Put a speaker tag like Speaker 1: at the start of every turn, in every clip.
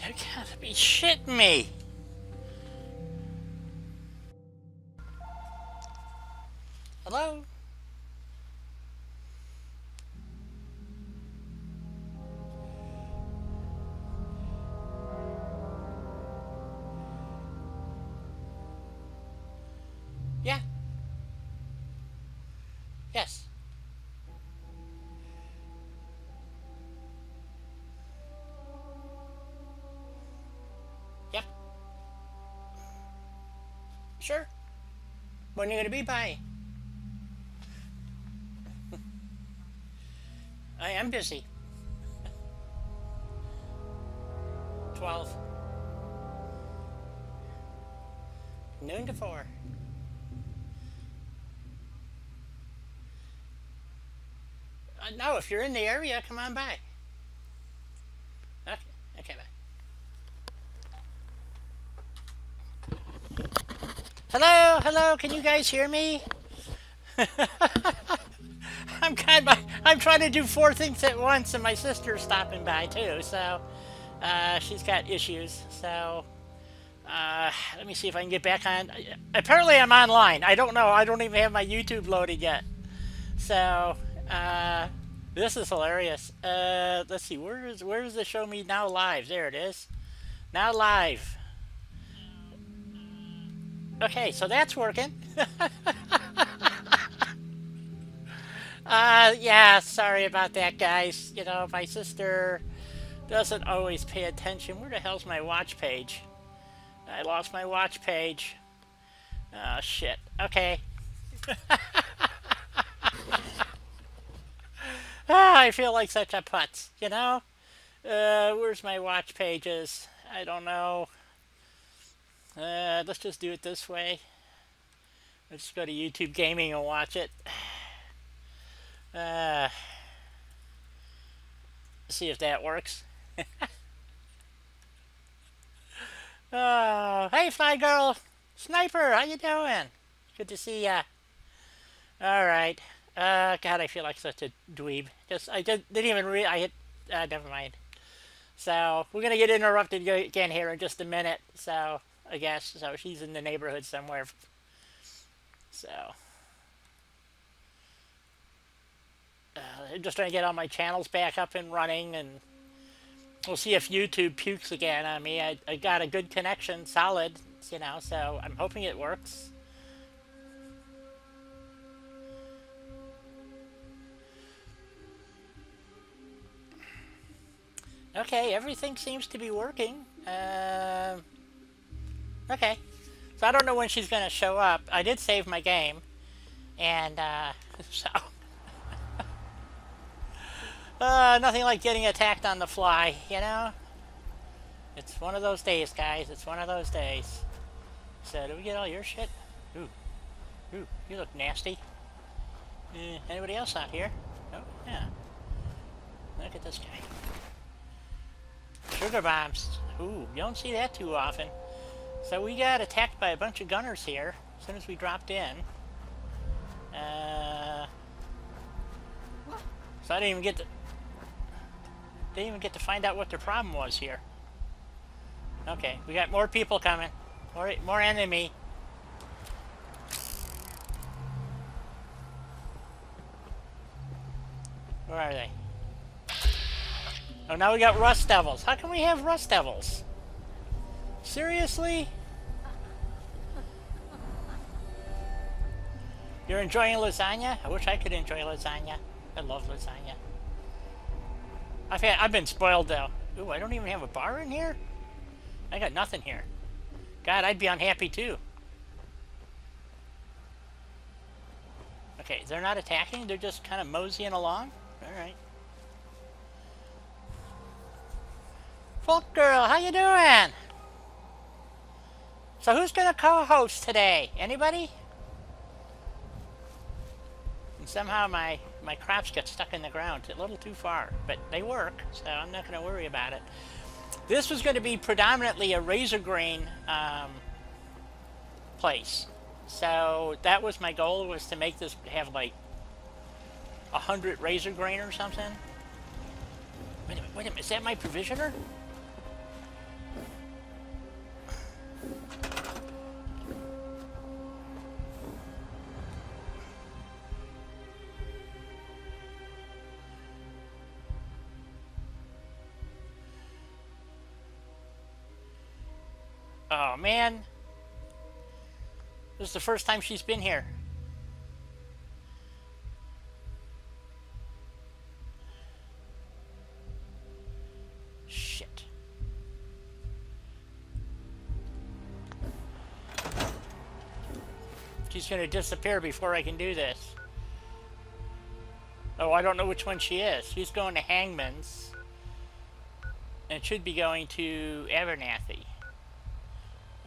Speaker 1: You gotta be shitting me. Hello? Yeah. Yes. Yep. Sure. When are you gonna be by? I am busy. 12. Noon to 4. No, if you're in the area, come on by. Okay, okay, bye. Hello, hello, can you guys hear me? I'm trying to do 4 things at once, and my sister's stopping by too, so she's got issues, so let me see if I can get back on. Apparently I'm online. I don't know. I don't even have my YouTube loaded yet. So, this is hilarious. Let's see. Where is the show me now live? There it is. Now live. Okay, so that's working. Yeah, sorry about that, guys. You know, my sister doesn't always pay attention. Where the hell's my watch page? I lost my watch page. Oh, shit. Okay. I feel like such a putz, you know? Where's my watch pages? I don't know. Let's just do it this way. Let's go to YouTube Gaming and watch it. See if that works. Oh, hey, Fly Girl. Sniper, how you doing? Good to see ya. All right. God, I feel like such a dweeb. I didn't even I hit. Never mind. So we're gonna get interrupted again here in just a minute. So I guess so. She's in the neighborhood somewhere. So I'm just trying to get all my channels back up and running, and we'll see if YouTube pukes again on me. I got a good connection, solid, you know. So I'm hoping it works. Okay, everything seems to be working. Okay. So I don't know when she's going to show up. I did save my game. And, so... nothing like getting attacked on the fly, you know? It's one of those days, guys. It's one of those days. So, do we get all your shit? Ooh. Ooh, you look nasty. Anybody else out here? Oh, yeah. Look at this guy. Sugar bombs. Ooh, you don't see that too often. So we got attacked by a bunch of gunners here as soon as we dropped in. So I didn't even get to find out what their problem was here. Okay, we got more people coming. More enemy. Where are they? Oh, now we got Rust Devils. How can we have Rust Devils? Seriously? You're enjoying lasagna? I wish I could enjoy lasagna. I love lasagna. I've been spoiled though. Ooh, I don't even have a bar in here? I got nothing here. God, I'd be unhappy too. Okay, they're not attacking, they're just kind of moseying along? Alright. Folk Girl, how you doing? So who's gonna co-host today? Anybody? And somehow my crops get stuck in the ground a little too far, but they work, so I'm not gonna worry about it. This was going to be predominantly a razor grain place. So that was my goal, was to make this have like 100 razor grain or something. Wait a minute, is that my provisioner? Oh, man. This is the first time she's been here. Shit. She's going to disappear before I can do this. Oh, I don't know which one she is. She's going to Hangman's. And it should be going to Abernathy.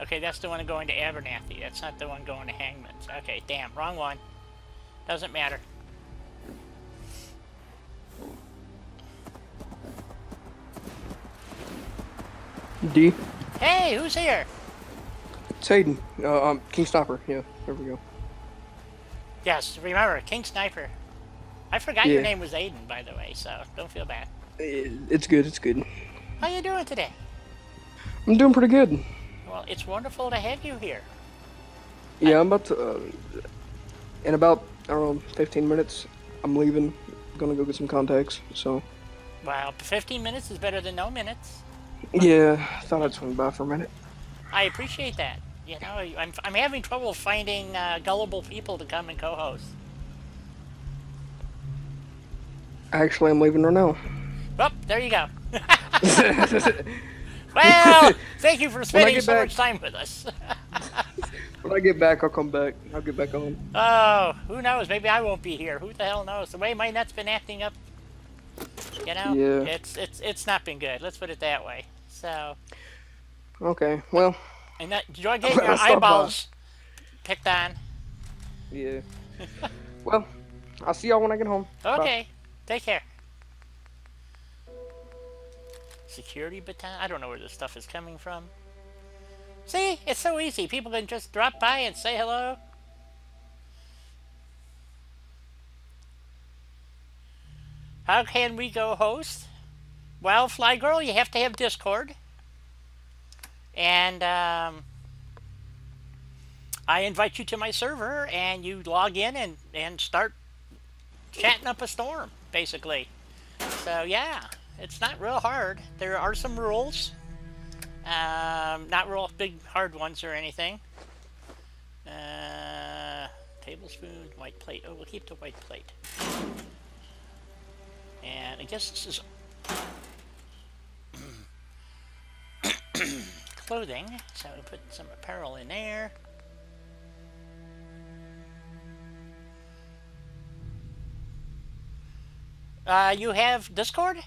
Speaker 1: Okay, that's the one going to Abernathy. That's not the one going to Hangman's. Okay, damn, wrong one. Doesn't matter.
Speaker 2: D.
Speaker 1: Hey, who's here?
Speaker 2: It's Hayden. King Stopper. Yeah, there we go.
Speaker 1: Yes, remember, King Sniper. I forgot your name was Aiden, by the way, so don't feel bad.
Speaker 2: It's good, it's good.
Speaker 1: How you doing today?
Speaker 2: I'm doing pretty good.
Speaker 1: Well, it's wonderful to have you here.
Speaker 2: Yeah, I'm about to, in about, I don't know, 15 minutes, I'm leaving. I'm gonna go get some contacts, so.
Speaker 1: Well, 15 minutes is better than no minutes.
Speaker 2: Yeah, I thought I'd swing by for a minute.
Speaker 1: I appreciate that. You know, I'm having trouble finding gullible people to come and co-host.
Speaker 2: Actually, I'm leaving right now.
Speaker 1: Well, there you go. Well, thank you for spending so much time with us.
Speaker 2: When I get back, I'll come back. I'll get back on.
Speaker 1: Oh, who knows? Maybe I won't be here. Who the hell knows? The way my net's been acting up, you know,
Speaker 2: yeah.
Speaker 1: it's not been good. Let's put it that way. So.
Speaker 2: Okay, well.
Speaker 1: And that, you're getting your eyeballs picked on.
Speaker 2: Yeah. Well, I'll see y'all when I get home.
Speaker 1: Okay.
Speaker 2: Bye.
Speaker 1: Take care. Security baton? I don't know where this stuff is coming from. See? It's so easy. People can just drop by and say hello. How can we go host? Well, Fly Girl, you have to have Discord. And I invite you to my server, and you log in and start chatting up a storm, basically. So, yeah, it's not real hard. There are some rules. Not real big, hard ones or anything. Tablespoon, white plate. Oh, we'll keep the white plate. And I guess this is clothing, so we'll put some apparel in there. You have Discord?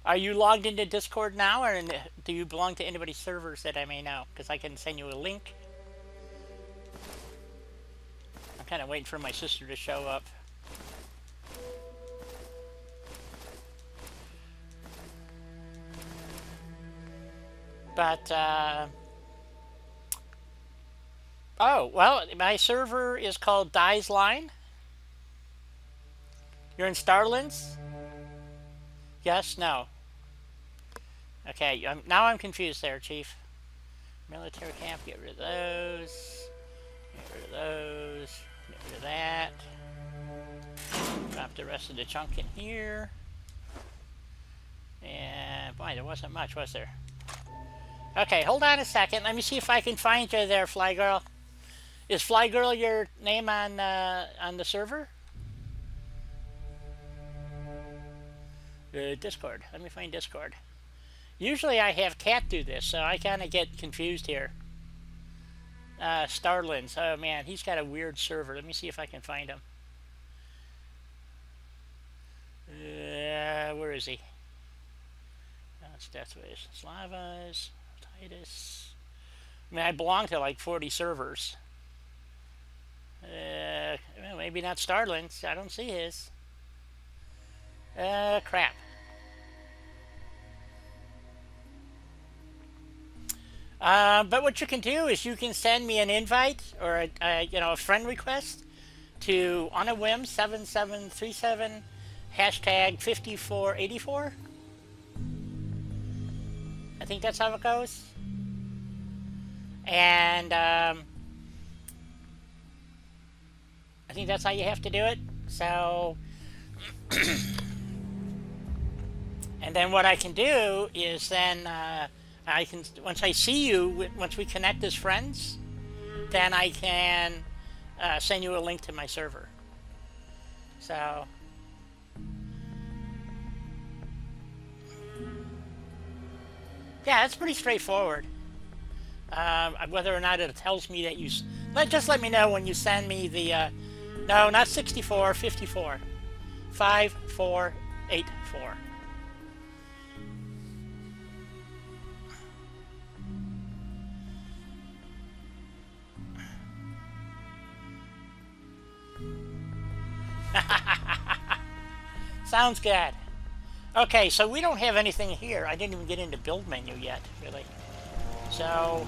Speaker 1: Are you logged into Discord now, or do you belong to anybody's servers that I may know? Because I can send you a link. I'm kind of waiting for my sister to show up. But, oh, well, my server is called Die's Line. You're in Starlands? Yes? No? Okay, now I'm confused there, Chief. Military camp, get rid of those. Get rid of those. Get rid of that. Drop the rest of the chunk in here. And, boy, there wasn't much, was there? Okay, hold on a second. Let me see if I can find you there, Fly Girl. Is Fly Girl your name on the server? Discord. Let me find Discord. Usually I have Cat do this, so I kind of get confused here. Starlands. Oh, man, he's got a weird server. Let me see if I can find him. Where is he? That's Deathwish. Slavas. Titus. I mean, I belong to like 40 servers. Well, maybe not Starlands. I don't see his. Crap. But what you can do is you can send me an invite or a friend request to on a whim 7737 hashtag 5484. I think that's how it goes. And I think that's how you have to do it. So and then what I can do is then I can, once I see you, once we connect as friends, then I can send you a link to my server. So, yeah, it's pretty straightforward. Whether or not it tells me that you... just let me know when you send me the... no, not 64, 54. 5484. Sounds good. Okay, so we don't have anything here. I didn't even get into build menu yet, really. So,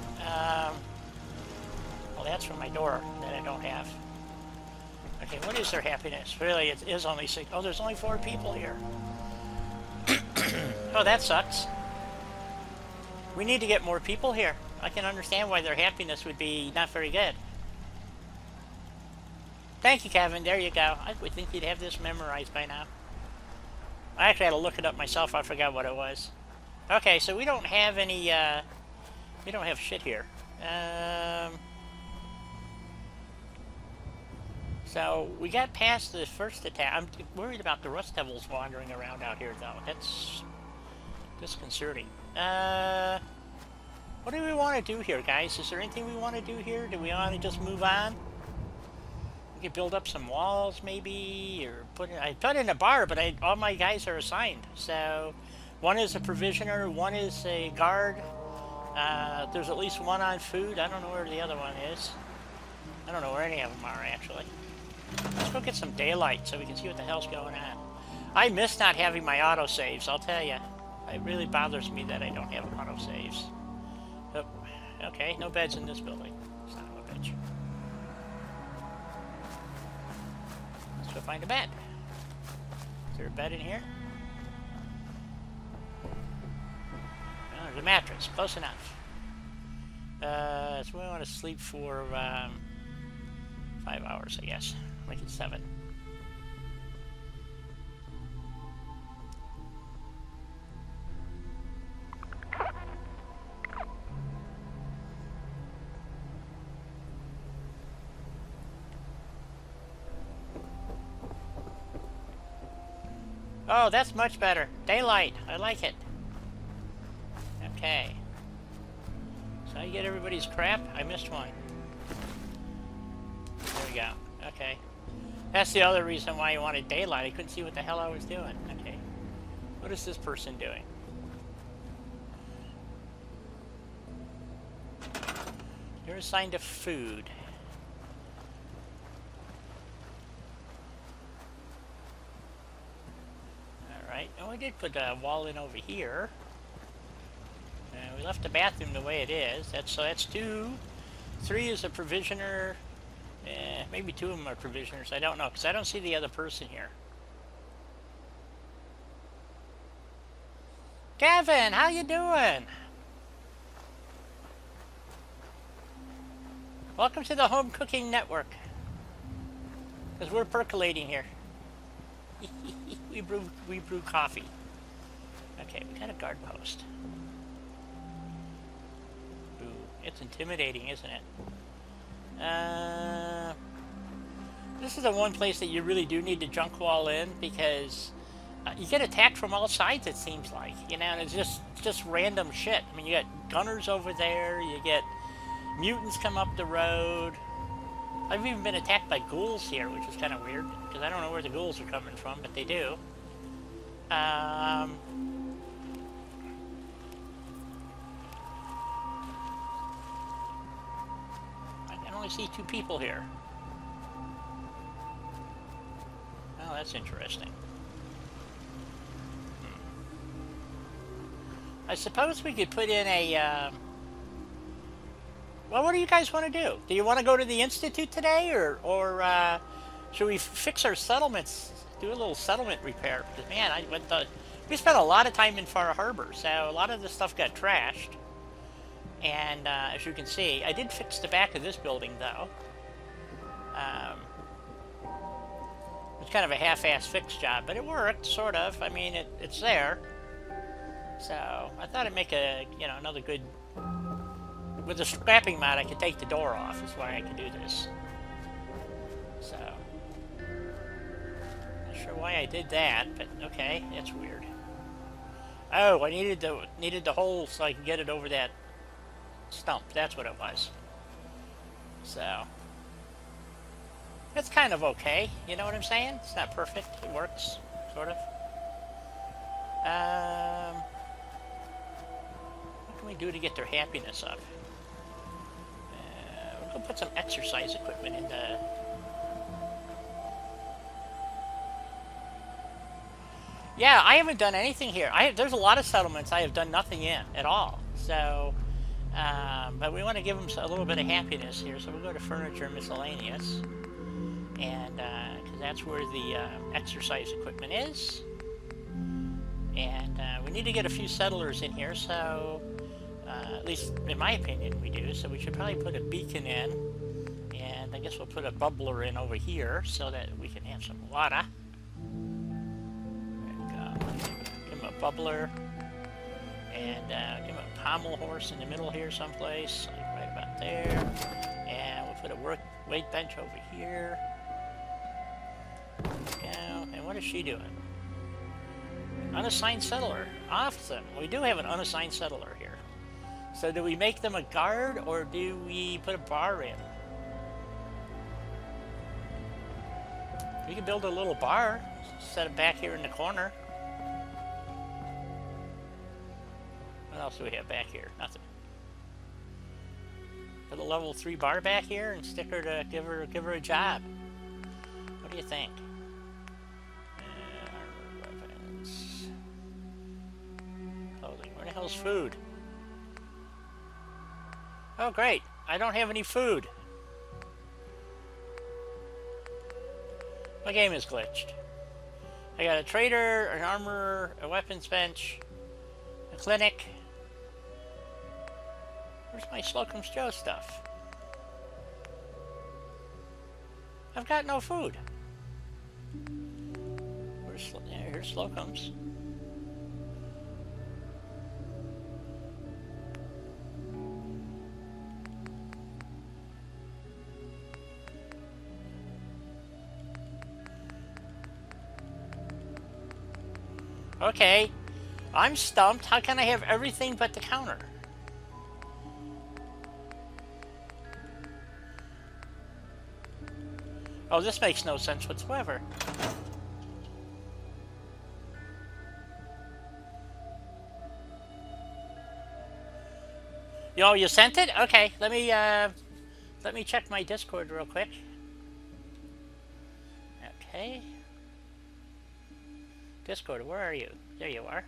Speaker 1: well, that's from my door that I don't have. Okay, what is their happiness? Really, it is only 6. Oh, there's only 4 people here. Oh, that sucks. We need to get more people here. I can understand why their happiness would be not very good. Thank you, Kevin. There you go. I would think you'd have this memorized by now. I actually had to look it up myself. I forgot what it was. Okay, so we don't have any, we don't have shit here. So, we got past the first attack. I'm worried about the Rust Devils wandering around out here, though. That's disconcerting. What do we want to do here, guys? Is there anything we want to do here? Do we want to just move on? We could build up some walls, maybe, or I put in a bar, but all my guys are assigned. So, one is a provisioner, one is a guard. There's at least one on food. I don't know where the other one is. I don't know where any of them are, actually. Let's go get some daylight so we can see what the hell's going on. I miss not having my autosaves, I'll tell you. It really bothers me that I don't have autosaves. Oh, okay, no beds in this building. Son of a bitch. Let's go find a bed. Is there a bed in here? Oh, there's a mattress. Close enough. So we want to sleep for 5 hours, I guess. Make it 7. Oh, that's much better. Daylight. I like it. Okay. So I get everybody's crap? I missed one. There we go. Okay. That's the other reason why I wanted daylight. I couldn't see what the hell I was doing. Okay. What is this person doing? You're assigned to food. Alright. Oh, I did put a wall in over here. We left the bathroom the way it is. So that's 2. 3 is a provisioner. Maybe 2 of them are provisioners. I don't know, because I don't see the other person here. Gavin, how you doing? Welcome to the Home Cooking Network. Because we're percolating here. we brew coffee. Okay, we got a guard post. Ooh, it's intimidating, isn't it? This is the one place that you really do need to junk wall in, because you get attacked from all sides, it seems like, you know, and it's just random shit. I mean, you got gunners over there, you get mutants come up the road. I've even been attacked by ghouls here, which is kind of weird, because I don't know where the ghouls are coming from, but they do. I can only see 2 people here. Oh, that's interesting. I suppose we could put in a, well, what do you guys want to do? Do you want to go to the Institute today, or should we fix our settlements, do a little settlement repair? Because, man, we spent a lot of time in Far Harbor, so a lot of the stuff got trashed. And, as you can see, I did fix the back of this building, though. It's kind of a half-ass fix job, but it worked, sort of. I mean, it's there. So I thought I'd make a, another good. With the scrapping mod, I could take the door off. Is why I could do this. So, not sure why I did that, but okay, that's weird. Oh, I needed the hole so I could get it over that stump. That's what it was. So, it's kind of okay. You know what I'm saying? It's not perfect. It works, sort of. What can we do to get their happiness up? We're gonna put some exercise equipment in the. Yeah, I haven't done anything here. There's a lot of settlements I have done nothing in at all. So, but we want to give them a little bit of happiness here. So we'll go to furniture miscellaneous, and because that's where the exercise equipment is. And we need to get a few settlers in here. So, at least in my opinion, we do. So we should probably put a beacon in, and I guess we'll put a bubbler in over here so that we can have some water. Give him a bubbler, and give him a pommel horse in the middle here someplace, like right about there. And we'll put a weight bench over here. There we go. And what is she doing? Unassigned settler. Awesome. We do have an unassigned settler here. So do we make them a guard, or do we put a bar in? We can build a little bar, set it back here in the corner. What else do we have back here? Nothing. Put a level 3 bar back here and stick her to give her a job. What do you think? Armor, weapons, clothing. Where the hell's food? Oh great! I don't have any food. My game is glitched. I got a trader, an armor, a weapons bench, a clinic. Where's my Slocum's Joe stuff? I've got no food. Here's Slocum's. Okay, I'm stumped. How can I have everything but the counter? Oh, this makes no sense whatsoever. Yo, you sent it? Okay, let me check my Discord real quick. Okay. Discord, where are you? There you are.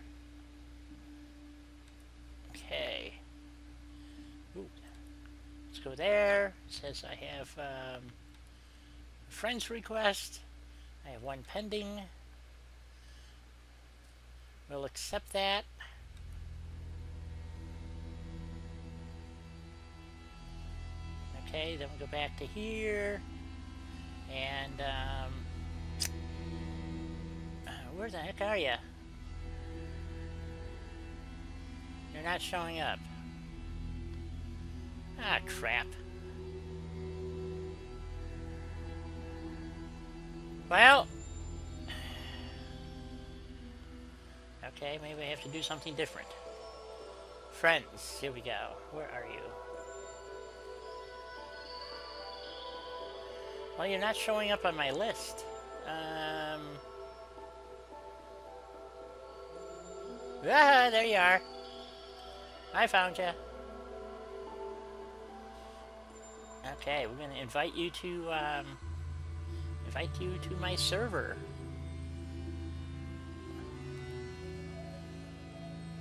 Speaker 1: Okay. Ooh. Let's go there. It says I have a friend's request. I have one pending. We'll accept that. Okay, then we'll go back to here. And, where the heck are you? You're not showing up. Ah, crap. Well. Okay, maybe I have to do something different. Friends, here we go. Where are you? Well, you're not showing up on my list. Ah, there you are. I found you. Okay, we're gonna invite you to my server.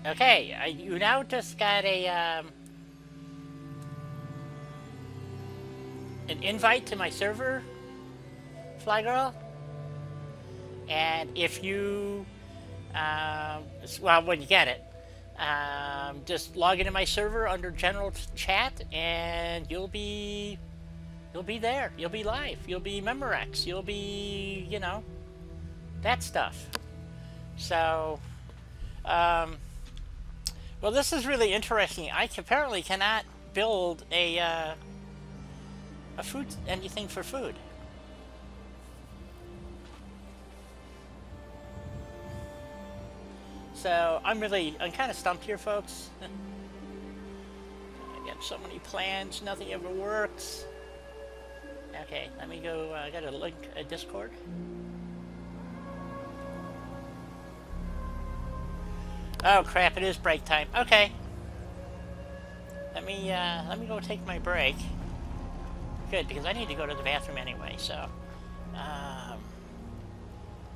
Speaker 1: Okay, you now just got a an invite to my server, Fly Girl. And if you well, when you get it, just log into my server under general chat, and you'll be there. You'll be live. You'll be Memorex. You'll be, you know, that stuff. So, Well, this is really interesting. I apparently cannot build a food anything for food. So I'm kind of stumped here, folks. I got so many plans, nothing ever works. Okay, let me go. I got to link a Discord. Oh crap! It is break time. Okay. Let me go take my break. Good, because I need to go to the bathroom anyway. So, um,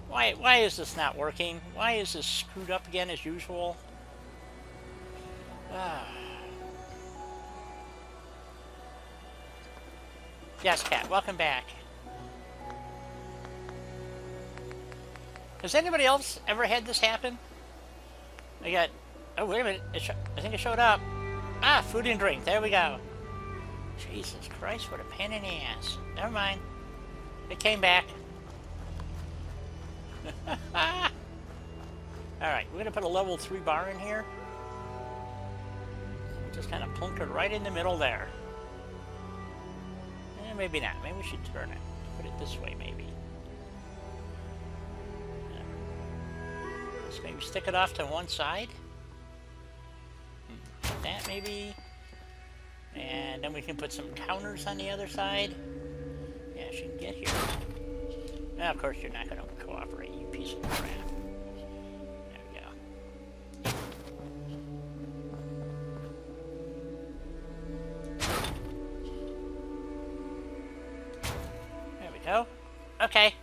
Speaker 1: why is this not working? Why is this screwed up again as usual? Ah. Yes, Cat. Welcome back. Has anybody else ever had this happen? I got. Oh wait a minute! I think it showed up. Ah, food and drink. There we go. Jesus Christ! What a pain in the ass. Never mind. It came back. Alright, we're gonna put a level 3 bar in here. Just kind of plunk it right in the middle there. Maybe not. Maybe we should turn it. Put it this way, maybe. Let's maybe stick it off to one side. That maybe. And then we can put some counters on the other side. Yeah, she can get here. Now, of course, you're not going to cooperate, you piece of crap. There we go. There we go. Okay.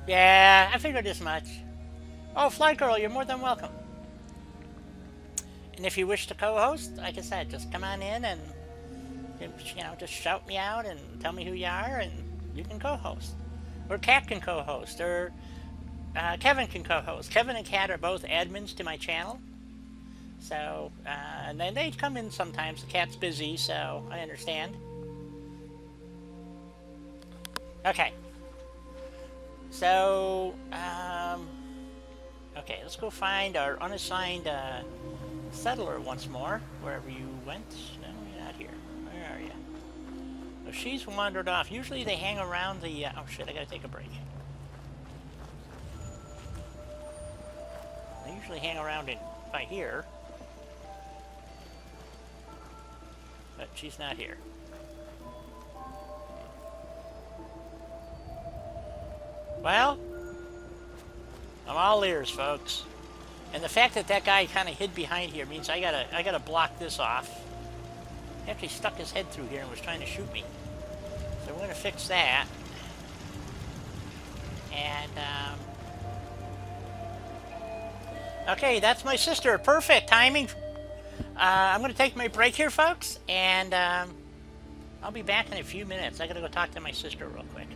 Speaker 1: Yeah, I figured as much. Oh, Fly Girl, you're more than welcome. And if you wish to co-host, like I said, just come on in and, you know, just shout me out and tell me who you are, and you can co-host. Or Kat can co-host, or Kevin can co-host. Kevin and Kat are both admins to my channel. So, and then they come in sometimes. The Cat's busy, so I understand. Okay. So, okay, let's go find our unassigned settler once more, wherever you went. No, you're not here. Where are you? So she's wandered off. Usually they hang around the... oh shit, I gotta take a break. They usually hang around by here. But she's not here. Well, I'm all ears, folks. And the fact that that guy kind of hid behind here means I gotta block this off. He actually stuck his head through here and was trying to shoot me. So we're gonna fix that. And okay, that's my sister. Perfect timing. I'm gonna take my break here, folks, and I'll be back in a few minutes. I gotta go talk to my sister real quick.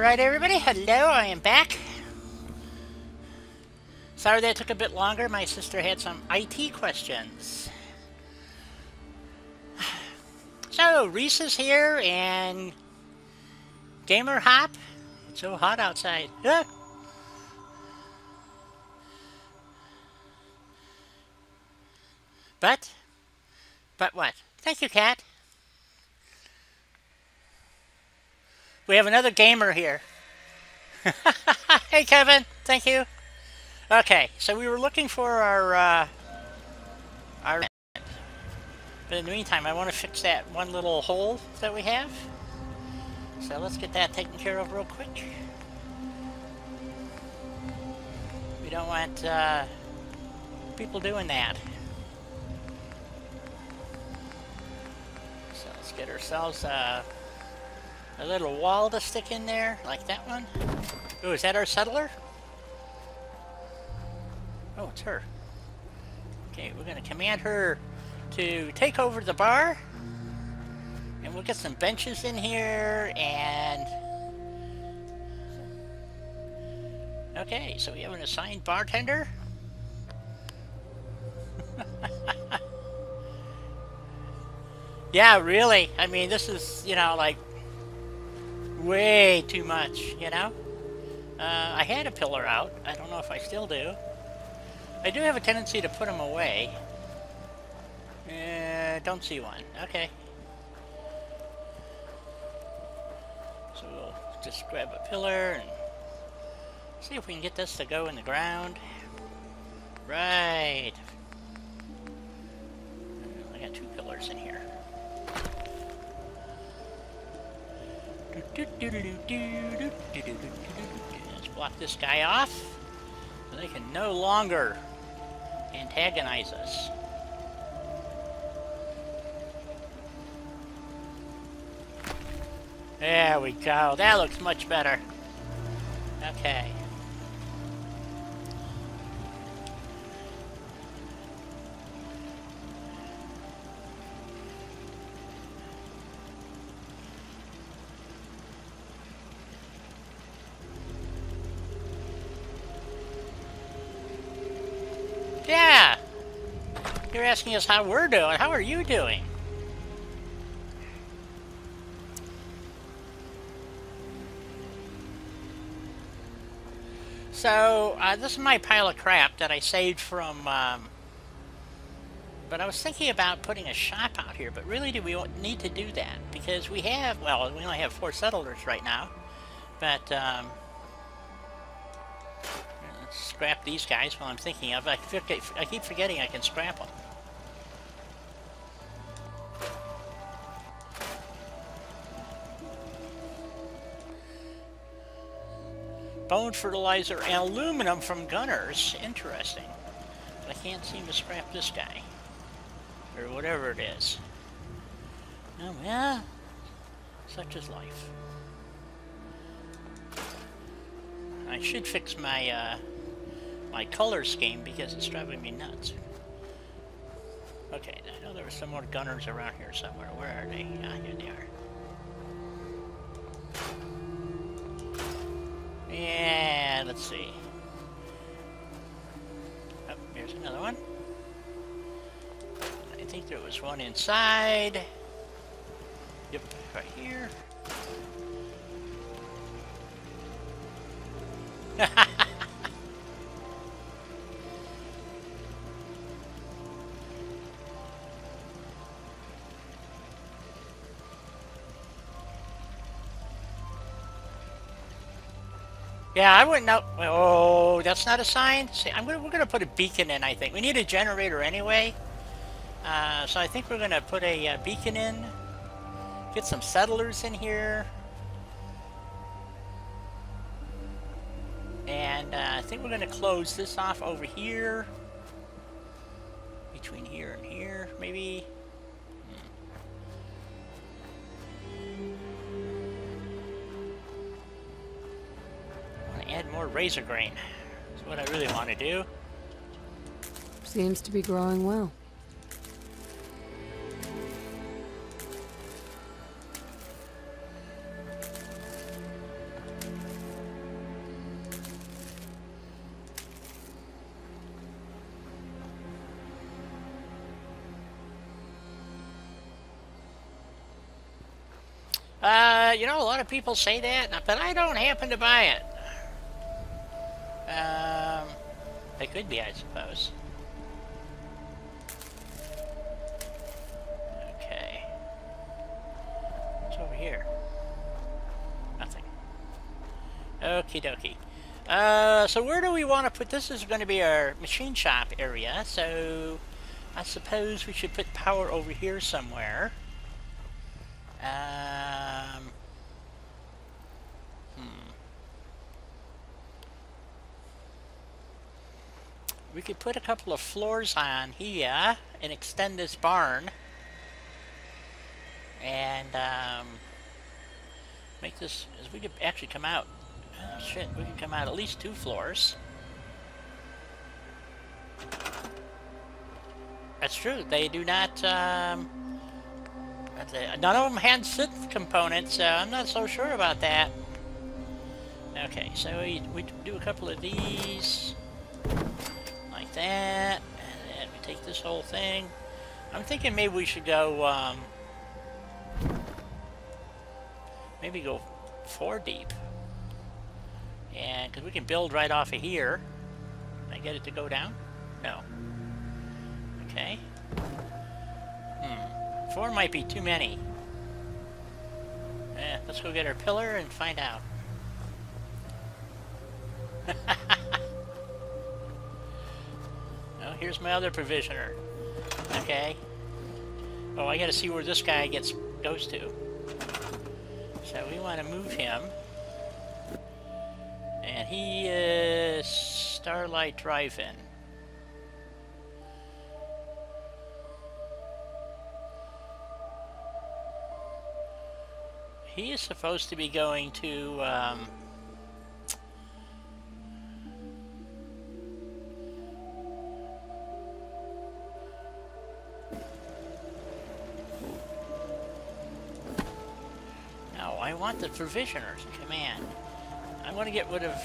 Speaker 1: Alright everybody, hello, I am back. Sorry that took a bit longer, my sister had some IT questions. So, Reese is here, and Gamer Hop. It's so hot outside. Ah. But what? Thank you, Kat. We have another gamer here. Hey, Kevin. Thank you. Okay, so we were looking for our. But in the meantime, I want to fix that one little hole that we have. So let's get that taken care of real quick. We don't want people doing that. So let's get ourselves a little wall to stick in there, like that one. Oh, is that our settler? Oh, it's her. Okay, we're going to command her to take over the bar. And we'll get some benches in here, and... Okay, so we have an assigned bartender. Yeah, really. I mean, this is, you know, like, way too much, you know? I had a pillar out. I don't know if I still do. I do have a tendency to put them away. Don't see one. Okay. So we'll just grab a pillar and see if we can get this to go in the ground. Right. I got 2 pillars in here. Let's block this guy off so they can no longer antagonize us. There we go. That looks much better. Okay. Yeah! You're asking us how we're doing. How are you doing? So, this is my pile of crap that I saved from, but I was thinking about putting a shop out here, but really do we need to do that? Because we have, well, we only have 4 settlers right now, but, let's scrap these guys while I'm thinking of it. I keep forgetting I can scrap them. Bone fertilizer and aluminum from gunners. Interesting. But I can't seem to scrap this guy. Or whatever it is. Oh, yeah. Such is life. I should fix my, my color scheme because it's driving me nuts. Okay, I know there were some more gunners around here somewhere. Where are they? Ah, here they are. Yeah, let's see. Oh, here's another one. I think there was one inside. Yep, right here. Yeah, I wouldn't know. Oh, that's not a sign. See, we're gonna put a beacon in. I think we need a generator anyway. So I think we're gonna put a beacon in. Get some settlers in here, and I think we're gonna close this off over here, between here and here, maybe. Add more razor grain. That's what I really want to do.
Speaker 3: Seems to be growing well.
Speaker 1: You know, a lot of people say that, but I don't happen to buy it. It could be, I suppose. Okay. What's over here? Nothing. Okie dokie. So where do we want to put this? Is going to be our machine shop area, so I suppose we should put power over here somewhere. We could put a couple of floors on here and extend this barn and make this, as we could actually come out. Oh shit, we could come out at least 2 floors. That's true. They do not. None of them had synth components, so I'm not so sure about that. Okay, so we do a couple of these like that, and then we take this whole thing. I'm thinking maybe we should go. Maybe go 4 deep, and because we can build right off of here. Can I get it to go down? No. Okay. 4 might be too many. Let's go get our pillar and find out. Oh, here's my other provisioner. Okay. Oh, I gotta see where this guy goes to. So we want to move him. And he is Starlight Drive-In. He is supposed to be going to, no, I want the provisioners command. I want to get rid of...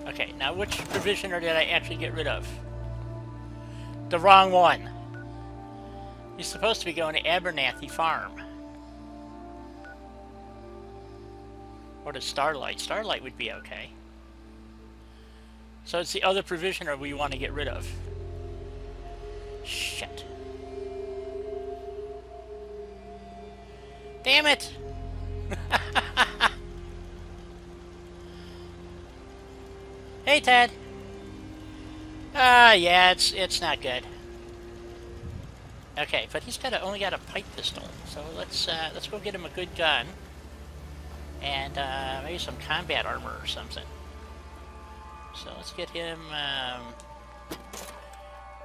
Speaker 1: Okay, now which provisioner did I actually get rid of? The wrong one. He's supposed to be going to Abernathy Farm. Or to Starlight. Starlight would be okay. So it's the other provisioner we want to get rid of. Shit. Damn it! Hey, Ted. Yeah, it's not good. Okay, but he's only got a pipe pistol, so let's go get him a good gun, and maybe some combat armor or something. So let's get him.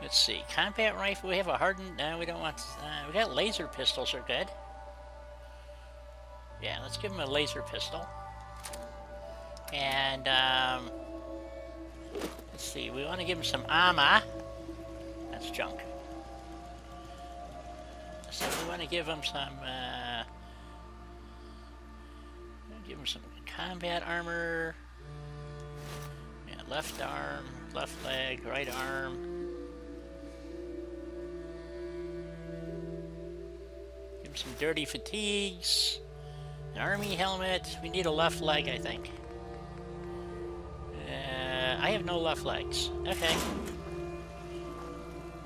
Speaker 1: Let's see, combat rifle. We have a hardened. No, we don't want. We got laser pistols are good. Yeah, let's give him a laser pistol, and let's see, we want to give him some armor. That's junk. So we want to give him some, combat armor. Yeah, left arm, left leg, right arm. Give him some dirty fatigues. An army helmet. We need a left leg, I think. I have no left legs. Okay.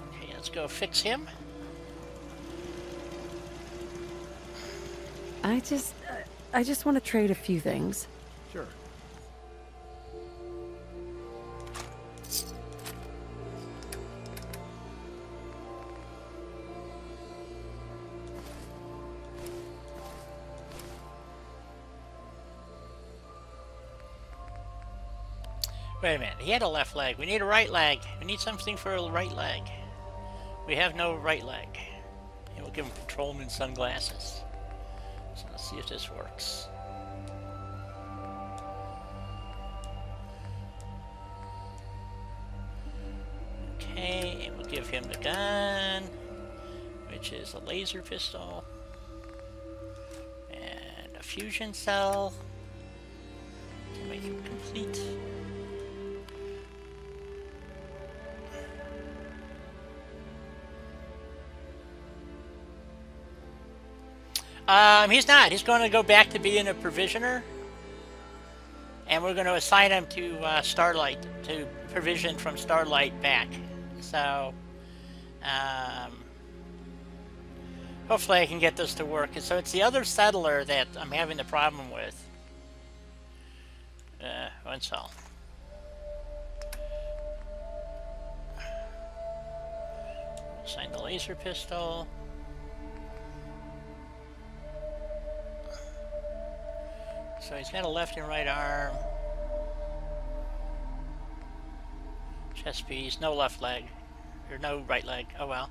Speaker 1: Okay, let's go fix him.
Speaker 3: I just want to trade a few things.
Speaker 2: Sure.
Speaker 1: Wait a minute, he had a left leg. We need a right leg. We need something for a right leg. We have no right leg. And we'll give him patrolman sunglasses. So let's see if this works. Okay, and we'll give him the gun, which is a laser pistol, and a fusion cell to make him complete. He's not. He's going to go back to being a provisioner. And we're going to assign him to Starlight, to provision from Starlight back. So, hopefully I can get this to work. So it's the other settler that I'm having the problem with. One cell. Assign the laser pistol. So he's got a left and right arm. Chest piece, no left leg. Or no right leg. Oh well.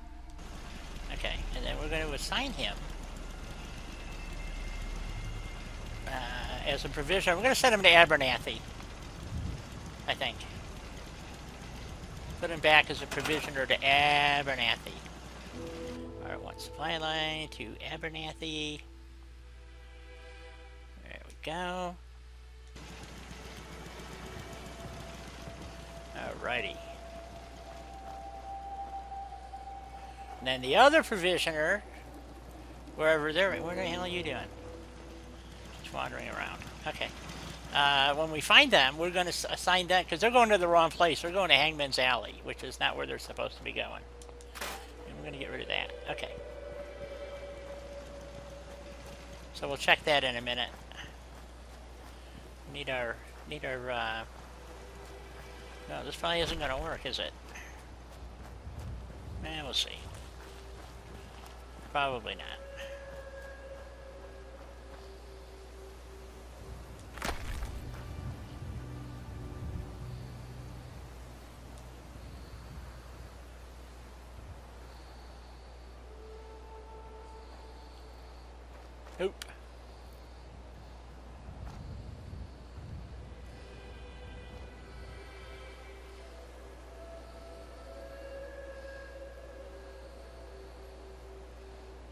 Speaker 1: Okay, and then we're going to assign him as a provision. We're going to send him to Abernathy, I think. Put him back as a provisioner to Abernathy. Alright, one supply line to Abernathy. There we go. Alrighty. And then the other provisioner, wherever they're, where the hell are you doing? Just wandering around. Okay. When we find them, we're going to assign them, because they're going to the wrong place. They're going to Hangman's Alley, which is not where they're supposed to be going. And we're going to get rid of that. Okay. So we'll check that in a minute. Need our, no, this probably isn't going to work, is it? We'll see. Probably not. Oop.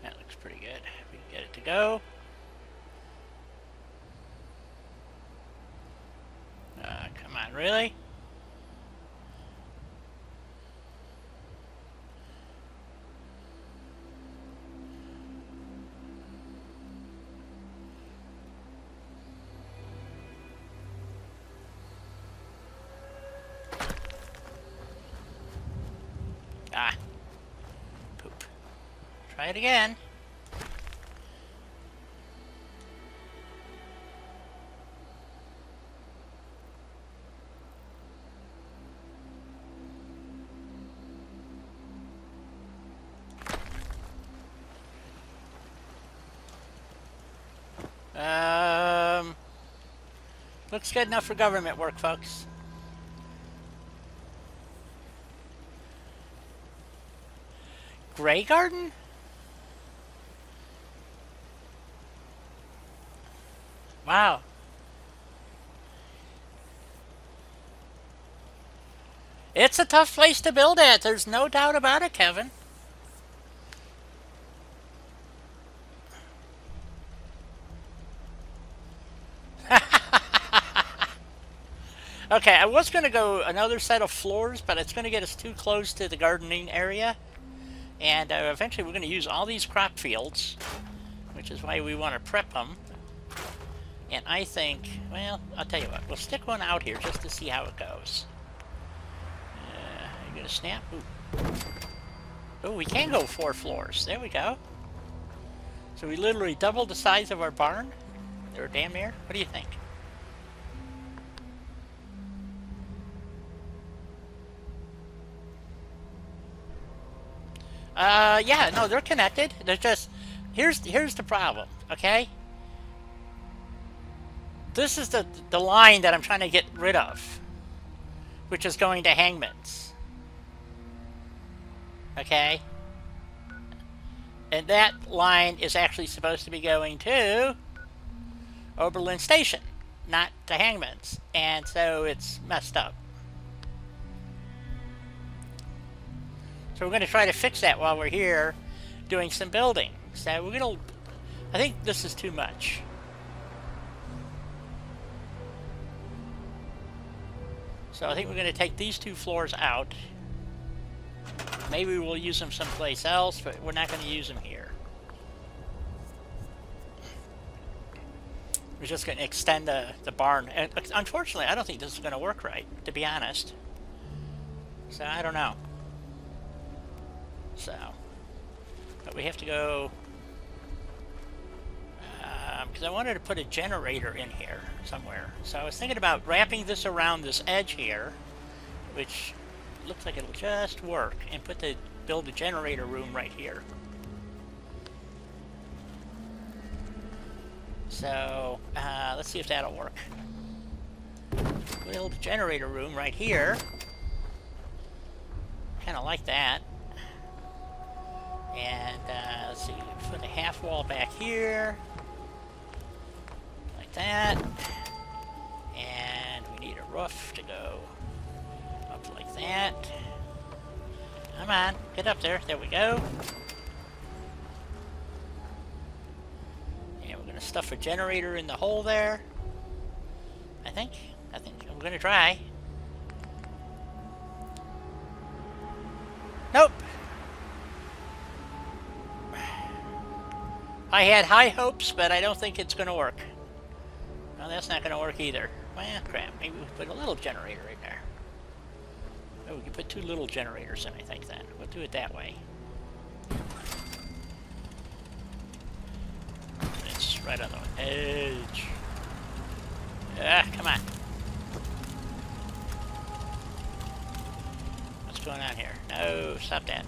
Speaker 1: That looks pretty good. We can get it to go. Come on, really? Ah. Poop. Try it again. Looks good enough for government work, folks. Grey Garden? Wow. It's a tough place to build at. There's no doubt about it, Kevin. Okay, I was going to go another set of floors, but it's going to get us too close to the gardening area. And eventually we're going to use all these crop fields, which is why we want to prep them. And I think, well, I'll tell you what, we'll stick one out here just to see how it goes. You going to snap? Ooh. Ooh, we can go 4 floors. There we go. So we literally doubled the size of our barn. Or damn near. What do you think? Yeah, no, they're connected. They're just, here's the problem, okay? This is the line that I'm trying to get rid of, which is going to Hangman's. Okay? And that line is actually supposed to be going to Oberlin Station, not to Hangman's. And so it's messed up. So we're going to try to fix that while we're here doing some building. So we're going to, I think this is too much. So I think we're going to take these 2 floors out. Maybe we'll use them someplace else, but we're not going to use them here. We're just going to extend the barn. And unfortunately, I don't think this is going to work right, to be honest. So, I don't know. So, but we have to go... because I wanted to put a generator in here somewhere. So I was thinking about wrapping this around this edge here, which looks like it'll just work, and build a generator room right here. So let's see if that'll work. Build a generator room right here. Kind of like that. And let's see, put a half wall back here. That, and we need a roof to go up like that. Come on, get up there. There we go. And we're gonna stuff a generator in the hole there. I think I'm gonna try. Nope. I had high hopes, but I don't think it's gonna work. No, that's not going to work either. Well, crap. Maybe we put a little generator in there. Oh, we can put 2 little generators in, I think, then. We'll do it that way. It's right on the edge. Ah, come on. What's going on here? No, stop that.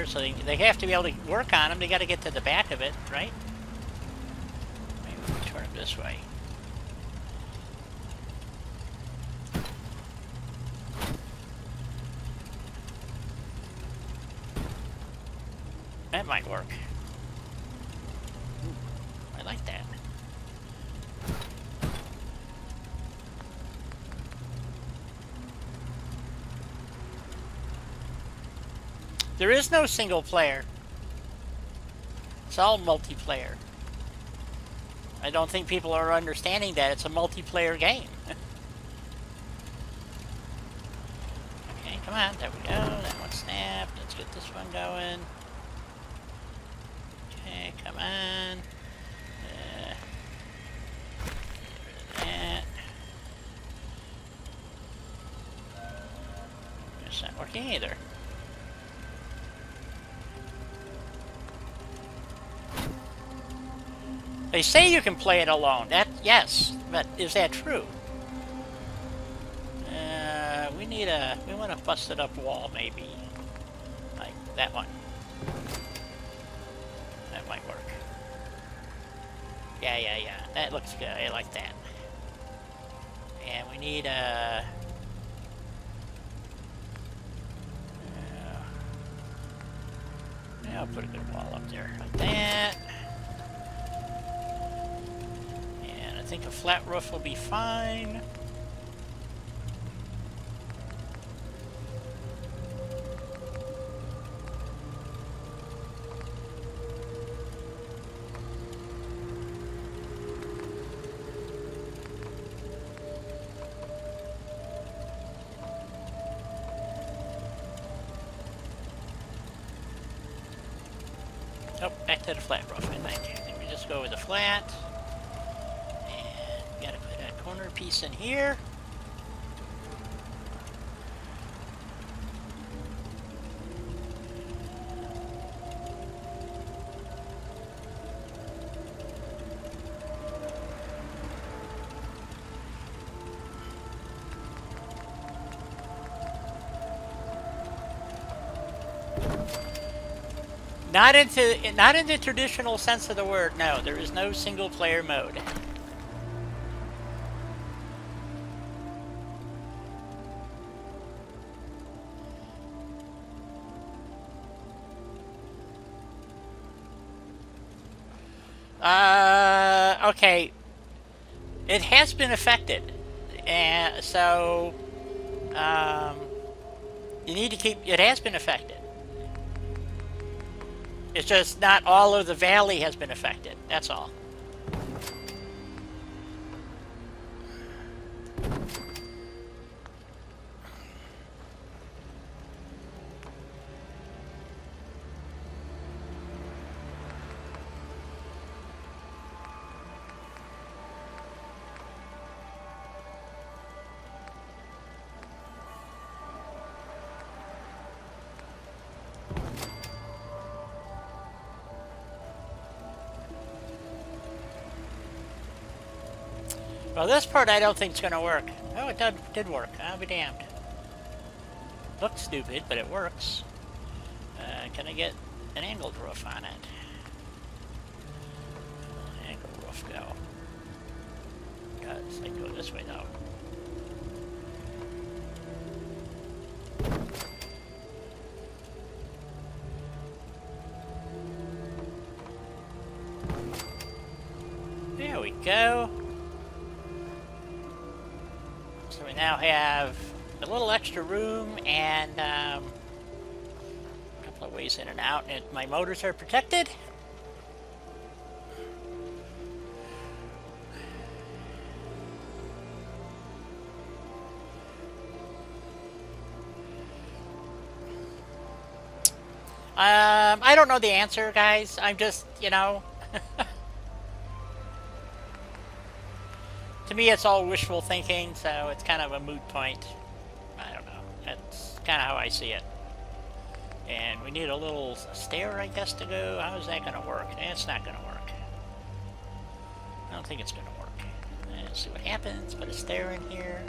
Speaker 1: So they have to be able to work on them. They got to get to the back of it, right? Maybe we turn them this way. That might work. Ooh, I like that. There is no single player. It's all multiplayer. I don't think people are understanding that it's a multiplayer game. Okay, come on. There we go. That one snapped. Let's get this one going. Okay, come on. That. It's not working either. They say you can play it alone. Yes, but is that true? We want a busted up wall, maybe. Like that one. That might work. Yeah. That looks good. I like that. And we need a... yeah, I'll put a good wall up there. Like that. And I think a flat roof will be fine. Oh, back to the flat roof, I think. I think we just go with the flat. And we gotta put that corner piece in here. Not in the traditional sense of the word, no. There is no single player mode. Okay. It has been affected. And so, You need to keep, it has been affected. It's just not all of the valley has been affected, that's all. Well, this part I don't think is going to work. Oh, it did work. I'll be damned. Looks stupid, but it works. Can I get an angled roof on it? Angled roof, go. Does it go this way, though? There we go. So we now have a little extra room and a couple of ways in and out, and my motors are protected. I don't know the answer, guys. I'm just, you know... To me, it's all wishful thinking, so it's kind of a moot point. I don't know. That's kind of how I see it. And we need a little stair, I guess, to go. How is that going to work? It's not going to work. I don't think it's going to work. Let's see what happens. Put a stair in here.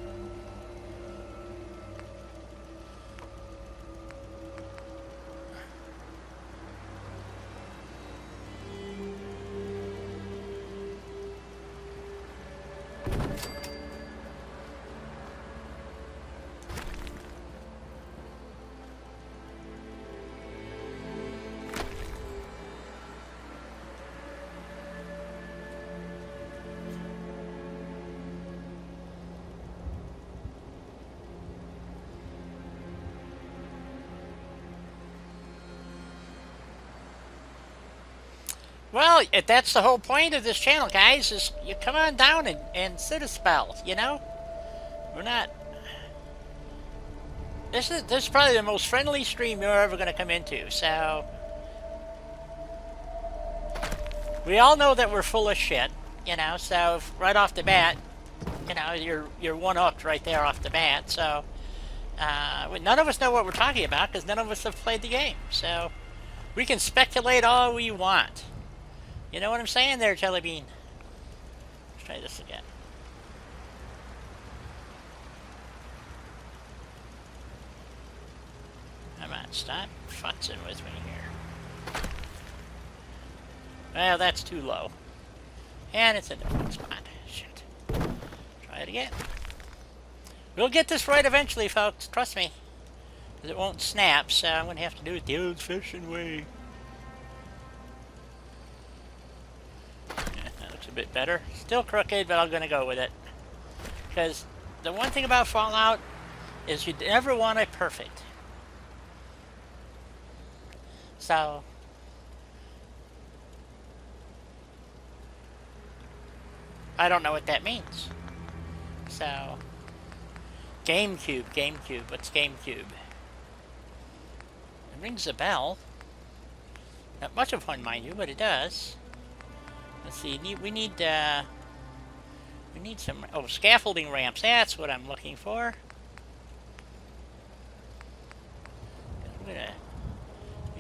Speaker 1: Well, if that's the whole point of this channel, guys, is you come on down and sit a spell, you know? We're not... This is probably the most friendly stream you're ever going to come into, so... We all know that we're full of shit, you know, so if right off the bat, you know, you're one-upped right there off the bat, so... none of us know what we're talking about, because none of us have played the game, so... We can speculate all we want. You know what I'm saying there, Jellybean? Let's try this again. Come on, stop futzing with me here. Well, that's too low. And it's a different spot. Shit. Try it again. We'll get this right eventually, folks. Trust me. It won't snap, so I'm going to have to do it the old-fashioned way. A bit better. Still crooked, but I'm gonna go with it. Because the one thing about Fallout is you never want it perfect. So I don't know what that means. So GameCube. What's GameCube? It rings a bell. Not much of one, mind you, but it does. Let's see, we need some, oh, scaffolding ramps, that's what I'm looking for.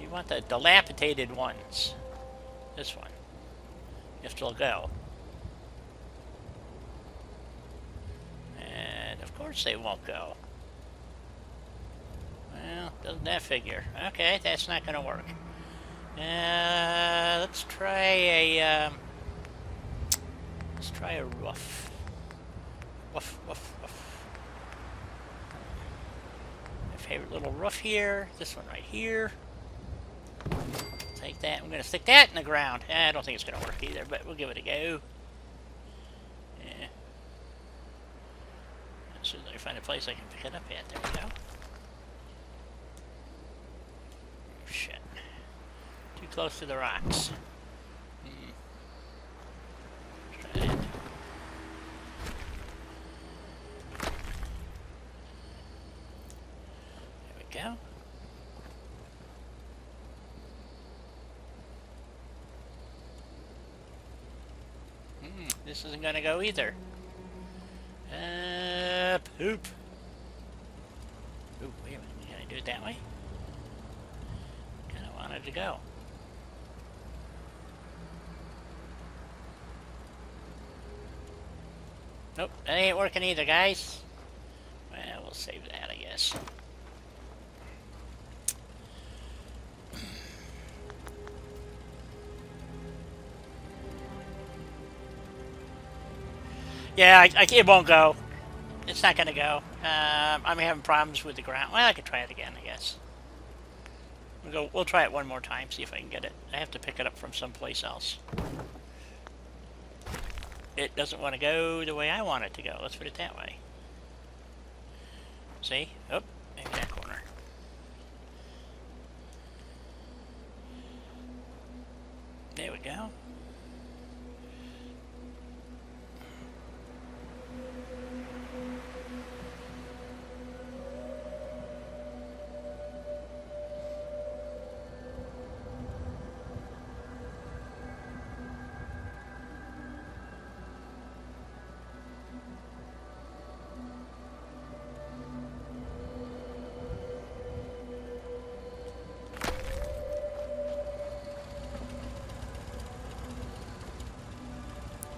Speaker 1: You want the dilapidated ones. This one. If they'll go. And of course they won't go. Well, doesn't that figure? Okay, that's not gonna work. Let's try a, let's try a roof. Woof. My favorite little roof here. This one right here. Take that. I'm going to stick that in the ground. I don't think it's going to work either, but we'll give it a go. Yeah. As soon as I find a place I can pick it up at. There we go. Too close to the rocks. Try that. There we go. This isn't gonna go either. Poop. Ooh, wait a minute. Can I do it that way? Kinda wanted to go. Nope, that ain't working either, guys. Well, we'll save that, I guess. Yeah, it won't go. It's not gonna go. I'm having problems with the ground. Well, I could try it again, I guess. We'll try it one more time, see if I can get it. I have to pick it up from someplace else. It doesn't want to go the way I want it to go. Let's put it that way. See? Oh, maybe that corner. There we go.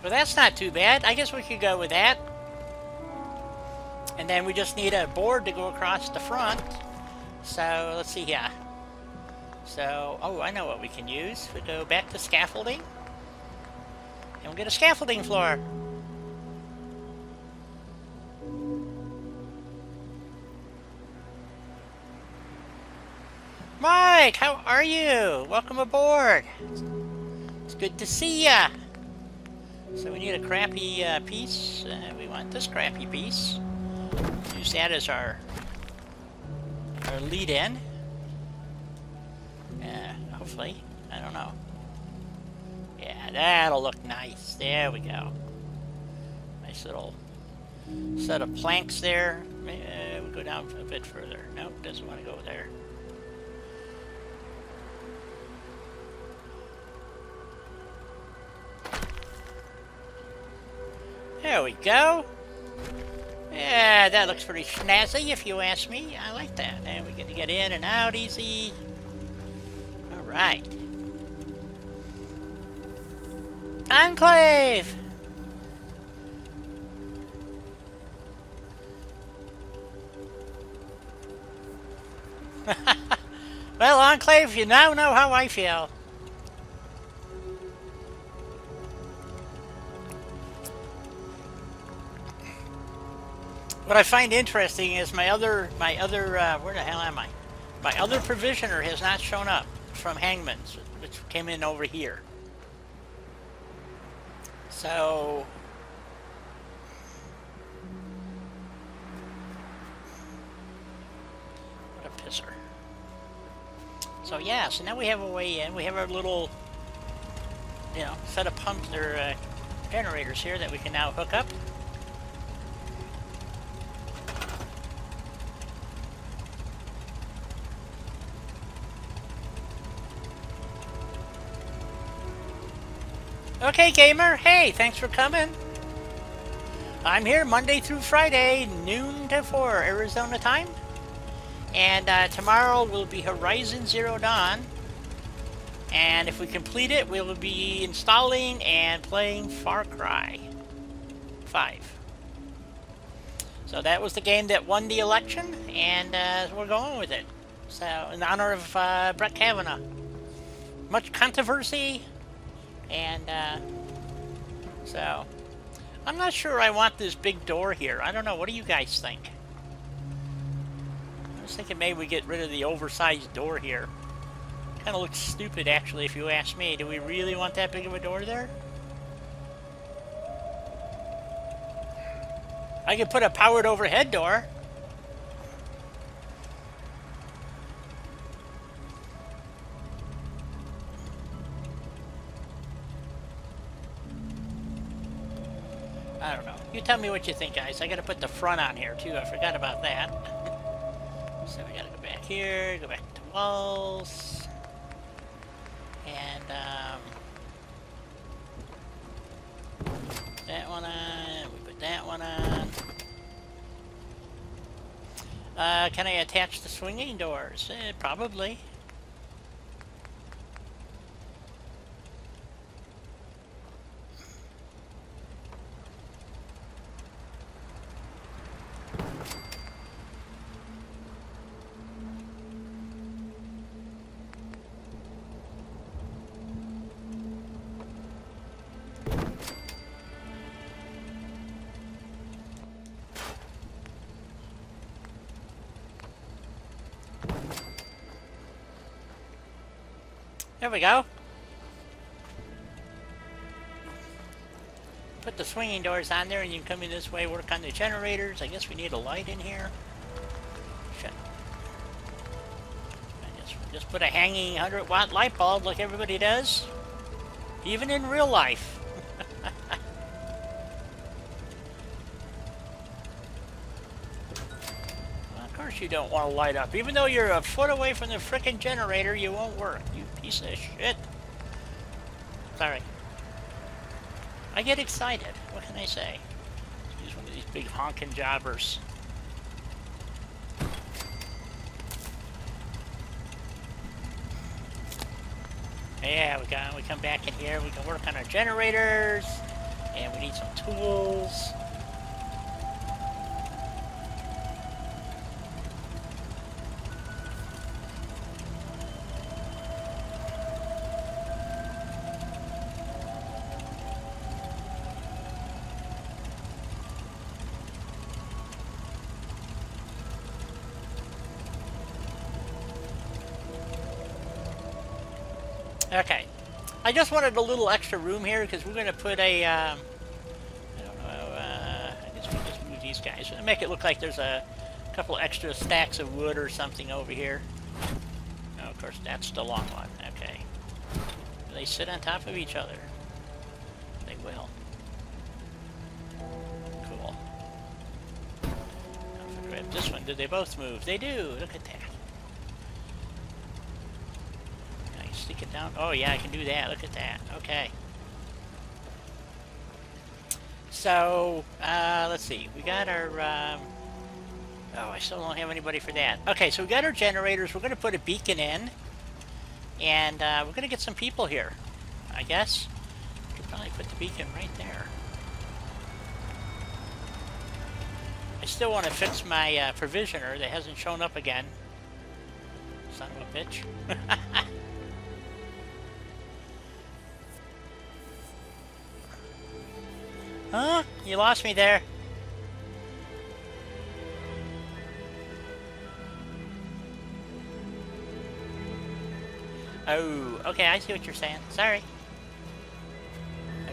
Speaker 1: Well, that's not too bad. I guess we could go with that. And then we just need a board to go across the front. So, let's see here. So, oh, I know what we can use. We go back to scaffolding. And we'll get a scaffolding floor. Mike, how are you? Welcome aboard. It's good to see ya. So we need a crappy piece. We want this crappy piece. Use that as our lead in. Hopefully. I don't know. Yeah, that'll look nice. There we go. Nice little set of planks there. We'll go down a bit further. Nope, doesn't want to go there. There we go. Yeah, that looks pretty snazzy if you ask me. I like that. And we get to get in and out easy. Alright. Enclave! Well, Enclave, you now know how I feel. What I find interesting is my other, where the hell am I? My other provisioner has not shown up from Hangman's, which came in over here. So, what a pisser. So yeah, so now we have a way in. We have our little, you know, set of pumps or generators here that we can now hook up. Okay, gamer. Hey, thanks for coming. I'm here Monday through Friday, noon to 4 Arizona time. And tomorrow will be Horizon Zero Dawn. And if we complete it, we will be installing and playing Far Cry 5. So that was the game that won the election, and we're going with it. So, in honor of Brett Kavanaugh. Much controversy. And, so, I'm not sure I want this big door here. I don't know. What do you guys think? I was thinking maybe we get rid of the oversized door here. Kind of looks stupid, actually, if you ask me. Do we really want that big of a door there? I could put a powered overhead door. I don't know. You tell me what you think, guys. I gotta put the front on here, too. I forgot about that. So we gotta go back here, go back to walls. And, that one on. We put that one on. Can I attach the swinging doors? Probably. There we go. Put the swinging doors on there and you can come in this way, work on the generators. I guess we need a light in here. Shit. I just put a hanging 100-watt light bulb like everybody does. Even in real life. Well, of course you don't want to light up. Even though you're a foot away from the frickin' generator, you won't work. You piece of shit. Sorry. I get excited. What can I say? He's one of these big honking jobbers. Yeah, we come back in here. We can work on our generators, and we need some tools. Okay, I just wanted a little extra room here because we're going to put a, I don't know, I guess we'll just move these guys. Make it look like there's a couple extra stacks of wood or something over here. Oh, of course, that's the long one. Okay. Do they sit on top of each other? They will. Cool. Now if I grab this one, do they both move? They do! Look at that. Stick it down. Oh yeah, I can do that. Look at that. Okay. So, let's see. We got our, oh, I still don't have anybody for that. Okay, so we got our generators. We're going to put a beacon in. And, we're going to get some people here. I guess. We could probably put the beacon right there. I still want to fix my, provisioner that hasn't shown up again. Son of a bitch. Huh? You lost me there. Oh, okay, I see what you're saying. Sorry.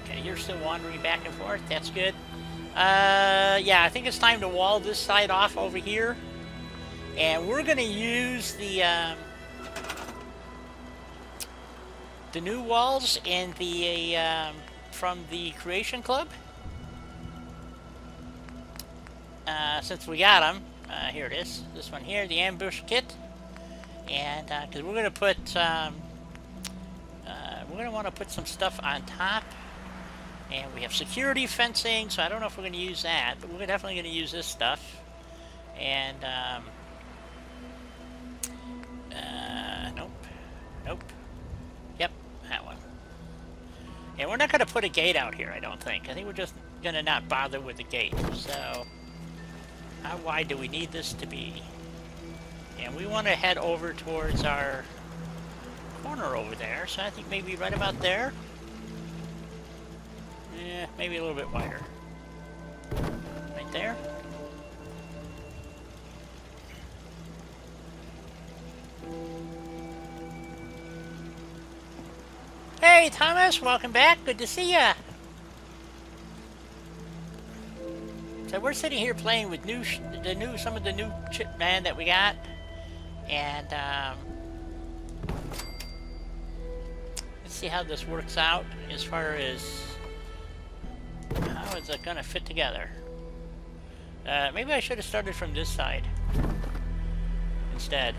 Speaker 1: Okay, you're still wandering back and forth. That's good. Yeah, I think it's time to wall this side off over here. And we're going to use the new walls and the, from the Creation Club. Since we got them, here it is, this one here, the ambush kit, and because we're going to put, we're going to want to put some stuff on top, and we have security fencing, so I don't know if we're going to use that, but we're definitely going to use this stuff, and, nope, yep, that one, and we're not going to put a gate out here, I don't think. I think we're just going to not bother with the gate, so how wide do we need this to be? And we want to head over towards our corner over there, so I think maybe right about there. Yeah, maybe a little bit wider. Right there. Hey Thomas, welcome back. Good to see ya. So we're sitting here playing with some of the new chip man that we got, and let's see how this works out as far as how is it gonna fit together? Maybe I should have started from this side instead.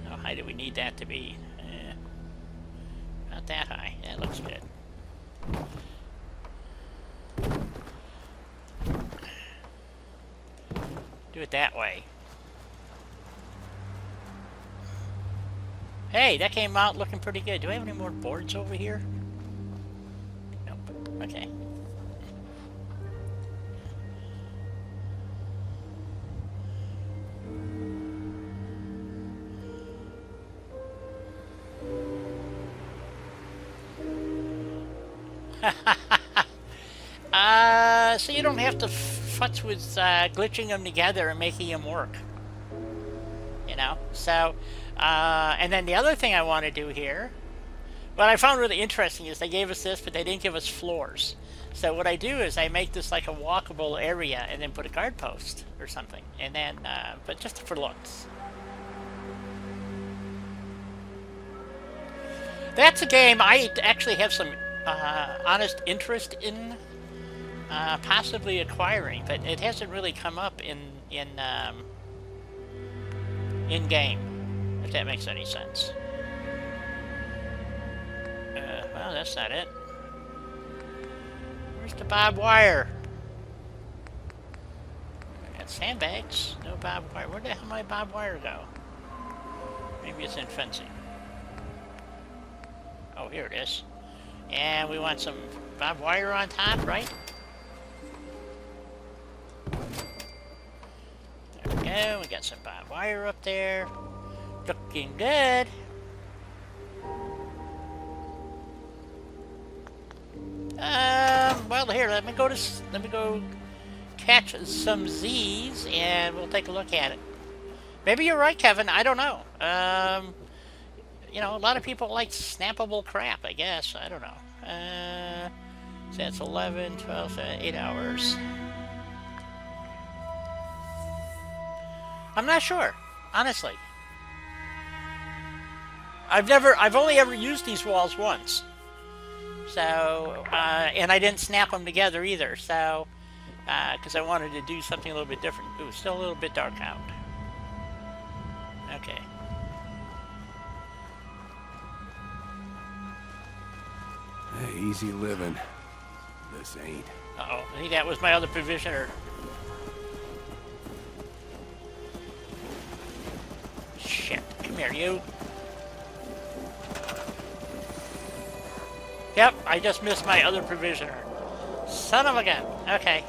Speaker 1: How high do we need that to be? Not that high. That looks good. Do it that way. Hey, that came out looking pretty good. Do I have any more boards over here? Nope. Okay. So you don't have to futz with glitching them together and making them work. You know? So, and then the other thing I want to do here, what I found really interesting is they gave us this, but they didn't give us floors. So what I do is I make this like a walkable area and then put a guard post or something. And then, but just for looks. That's a game I actually have some honest interest in possibly acquiring, but it hasn't really come up in game, if that makes any sense. Well, that's not it. Where's the barbed wire? I got sandbags, no barbed wire. Where the hell did my barbed wire go? Maybe it's in fencing. Oh, here it is. And we want some barbed wire on top, right? There we go. We got some barbed wire up there. Looking good. Well, here, let me go catch some Z's, and we'll take a look at it. Maybe you're right, Kevin. I don't know. You know, a lot of people like snappable crap, I guess. I don't know. So that's 11, 12, 8 hours. I'm not sure, honestly. I've only ever used these walls once. So, and I didn't snap them together either, so, because I wanted to do something a little bit different. It was still a little bit dark out. Okay.
Speaker 4: Hey, easy living. This ain't.
Speaker 1: Uh-oh, I think that was my other provisioner. Shit, come here, you. Yep, I just missed my other provisioner. Son of a gun. Okay.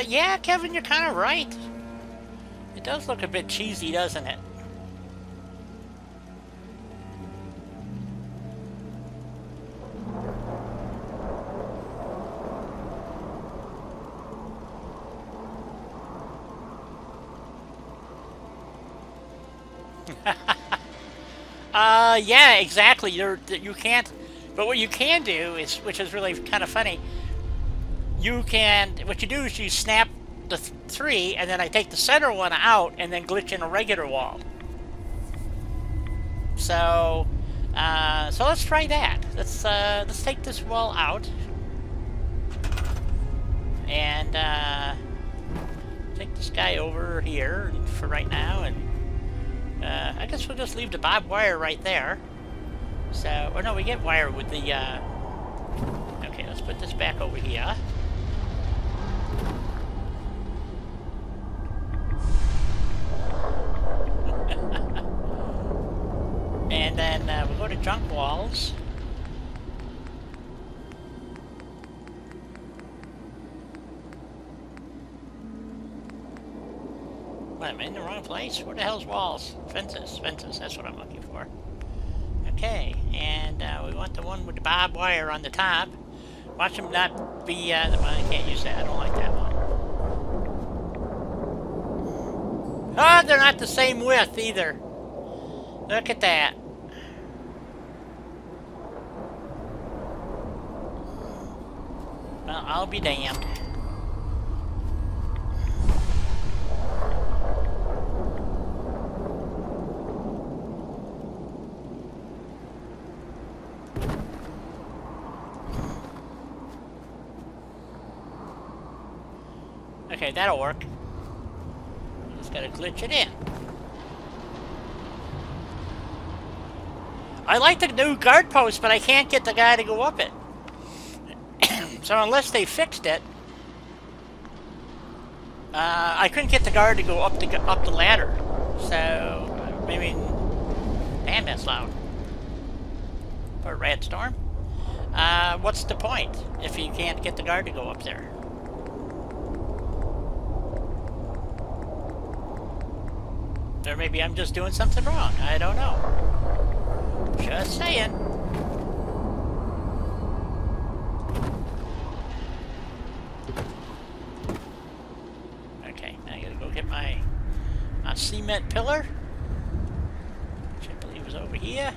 Speaker 1: Yeah, Kevin, you're kind of right. It does look a bit cheesy, doesn't it? Yeah, exactly. You can't. But what you can do is, which is really kind of funny. What you do is you snap the three, and then I take the center one out, and then glitch in a regular wall. So, so let's try that. Let's take this wall out, and take this guy over here for right now, and I guess we'll just leave the barbed wire right there. So, or no, we get wire with the. Okay, let's put this back over here. And then we'll go to junk walls. Wait, I'm in the wrong place? Where the hell's walls? Fences, that's what I'm looking for. Okay, and we want the one with the barbed wire on the top. Watch them not be, well, I can't use that, I don't like that one. Ah, they're not the same width either. Look at that. Well, I'll be damned. Okay, that'll work. Just gotta glitch it in. I like the new guard post, but I can't get the guy to go up it. So unless they fixed it, I couldn't get the guard to go up the ladder. So maybe, damn, that's loud. For a rat storm. What's the point if you can't get the guard to go up there? Or maybe I'm just doing something wrong. I don't know. Just saying. Okay, now I gotta go get my cement pillar, which I believe is over here.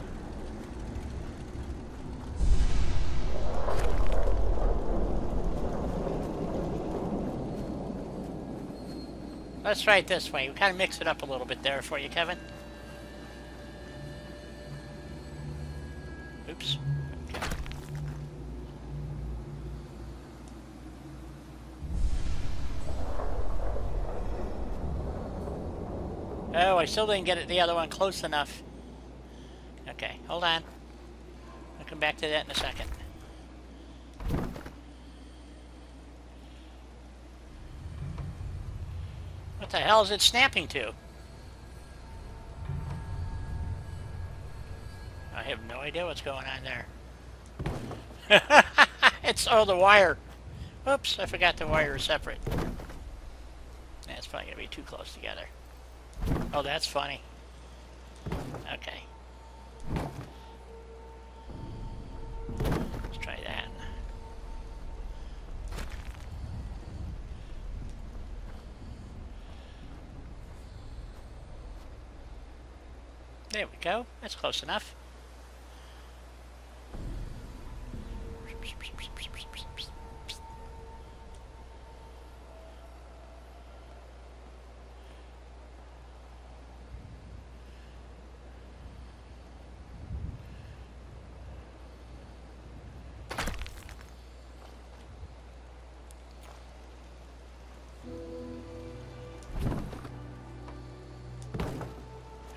Speaker 1: Let's try it this way. We kind of mix it up a little bit there for you, Kevin. Oops. Okay. Oh, I still didn't get it, the other one close enough. Okay, hold on. I'll come back to that in a second. What the hell is it snapping to? I have no idea what's going on there. It's, oh, the wire. Oops, I forgot the wire is separate. That's probably going to be too close together. Oh, that's funny. Okay. Let's try that. There we go. That's close enough.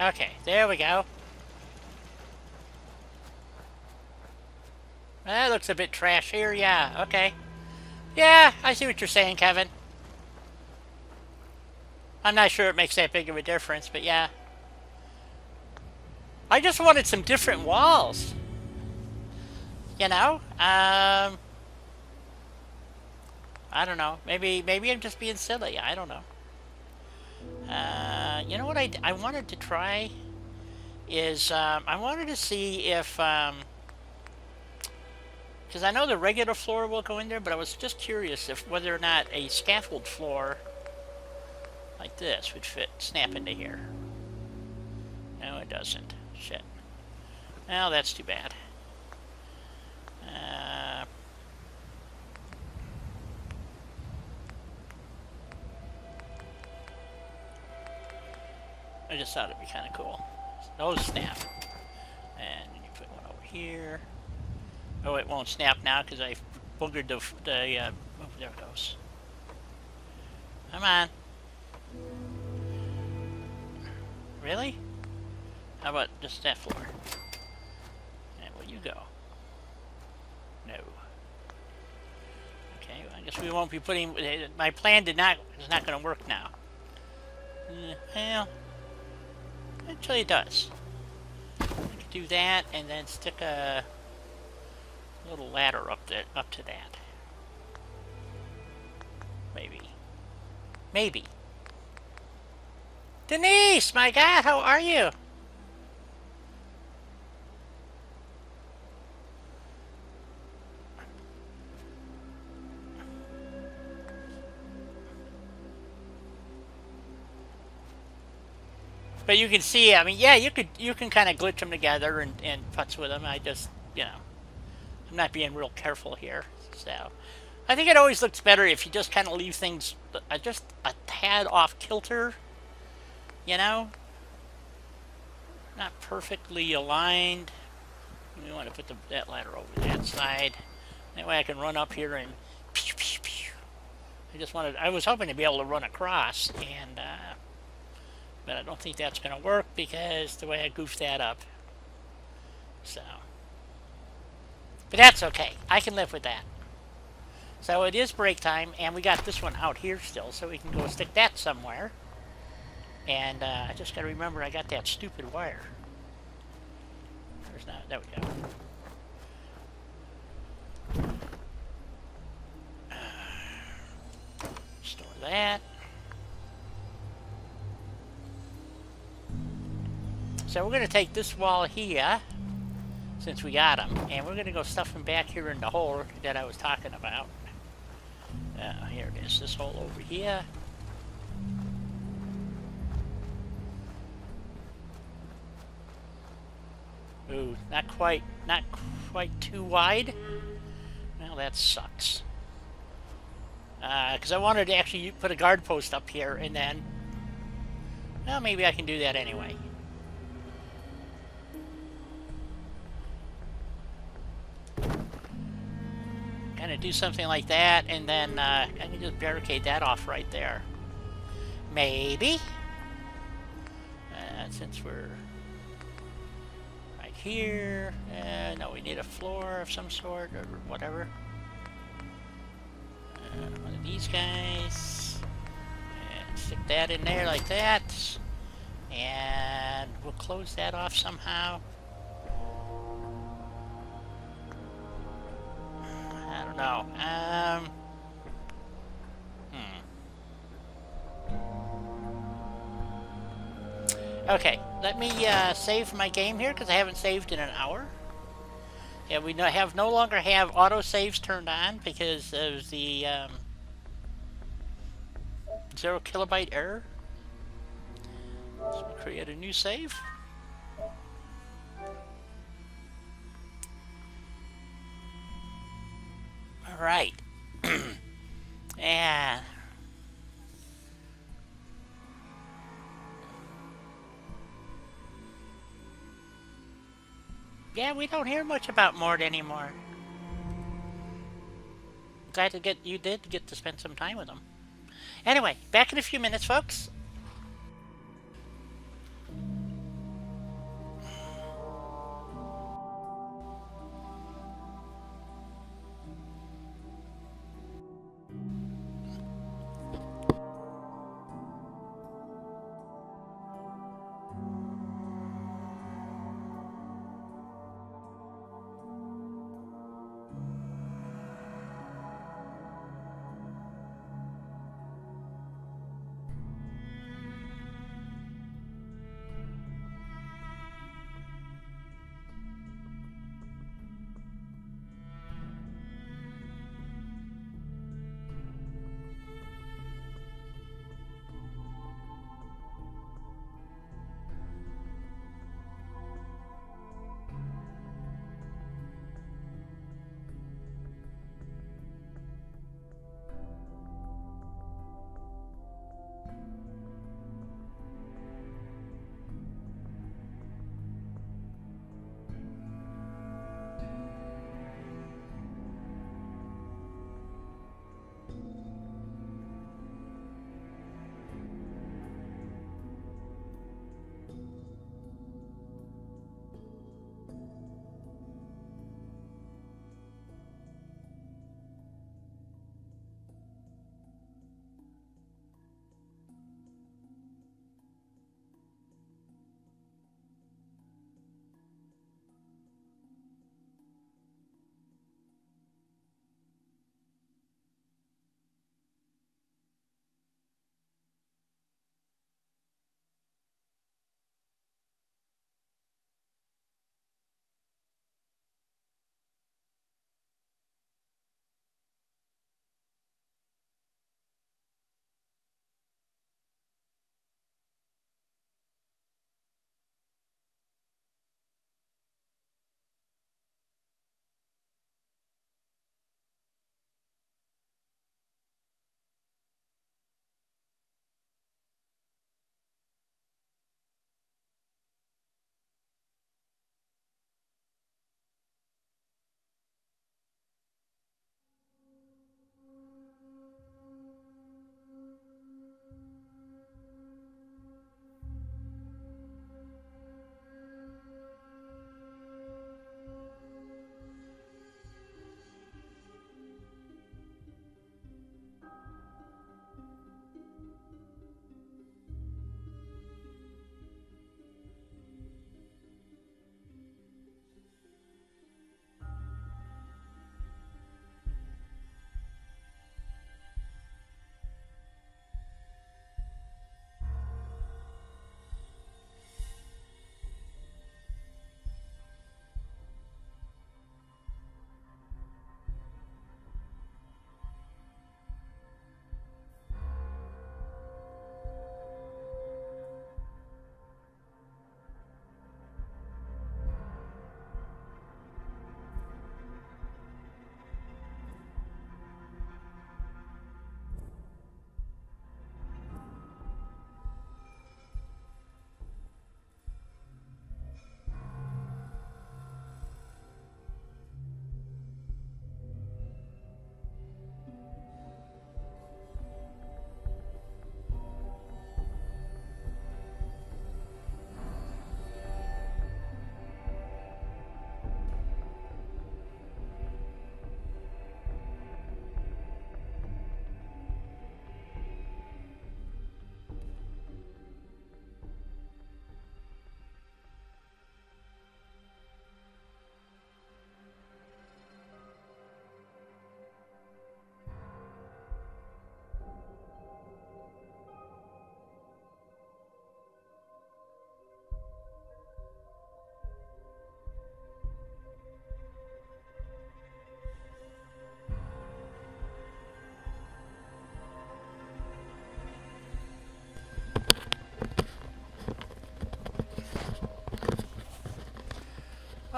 Speaker 1: Okay, there we go. That looks a bit trashier, yeah, okay. Yeah, I see what you're saying, Kevin. I'm not sure it makes that big of a difference, but yeah. I just wanted some different walls. You know? I don't know. Maybe I'm just being silly. I don't know. You know what I wanted to try is, I wanted to see if, because I know the regular floor will go in there, but I was just curious if whether or not a scaffold floor like this would snap into here. No, it doesn't. Shit. Well, that's too bad. I just thought it'd be kind of cool. Those snap. And you put one over here. Oh, it won't snap now because I boogered oh, there it goes. Come on. Really? How about just that floor? And where you go? No. Okay, well, I guess we won't be putting... My plan is not going to work now. Well... Actually, it does. I could do that and then stick a little ladder up to that. Maybe. Maybe. Denise, my God, how are you? But you can see, I mean, yeah, you can kind of glitch them together and putz with them. I just, you know, I'm not being real careful here. So, I think it always looks better if you just kind of leave things just a tad off kilter, you know? Not perfectly aligned. We want to put that ladder over that side. That way I can run up here and pew, pew, pew. I was hoping to be able to run across, and but I don't think that's going to work because the way I goofed that up. So, but that's okay. I can live with that. So it is break time, and we got this one out here still, so we can go stick that somewhere. And I just got to remember I got that stupid wire. There's not. There we go. Store that. So we're going to take this wall here, since we got them, and we're going to go stuff them back here in the hole that I was talking about. Here it is, this hole over here. Ooh, not quite too wide. Well, that sucks. Because I wanted to actually put a guard post up here, and then, well, maybe I can do that anyway. Kind of do something like that, and then I can just barricade that off right there. Maybe. Since we're right here, no, we need a floor of some sort or whatever. One of these guys, and stick that in there like that, and we'll close that off somehow. I don't know. Okay, let me save my game here because I haven't saved in an hour. Yeah, we no longer have autosaves turned on because of the 0 kilobyte error. So we create a new save. All right. And yeah, we don't hear much about Mort anymore. Glad to you did get to spend some time with him. Anyway, back in a few minutes, folks.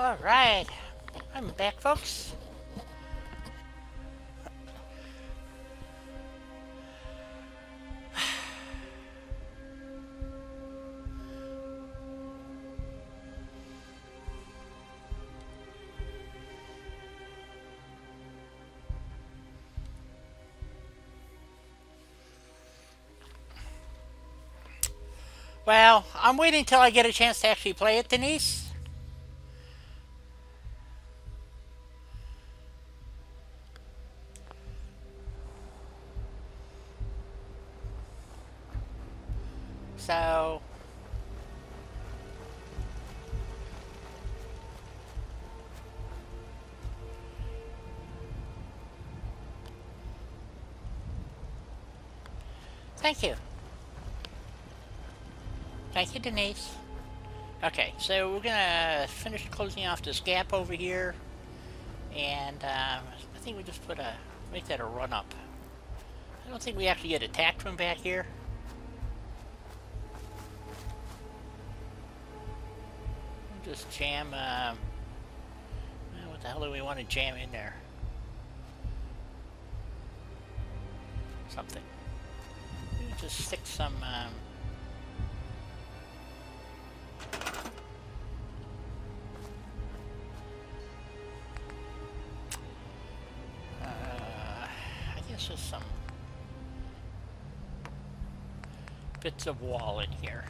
Speaker 1: Alright. I'm back, folks. Well, I'm waiting till I get a chance to actually play it, Denise. So... Thank you. Thank you, Denise. Okay, so we're gonna finish closing off this gap over here, and I think we just make that a run up. I don't think we actually get attacked from back here. We'll just jam. What the hell do we want to jam in there? Something. Maybe just stick some. Just some bits of wall in here.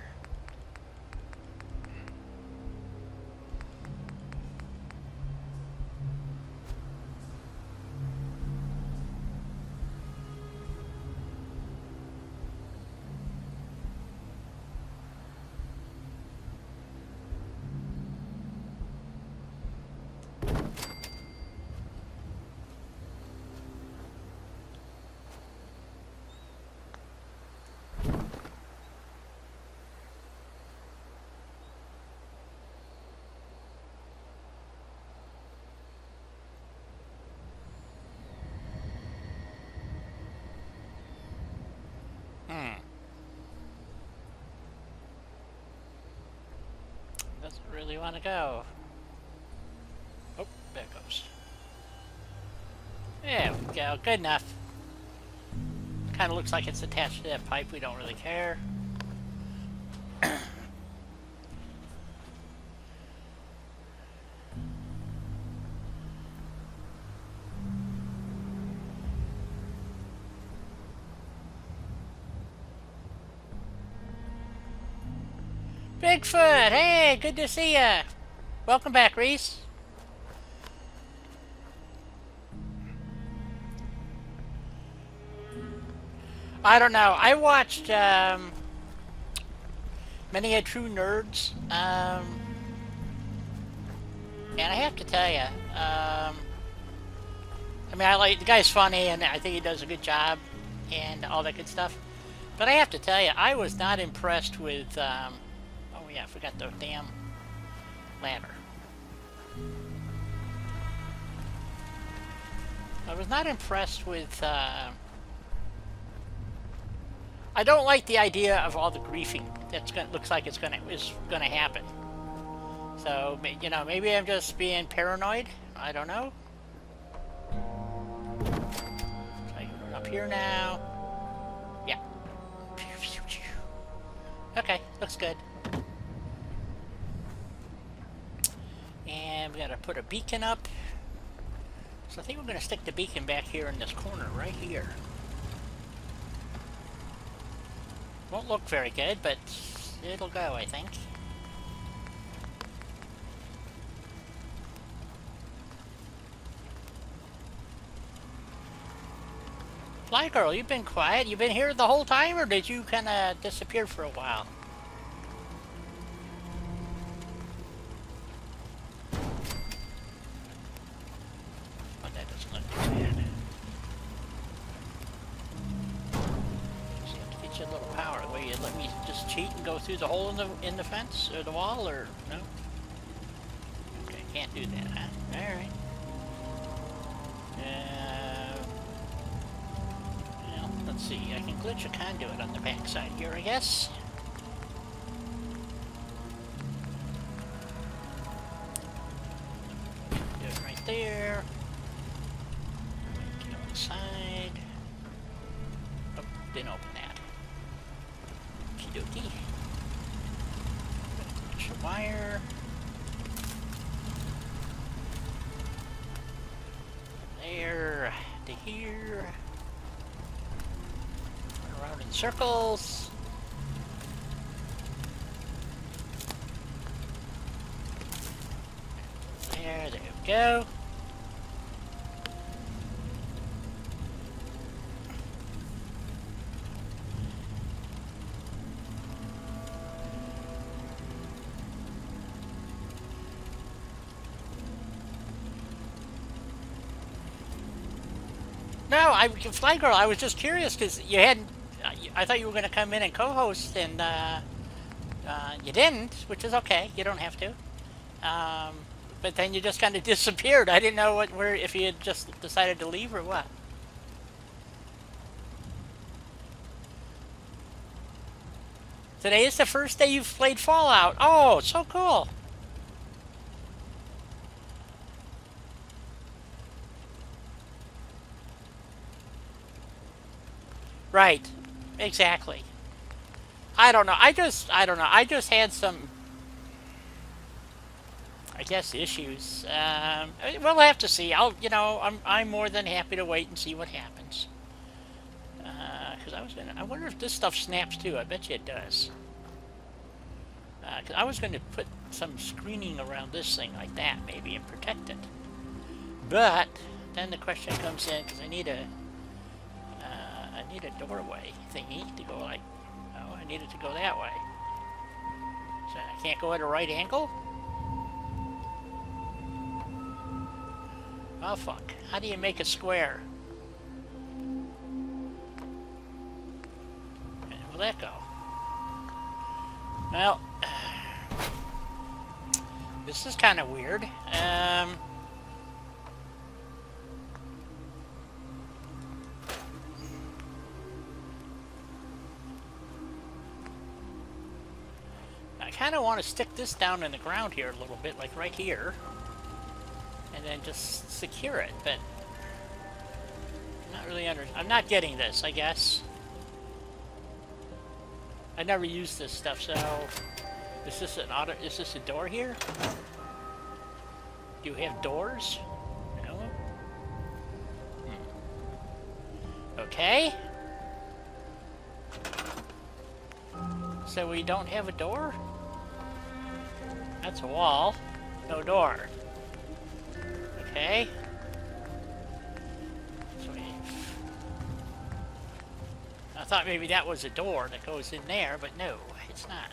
Speaker 1: Doesn't really want to go. Oh, there it goes. There we go. Good enough. Kind of looks like it's attached to that pipe. We don't really care. Bigfoot! Hey, good to see ya! Welcome back, Reese. I don't know. I watched Many a True Nerds, and I have to tell you, I mean, I like the guy's funny, and I think he does a good job, and all that good stuff. But I have to tell you, I was not impressed with. Oh yeah, I forgot the damn ladder. I was not impressed with. I don't like the idea of all the griefing that's looks like is gonna happen. So you know, maybe I'm just being paranoid. I don't know. So I can run up here now. Yeah. Okay, looks good. And we gotta put a beacon up. So I think we're gonna stick the beacon back here in this corner, right here. Won't look very good, but it'll go, I think. Fly Girl, you've been quiet. You've been here the whole time, or did you kind of disappear for a while? Oh, that doesn't look too bad. Just have to get you a little power. Will you let me just cheat and go through the hole in the fence or the wall, or no? Okay, can't do that, huh? All right. Well, let's see. I can glitch a conduit on the backside here, I guess. there. Get on the side. Oh, didn't open that. Okie dokie. Extra wire. There to here. Around in circles. There we go. No, Fly Girl, I was just curious because you hadn't. I thought you were going to come in and co-host, and you didn't, which is okay. You don't have to. But then you just kind of disappeared. I didn't know if you had just decided to leave or what. Today is the first day you've played Fallout. Oh, so cool. Right. Exactly. I don't know. I don't know. I just had some, I guess, issues. We'll have to see. I'm more than happy to wait and see what happens. Because I wonder if this stuff snaps too. I bet you it does. Because I was going to put some screening around this thing like that, maybe, and protect it. But then the question comes in, because I need a doorway thingy to go like, oh, I need it to go that way. So I can't go at a right angle? Oh, fuck. How do you make a square? Where will that go? Well, this is kind of weird. I kind of want to stick this down in the ground here a little bit, like right here. And then just secure it, but I'm not getting this, I guess. I never used this stuff, so is this a door here? Do you have doors? No. Okay. So we don't have a door? That's a wall. No door. Okay. So I thought maybe that was a door that goes in there, but no, it's not.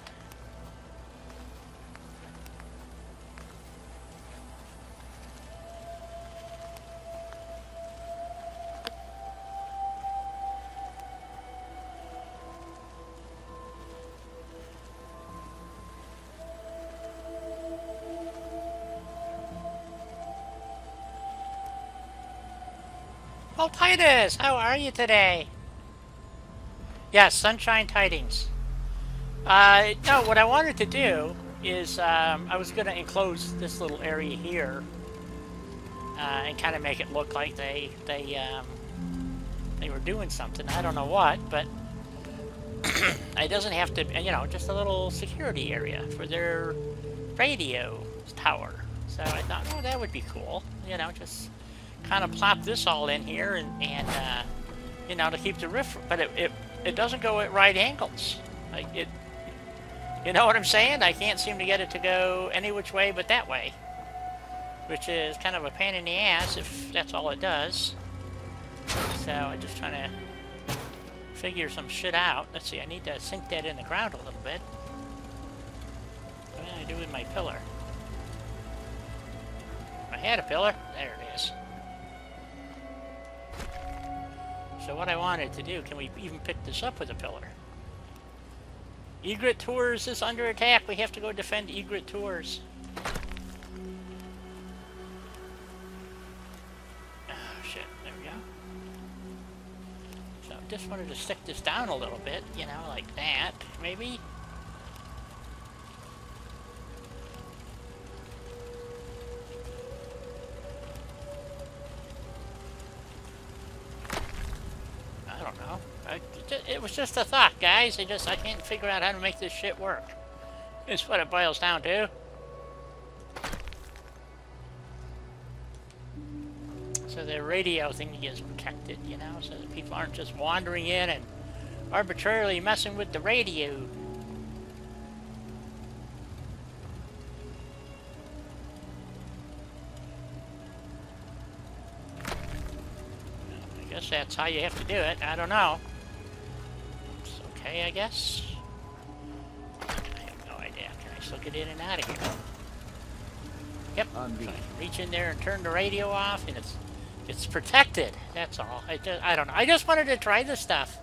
Speaker 1: Oh, Titus, how are you today? Yes, sunshine tidings. No, what I wanted to do is I was going to enclose this little area here and kind of make it look like they were doing something. I don't know what, but it doesn't have to, just a little security area for their radio tower. So I thought, oh, that would be cool. Just kind of plop this all in here and to keep the roof, but it doesn't go at right angles. Like you know what I'm saying? I can't seem to get it to go any which way but that way, which is kind of a pain in the ass if that's all it does. So I'm just trying to figure some shit out. Let's see, I need to sink that in the ground a little bit. What do I do with my pillar? I had a pillar. There it is. So what I wanted to do, can we even pick this up with a pillar? Egret Tours is under attack. We have to go defend Egret Tours. Oh, shit. There we go. So I just wanted to stick this down a little bit, like that, maybe. was just a thought, guys. I can't figure out how to make this shit work. It's what it boils down to. So the radio thing gets protected, you know, so that people aren't just wandering in and arbitrarily messing with the radio. I guess that's how you have to do it. I don't know. It's okay, I guess. I have no idea. Can I still get in and out of here? Yep. So I can reach in there and turn the radio off, and it's protected. That's all. I don't know. I just wanted to try this stuff.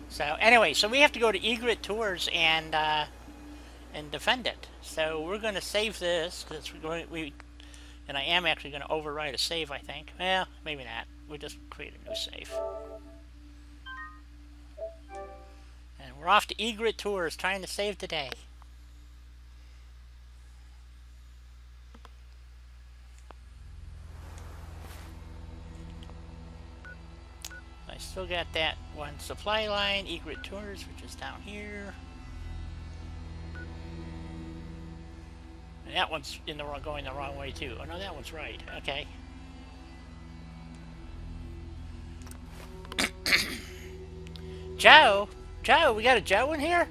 Speaker 1: So anyway, so we have to go to Egret Tours and defend it. So we're going to save this because and I am actually going to override a save. I think. Well, maybe not. We'll just create a new save. And we're off to Egret Tours, trying to save the day. I still got that one supply line, Egret Tours, which is down here. And that one's going the wrong way too. Oh no, that one's right. Okay. Joe, we got a Joe in here?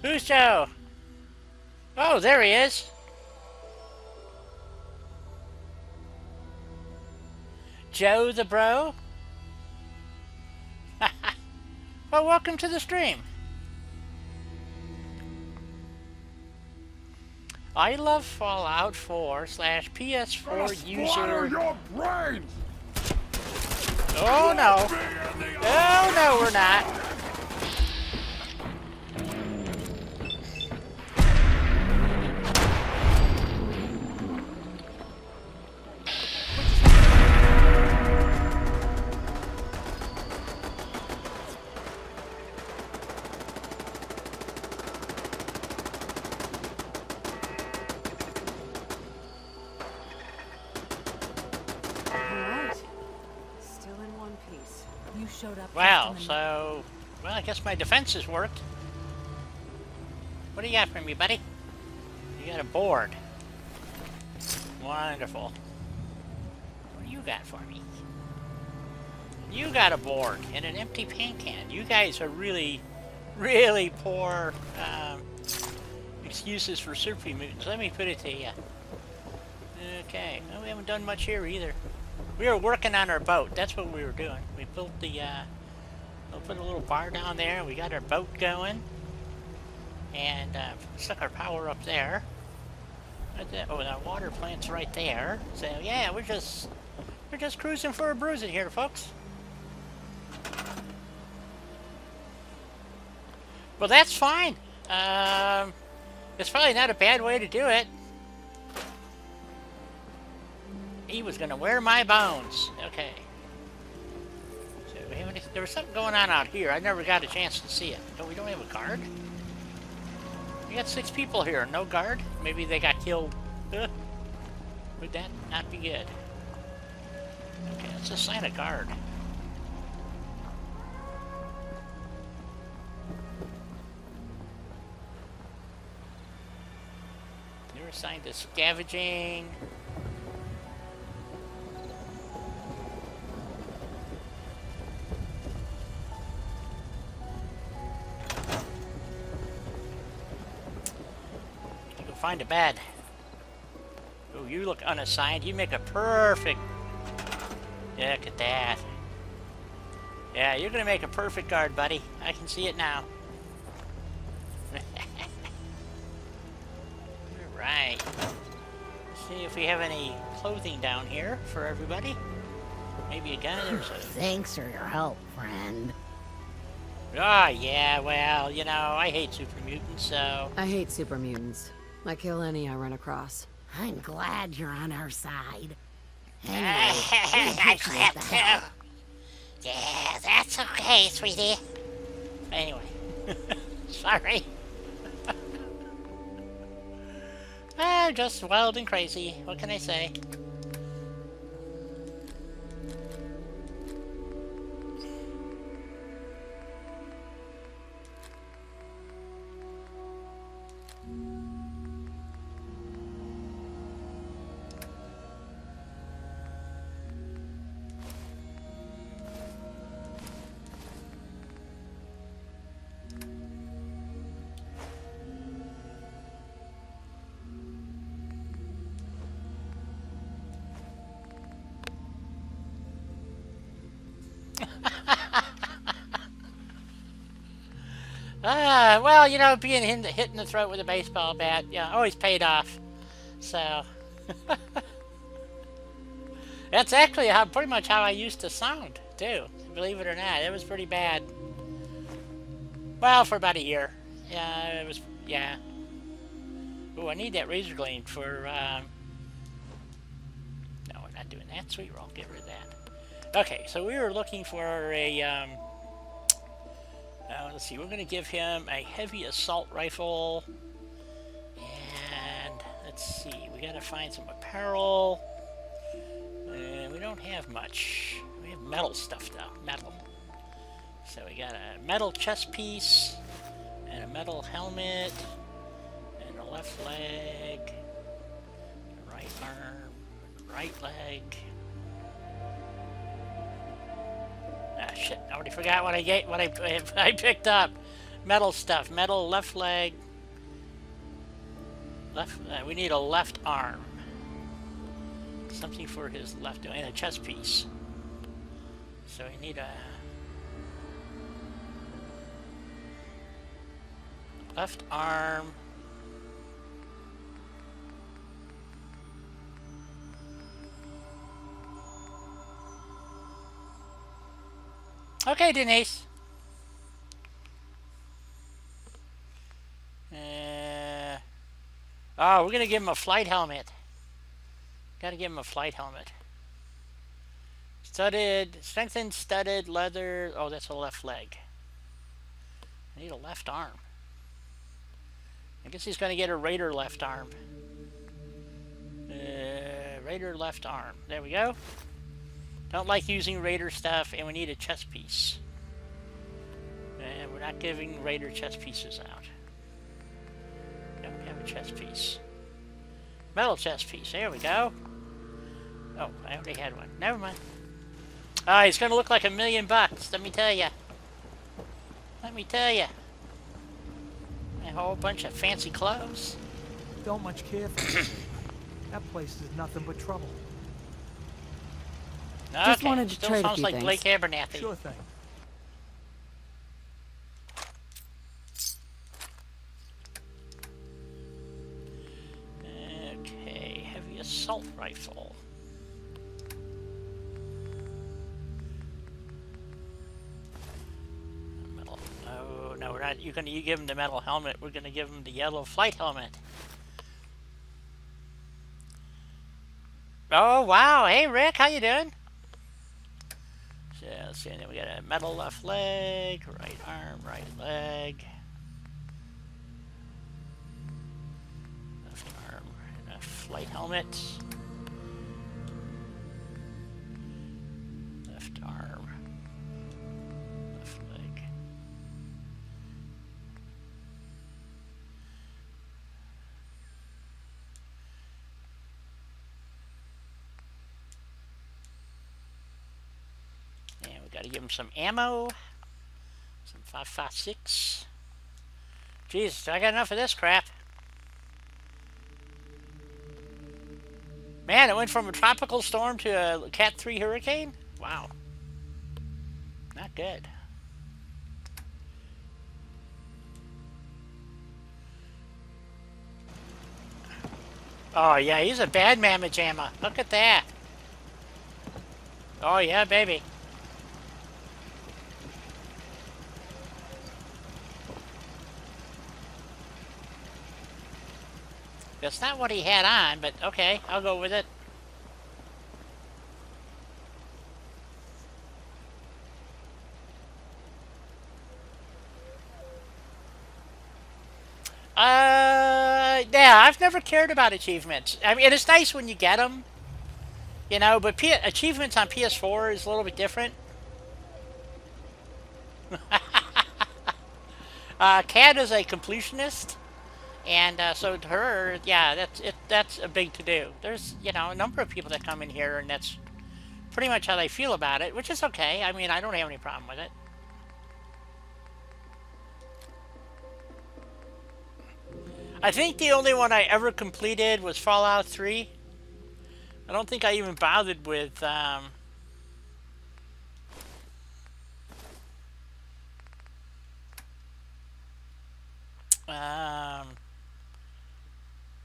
Speaker 1: Who's Joe? Oh, there he is. Joe the bro? Well, welcome to the stream. I love Fallout 4 / PS4 user.
Speaker 4: Your brains!
Speaker 1: Oh no. Oh no, we're not. Wow, so, well, I guess my defenses worked. What do you got for me, buddy? You got a board. Wonderful. What do you got for me? You got a board and an empty paint can. You guys are really, really poor excuses for super mutants. Let me put it to you. Okay, well, we haven't done much here either. We were working on our boat. That's what we were doing. We built the, we'll put a little bar down there. We got our boat going. And stuck our power up there. Oh, and our water plant's right there. So, yeah, we're just cruising for a bruising here, folks. Well, that's fine. It's probably not a bad way to do it. He was gonna wear my bones. Okay. So we have any, there was something going on out here. I never got a chance to see it. Oh, we don't have a guard? We got 6 people here. No guard? Maybe they got killed. Would that not be good? Okay, let's assign a guard. You're assigned to scavenging. Find a bed. Oh, you look unassigned. You make a perfect... Yeah, look at that. Yeah, you're gonna make a perfect guard, buddy. I can see it now. Alright. See if we have any clothing down here for everybody. Maybe a gun or something.
Speaker 5: Thanks for your help, friend.
Speaker 1: Ah, yeah, well, you know, I hate super mutants, so...
Speaker 3: I hate super mutants. I kill any I run across.
Speaker 5: I'm glad you're on our side. Anyway,
Speaker 1: I clap too. Yeah, that's okay, sweetie. Anyway, sorry. Ah, just wild and crazy. What can I say? Well, you know, being hit in the throat with a baseball bat, yeah, always paid off. So, that's actually pretty much how I used to sound, too. Believe it or not, it was pretty bad. Well, for about a year. Yeah, it was, yeah. Ooh, I need that razor blade for, no, we're not doing that. Sweet roll, get rid of that. Okay, so we were looking for a, let's see, we're going to give him a heavy assault rifle. And let's see, we got to find some apparel. And we don't have much. We have metal stuff though, metal. So we got a metal chest piece, and a metal helmet, and a left leg, a right arm, right leg. Ah, shit, I already forgot what I picked up. Metal stuff, metal left leg. We need a left arm. Something for his left, and a chest piece. So we need a left arm. Okay, Denise. Oh, we're gonna give him a flight helmet. Gotta give him a flight helmet. Studded, strengthened, studded, leather. Oh, that's a left leg. I need a left arm. I guess he's gonna get a Raider left arm. Raider left arm. There we go. Don't like using Raider stuff, and we need a chest piece. And we're not giving Raider chest pieces out. Don't have a chest piece. Metal chest piece. There we go. Oh, I already had one. Never mind. Oh, he's gonna look like $1,000,000. Let me tell you. Let me tell you. A whole bunch of fancy clothes.
Speaker 6: Don't much care for me. That place is nothing but trouble.
Speaker 1: Okay.
Speaker 3: Just wanted to
Speaker 1: Still
Speaker 3: trade a
Speaker 1: sounds
Speaker 3: few
Speaker 1: like
Speaker 3: things.
Speaker 1: Blake Abernathy.
Speaker 6: Sure thing.
Speaker 1: Okay, heavy assault rifle. Metal. Oh no, we're not. You give him the metal helmet. We're gonna give him the yellow flight helmet. Oh wow! Hey Rick, how you doing? So let's see. And then we got a metal left leg, right arm, right leg. Left arm, and a flight helmet. Left arm, left leg. And we got to give him some ammo. Some 5.56. Jeez, I got enough of this crap. Man, it went from a tropical storm to a Cat 3 hurricane? Wow. Not good. Oh, yeah, he's a bad mamma jamma. Look at that. Oh, yeah, baby. That's not what he had on, but okay, I'll go with it. Yeah, I've never cared about achievements. I mean, it's nice when you get them, you know, but achievements on PS4 is a little bit different. Kat is a completionist, and so to her, yeah, that's a big to-do. There's, you know, a number of people that come in here, and that's pretty much how they feel about it, which is okay. I mean, I don't have any problem with it. I think the only one I ever completed was Fallout 3. I don't think I even bothered with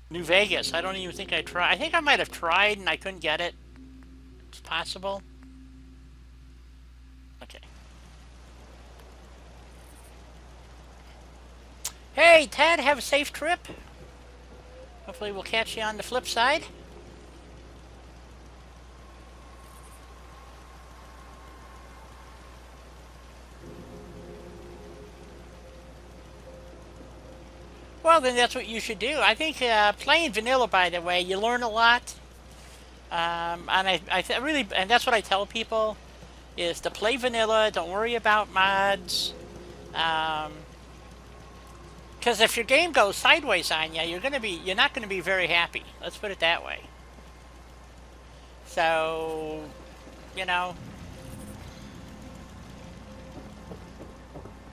Speaker 1: New Vegas. I don't even think I tried. I think I might have tried and I couldn't get it. It's possible. Okay. Hey, Ted, have a safe trip. Hopefully we'll catch you on the flip side. Well, then that's what you should do. I think playing vanilla, by the way, you learn a lot. And and that's what I tell people, is to play vanilla. Don't worry about mods. Because if your game goes sideways on you, you're not gonna be very happy. Let's put it that way. So, you know.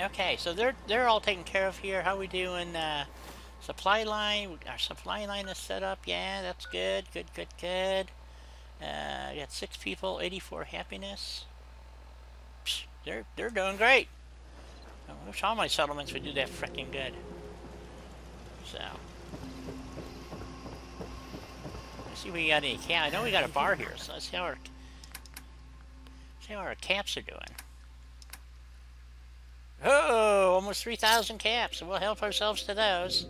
Speaker 1: Okay, so they're all taken care of here. How we doing? Supply line. Our supply line is set up. Yeah, that's good. Good. We got 6 people. 84 happiness. Psh, they're doing great. I wish all my settlements would do that freaking good. So, let's see if we got any camp. I know we got a bar here, so let's see how our caps are doing. Oh, almost 3,000 caps, so we'll help ourselves to those.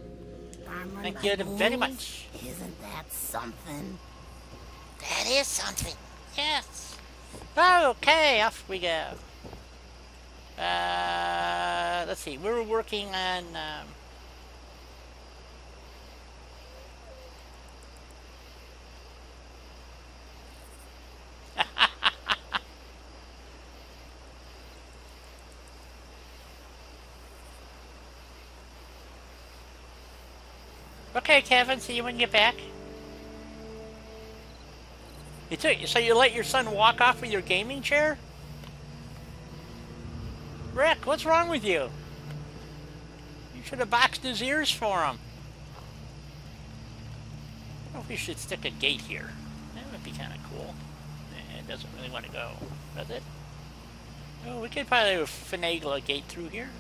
Speaker 1: Thank you very much.
Speaker 5: Isn't that something?
Speaker 1: That is something. Yes. Okay, off we go. Let's see. We were working on. Okay, Kevin, see you when you get back. So you let your son walk off with your gaming chair? Rick, what's wrong with you? You should have boxed his ears for him. I don't know if we should stick a gate here. That would be kind of cool. It doesn't really want to go, does it? Oh, we could probably finagle a gate through here.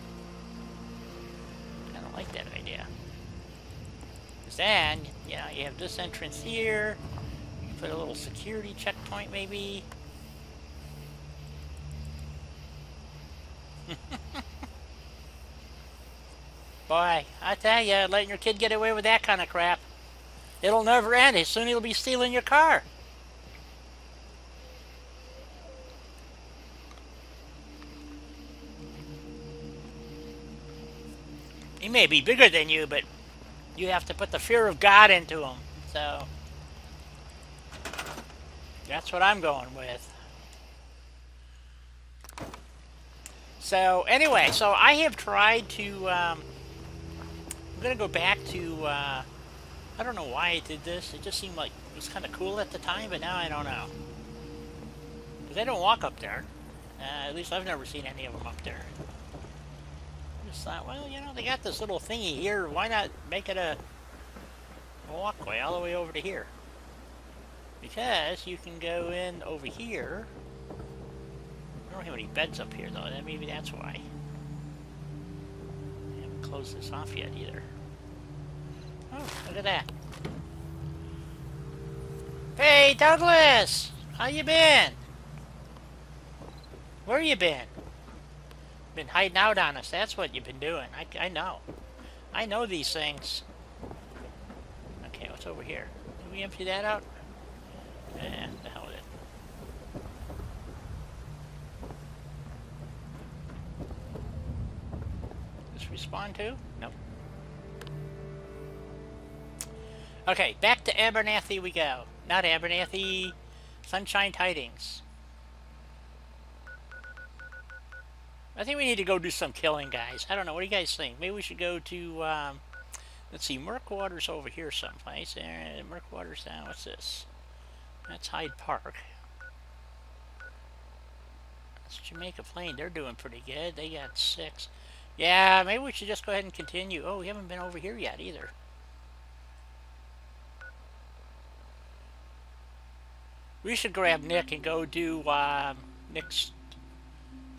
Speaker 1: I don't like that idea. Then, you know, you have this entrance here. You can put a little security checkpoint, maybe. Boy, I tell you, letting your kid get away with that kind of crap, it'll never end. Soon he'll be stealing your car. He may be bigger than you, but you have to put the fear of God into them. So, that's what I'm going with. So, anyway, so I have tried to, I'm going to go back to, I don't know why I did this. It just seemed like it was kind of cool at the time, but now I don't know. Because they don't walk up there. At least I've never seen any of them up there. Thought, well, you know, they got this little thingy here. Why not make it a walkway all the way over to here? Because you can go in over here. I don't have any beds up here, though. Maybe that's why. I haven't closed this off yet, either. Oh, look at that. Hey, Douglas! How you been? Where you been? Been hiding out on us. That's what you've been doing. I know. I know these things. Okay, what's over here? Did we empty that out? Eh, the hell with it. Does this respawn too? Nope. Okay, back to Abernathy we go. Not Abernathy, Sunshine Tidings. I think we need to go do some killing, guys. I don't know. What do you guys think? Maybe we should go to, let's see, Murkwater's over here someplace. Murkwater's down. What's this? That's Hyde Park. That's Jamaica Plain. They're doing pretty good. They got 6. Yeah, maybe we should just go ahead and continue. Oh, we haven't been over here yet either. We should grab Nick and go do Nick's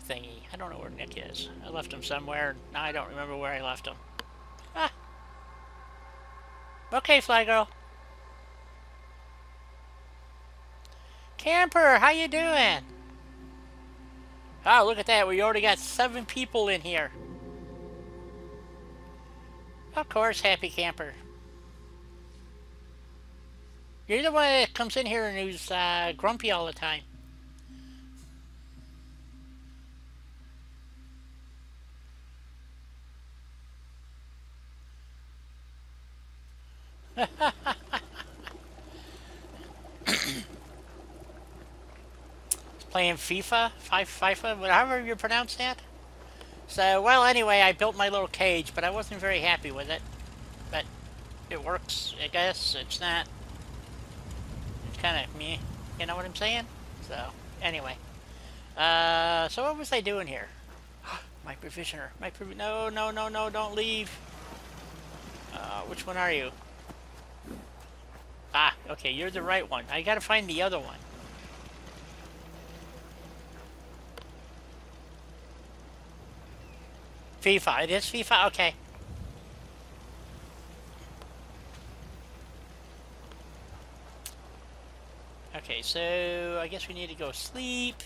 Speaker 1: thingy. I don't know where Nick is. I left him somewhere. Now I don't remember where I left him. Ah. Okay, Fly Girl. Camper, how you doing? Oh, look at that. We already got 7 people in here. Of course, Happy Camper. You're the one that comes in here and who's grumpy all the time. Playing FIFA, whatever you pronounce that. So, well, anyway, I built my little cage, but I wasn't very happy with it. But it works, I guess. It's not. It's kind of meh. You know what I'm saying? So, anyway. So what was I doing here? My provisioner. No, don't leave. Which one are you? Ah, okay, you're the right one. I gotta find the other one. FIFA. It is FIFA? Okay. Okay, so I guess we need to go sleep.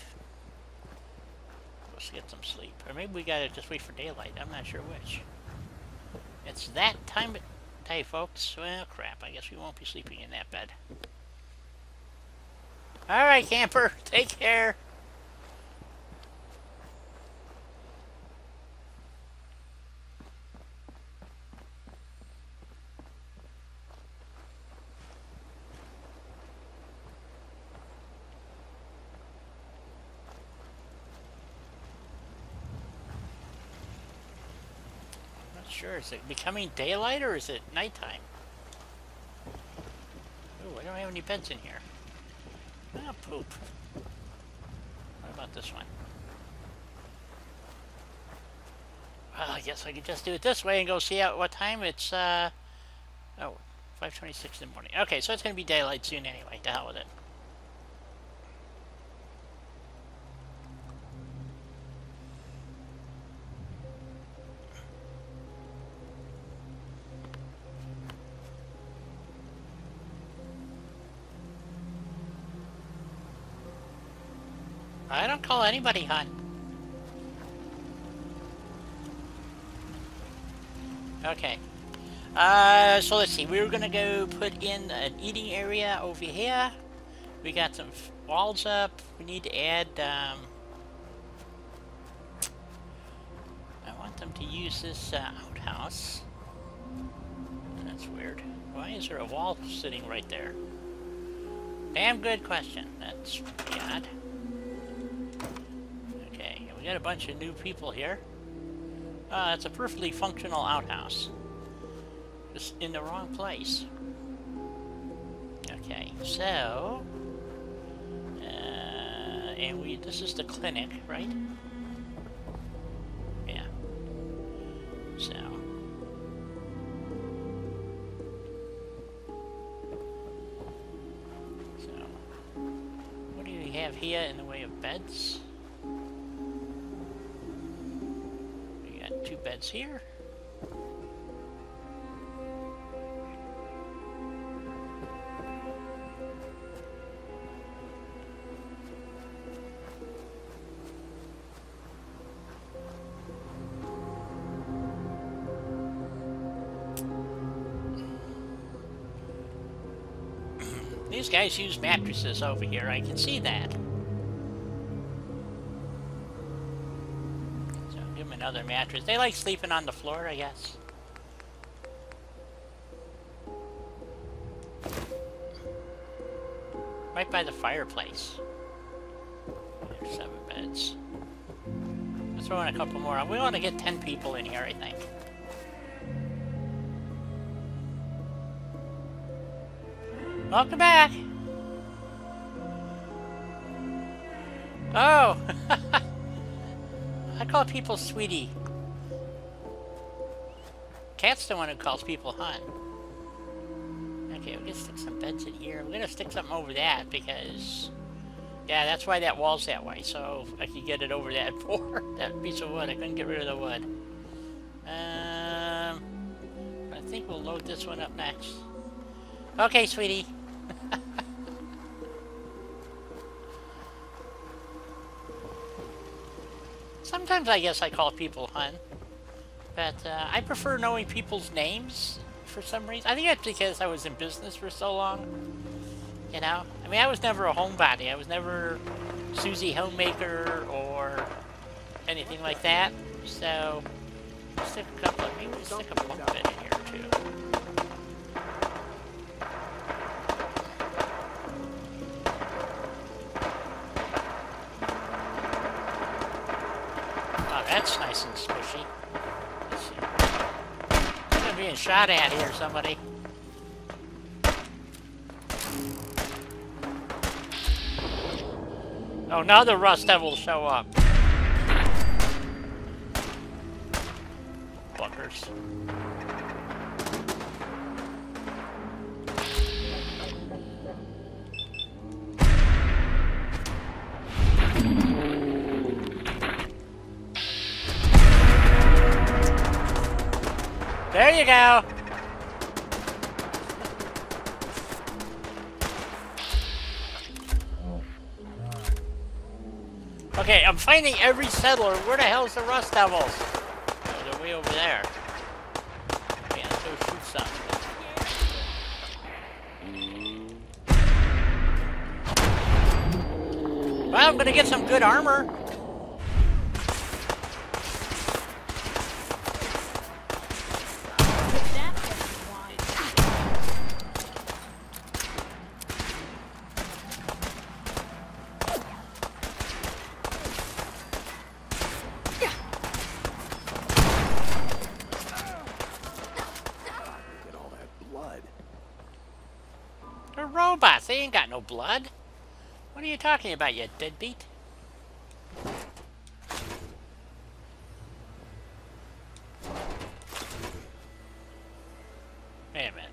Speaker 1: Let's get some sleep. Or maybe we gotta just wait for daylight. I'm not sure which. It's that time of day, folks. Well, crap. I guess we won't be sleeping in that bed. Alright, camper. Take care. Sure, is it becoming daylight or is it nighttime? Oh, I don't have any beds in here. Ah, poop. What about this one? Well, I guess I could just do it this way and go see out what time it's, oh, 5:26 in the morning. Okay, so it's going to be daylight soon anyway. To hell with it. I don't call anybody hun. Okay. So let's see. We were gonna go put in an eating area over here. We got some walls up. We need to add, I want them to use this outhouse. That's weird. Why is there a wall sitting right there? Damn good question. That's pretty odd. We got a bunch of new people here. It's a perfectly functional outhouse. Just in the wrong place. Okay, so... and this is the clinic, right? Yeah. So... what do we have here in the way of beds? 2 beds here. These guys use mattresses over here, I can see that. Another mattress. They like sleeping on the floor, I guess. Right by the fireplace. There's 7 beds. Let's throw in a couple more. We want to get 10 people in here, I think. Welcome back! Oh! I call people sweetie. Cat's the one who calls people hun. Okay, we're gonna stick some beds in here. We're gonna stick something over that because... Yeah, that's why that wall's that way, so I could get it over that that piece of wood. I couldn't get rid of the wood. I think we'll load this one up next. Okay, sweetie. Sometimes I guess I call people hun, but I prefer knowing people's names for some reason. I think that's because I was in business for so long, you know? I mean, I was never a homebody. I was never Susie Homemaker or anything like that, so stick a couple of, maybe stick a bunk bed in here too. That's nice and squishy. Let's see. I'm being shot at here, somebody. Oh, now the Rust Devils show up. Fuckers. There you go. Okay, I'm finding every settler. Where the hell's the Rust Devils? Oh, they're way over there. Okay, let's go shoot some. Well, I'm gonna get some good armor. Robots, they ain't got no blood. What are you talking about, you deadbeat? Wait a minute.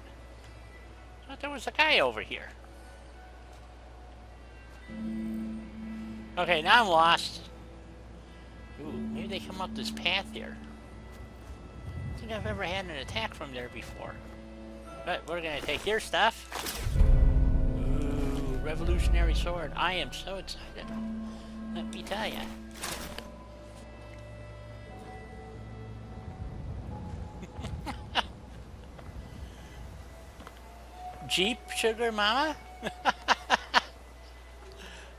Speaker 1: I thought there was a guy over here. Okay, now I'm lost. Ooh, maybe they come up this path here. I don't think I've ever had an attack from there before. But we're gonna take your stuff. Revolutionary sword. I am so excited. Let me tell ya. Jeep Sugar Mama?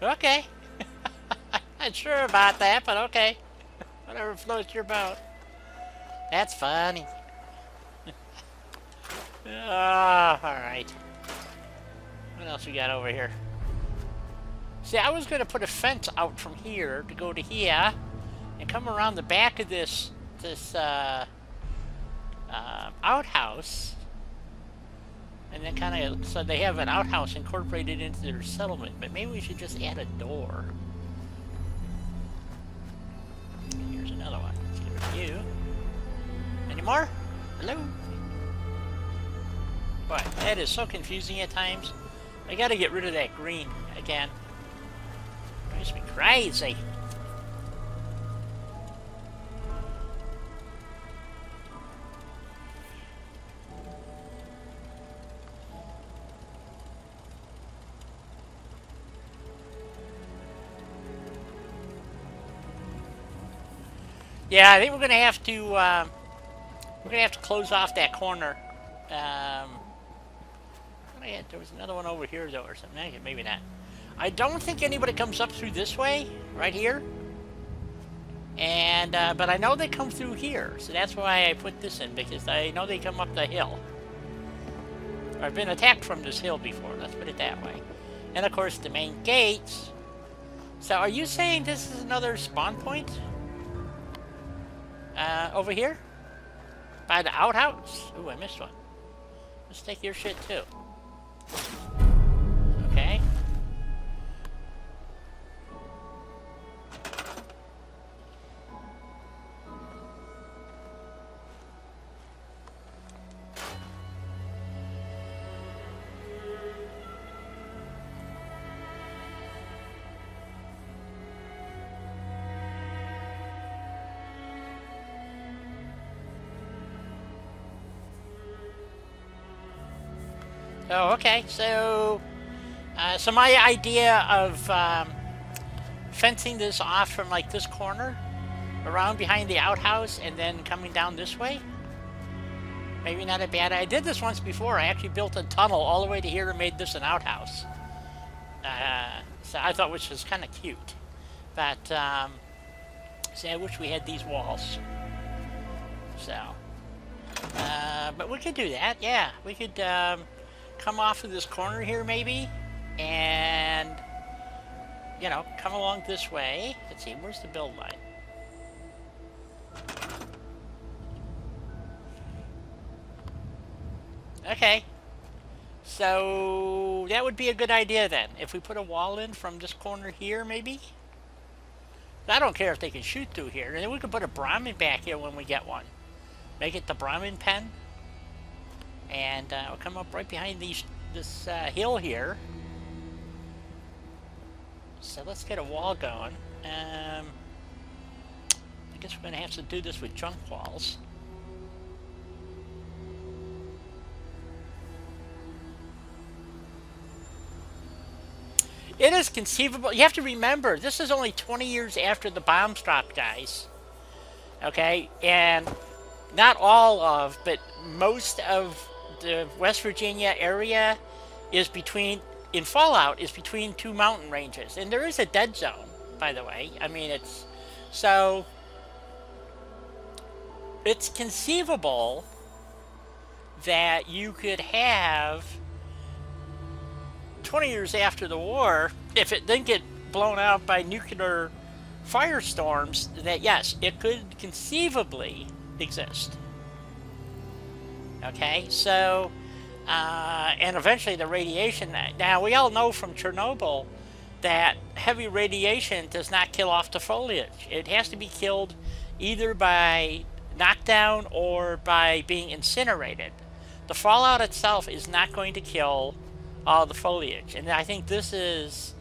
Speaker 1: Okay. Not sure about that, but okay. Whatever floats your boat. That's funny. Alright. What else we got over here? See, I was going to put a fence out from here to go to here and come around the back of this outhouse, and then kind of, so they have an outhouse incorporated into their settlement, but maybe we should just add a door. Here's another one. Let's get rid of you. Any more? Hello? Boy, that is so confusing at times. I gotta get rid of that green again. Drives me crazy. Yeah, I think we're gonna have to close off that corner. There was another one over here though, or something. Maybe not. I don't think anybody comes up through this way, right here. And but I know they come through here, so that's why I put this in, because I know they come up the hill. I've been attacked from this hill before. Let's put it that way. And of course the main gates. So are you saying this is another spawn point? Over here? By the outhouse? Ooh, I missed one. Let's take your shit too. Okay. Oh, okay. So my idea of fencing this off from like this corner, around behind the outhouse, and then coming down this way, maybe not a bad idea. I did this once before. I actually built a tunnel all the way to here and made this an outhouse. So I thought, which was kind of cute. But see, I wish we had these walls. So, but we could do that. Yeah, we could. Come off of this corner here maybe, and you know, come along this way. Let's see, where's the build line? Okay, so that would be a good idea then, if we put a wall in from this corner here maybe. I don't care if they can shoot through here, and then we could put a Brahmin back here when we get one. Make it the Brahmin pen. And I'll come up right behind this hill here. So let's get a wall going. I guess we're going to have to do this with junk walls. It is conceivable. You have to remember, this is only 20 years after the bombs dropped, guys. Okay? And not all of, but most of the West Virginia area is between, in Fallout, is between two mountain ranges. And there is a dead zone, by the way. I mean, it's, so, it's conceivable that you could have, 20 years after the war, if it didn't get blown out by nuclear firestorms, that yes, it could conceivably exist. Okay, so, and eventually the radiation, now we all know from Chernobyl that heavy radiation does not kill off the foliage. It has to be killed either by knockdown or by being incinerated. The fallout itself is not going to kill all the foliage. And I think this is,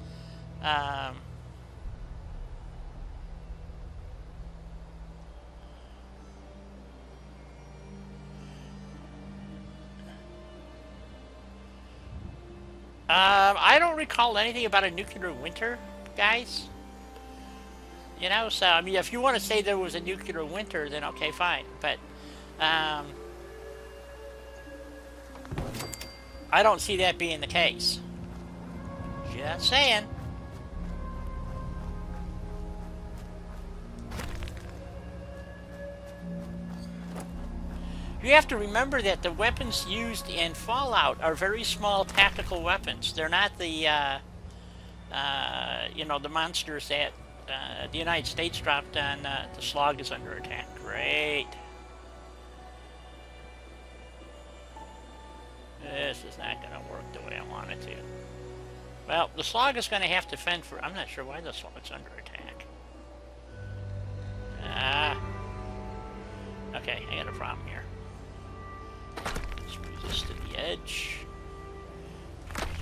Speaker 1: I don't recall anything about a nuclear winter, guys. You know, so, I mean, if you want to say there was a nuclear winter, then okay, fine. But, I don't see that being the case. Just saying. You have to remember that the weapons used in Fallout are very small tactical weapons. They're not the, you know, the monsters that the United States dropped on the Slog is under attack. Great. This is not going to work the way I want it to. Well, the Slog is going to have to fend for... I'm not sure why the Slog's under attack. Okay, I got a problem here. Let's move this to the edge.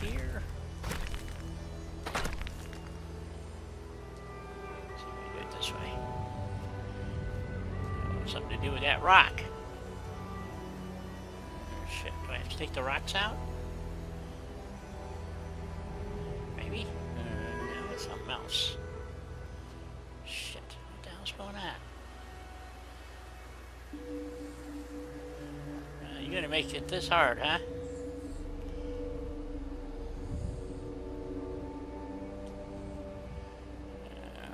Speaker 1: Here. Let's see if we do it this way. Oh, something to do with that rock. Shit, do I have to take the rocks out? Maybe? No, it's something else. Shit, what the hell's going on? You're gonna make it this hard, huh?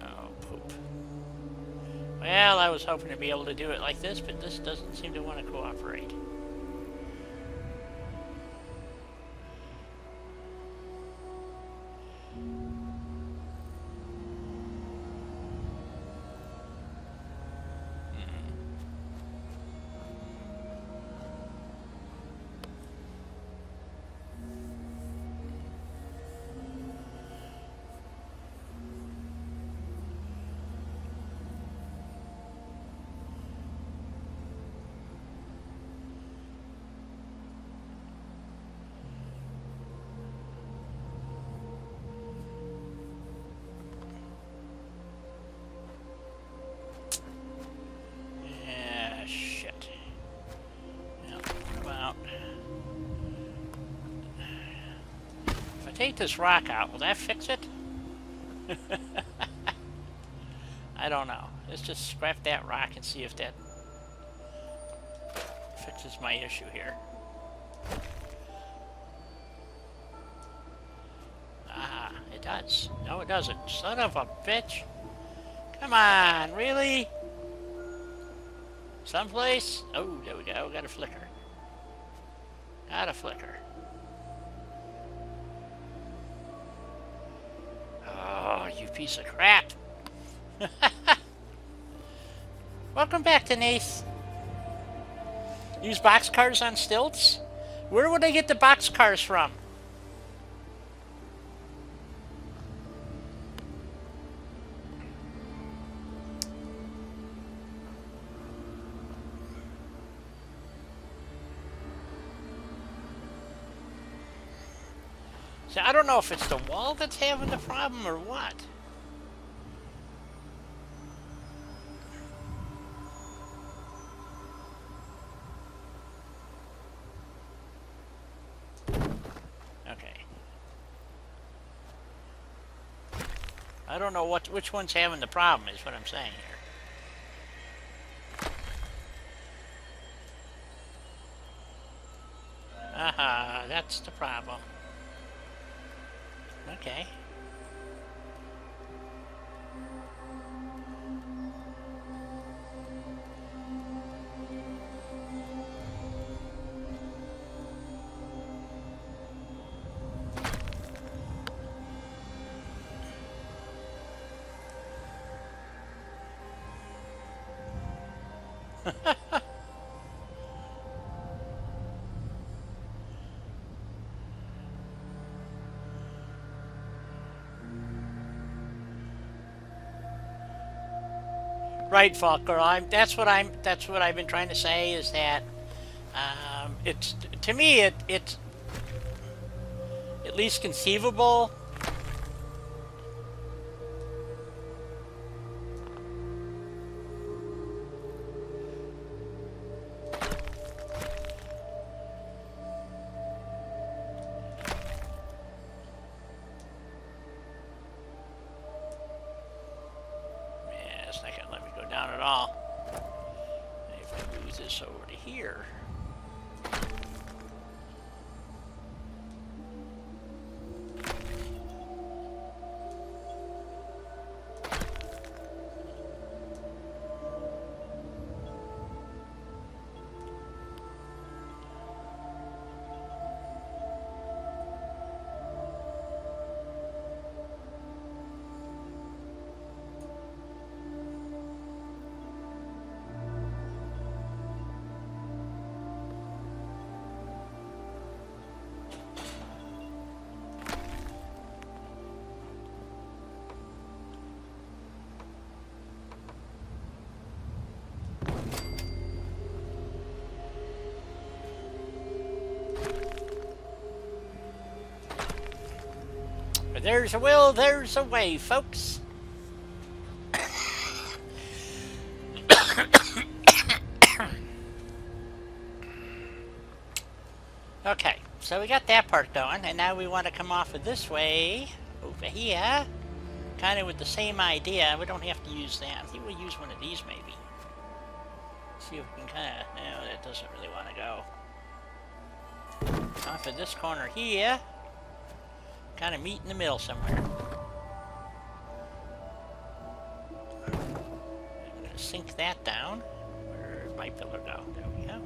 Speaker 1: Oh, poop. Well, I was hoping to be able to do it like this, but this doesn't seem to want to cooperate. take this rock out. Will that fix it? I don't know. Let's just scrap that rock and see if that fixes my issue here. Ah, it does. No, it doesn't. Son of a bitch. Come on, really? Someplace? Oh, there we go. Got a flicker. Got a flicker. Oh, you piece of crap. Welcome back, Denise. Use boxcars on stilts? Where would I get the boxcars from? So I don't know if it's the wall that's having the problem or what. Okay. I don't know which one's having the problem is what I'm saying here. Aha, that's the problem. Okay. Right, Fault Girl. That's what I've been trying to say is that it's to me it's at least conceivable. Where there's a will, there's a way, folks. Okay, so we got that part going, and now we want to come off of this way, over here, kind of with the same idea. We don't have to use that. I think we'll use one of these, maybe. See if we can kind of, no, that doesn't really want to go. Off of this corner here, kind of meet in the middle somewhere. I'm going to sink that down. Where did my pillar go? There we go.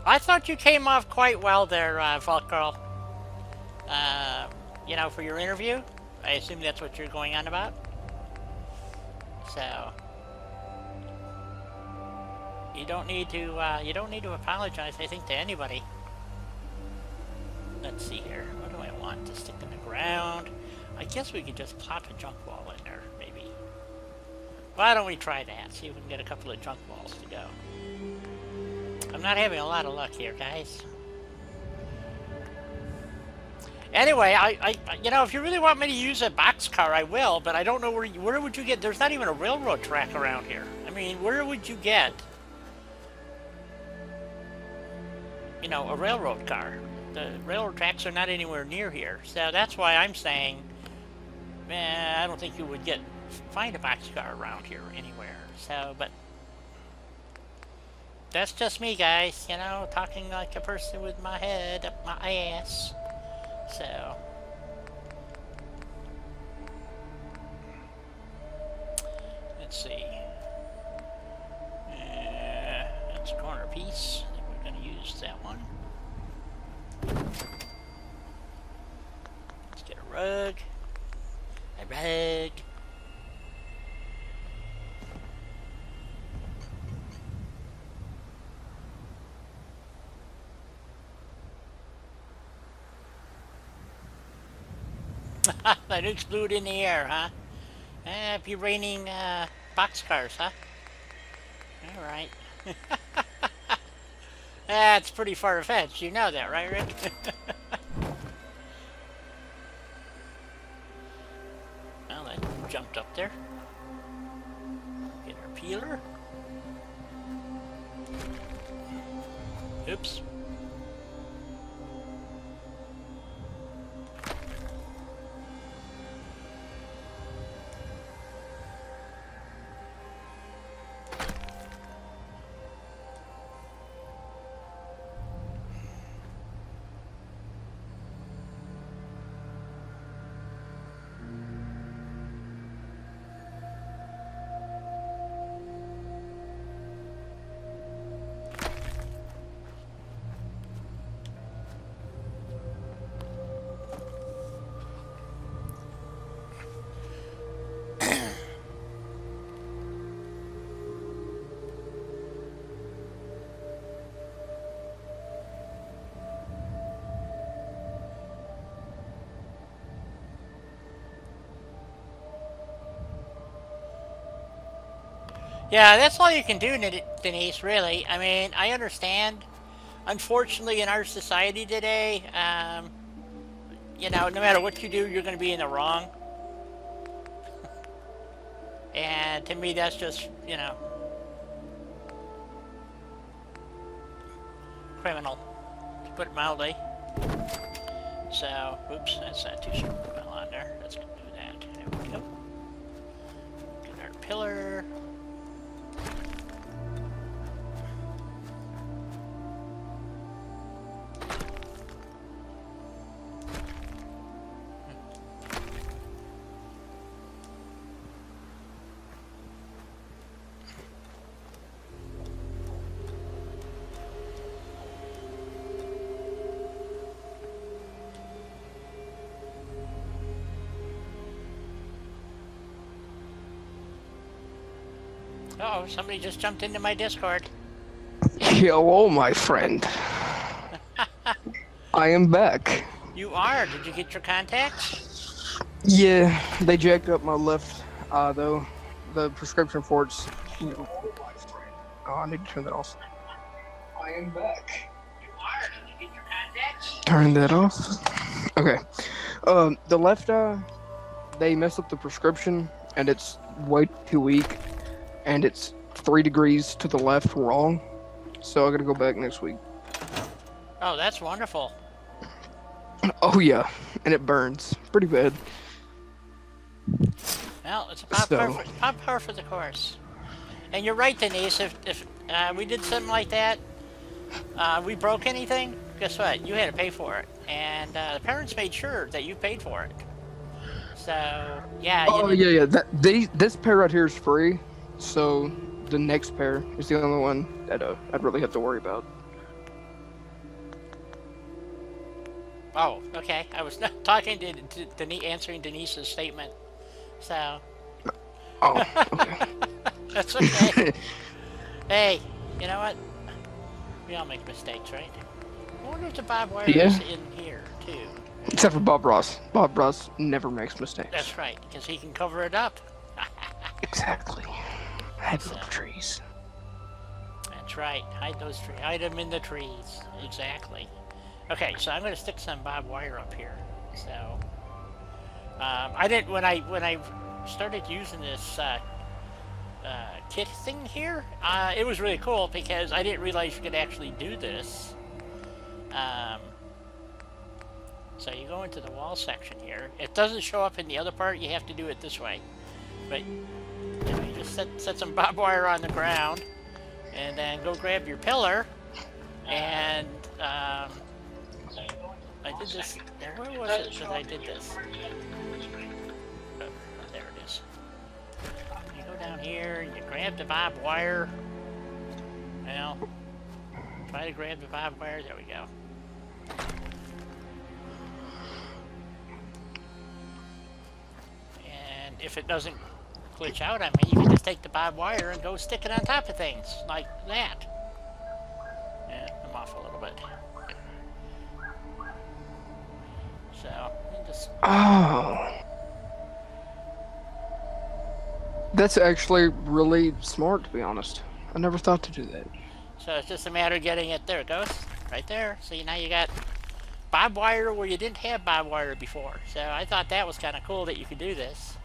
Speaker 1: I thought you came off quite well there, Vault Girl. You know, for your interview. I assume that's what you're going on about. So you don't need to apologize, I think, to anybody. Let's see here. What do I want to stick in the ground? I guess we could just plop a junk ball in there, maybe. Why don't we try that? See if we can get a couple of junk balls to go. I'm not having a lot of luck here, guys. Anyway, you know, if you really want me to use a boxcar, I will, but I don't know where would you get, there's not even a railroad track around here. I mean, where would you get, you know, a railroad car? The railroad tracks are not anywhere near here, so that's why I'm saying, I don't think you would find a boxcar around here anywhere, so, but that's just me, guys, you know, talking like a person with my head up my ass. So, let's see. That's a corner piece. I think we're going to use that one. Let's get a rug. A rug. That explode in the air, huh? Be raining boxcars, huh? Alright. That's pretty far-fetched. You know that, right, Rick? Well, that jumped up there. Get our peeler. Oops. Yeah, that's all you can do, Denise, really. I mean, I understand. Unfortunately, in our society today, you know, no matter what you do, you're going to be in the wrong. And to me, that's just, you know, criminal, to put it mildly. So, oops, that's not too well on there. Let's do that. There we go. Get our pillar. Uh-oh, somebody just jumped into my Discord.
Speaker 2: Hello, my friend. I am back.
Speaker 1: You are? Did you get your contacts?
Speaker 2: Yeah, they jacked up my left eye, though. The prescription for it's... Oh, I need to turn that off. I am back.
Speaker 1: You are? Did you get your contacts?
Speaker 2: Turn that off. Okay. The left eye, they messed up the prescription, and it's way too weak. And it's 3 degrees to the left wrong, so I gotta go back next week.
Speaker 1: Oh, that's wonderful.
Speaker 2: Oh yeah, and it burns pretty bad.
Speaker 1: Well, it's pop par for the course. And you're right, Denise. If we did something like that, we broke anything, guess what? You had to pay for it, and the parents made sure that you paid for it. So yeah.
Speaker 2: Oh yeah. This pair right here is free. So the next pair is the only one that I'd really have to worry about.
Speaker 1: Oh, okay. I was not talking to Denise, answering Denise's statement. So,
Speaker 2: Oh, okay.
Speaker 1: that's okay. Hey, you know what? We all make mistakes, right? I wonder if the barbed wire is
Speaker 2: Yeah.
Speaker 1: in here, too.
Speaker 2: Except for Bob Ross. Bob Ross never makes mistakes.
Speaker 1: That's right, because he can cover it up.
Speaker 2: Exactly. Hide in
Speaker 1: So.
Speaker 2: the trees.
Speaker 1: That's right. Hide those trees. Hide them in the trees. Exactly. Okay, so I'm going to stick some barbed wire up here. So, I didn't when I started using this kit thing here. It was really cool because I didn't realize you could actually do this. So you go into the wall section here. It doesn't show up in the other part. You have to do it this way. But you just set some barbed wire on the ground, and then go grab your pillar. And I did this. Where was it that I did this? Oh, there it is. You go down here. You grab the barbed wire. Well, try to grab the barbed wire. There we go. And if it doesn't glitch out on me, you can just take the barbed wire and go stick it on top of things like that. Yeah, I'm off a little bit. So, you just...
Speaker 2: Oh. That's actually really smart, to be honest. I never thought to do that.
Speaker 1: So it's just a matter of getting it. There it goes. Right there. See, now you got barbed wire where you didn't have barbed wire before. So I thought that was kind of cool that you could do this.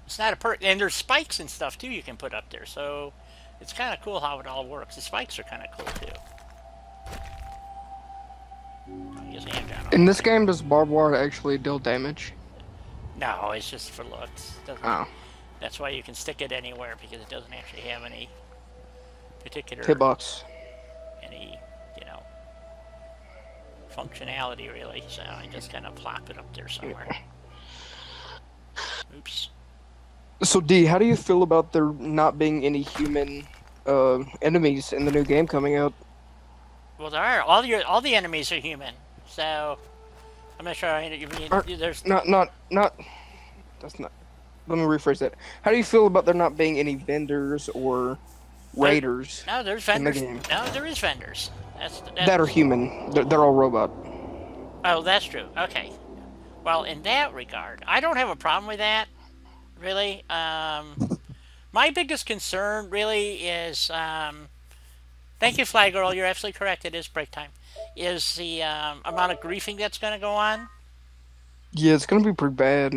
Speaker 1: It's not a and there's spikes and stuff too you can put up there. So it's kind of cool how it all works. The spikes are kind of cool too.
Speaker 2: In this game, does barbed wire actually deal damage?
Speaker 1: No, it's just for looks.
Speaker 2: Oh.
Speaker 1: That's why you can stick it anywhere, because it doesn't actually have any particular
Speaker 2: Hitbox.
Speaker 1: any, you know, functionality really. So I just kind of plop it up there somewhere. Oops.
Speaker 2: So D, how do you feel about there not being any human enemies in the new game coming out?
Speaker 1: Well, there are all the enemies are human. So I'm not sure. You mean there's
Speaker 2: not. That's not. Let me rephrase that. How do you feel about there not being any vendors or raiders?
Speaker 1: No, there's vendors.
Speaker 2: In the game?
Speaker 1: No, there is vendors. That's
Speaker 2: that are human. They're all robot.
Speaker 1: Oh, that's true. Okay. Well, in that regard, I don't have a problem with that. Really, my biggest concern really is. Thank you, Fly Girl. You're absolutely correct. It is break time. Is the amount of griefing that's going to go on.
Speaker 2: Yeah, it's going to be pretty bad.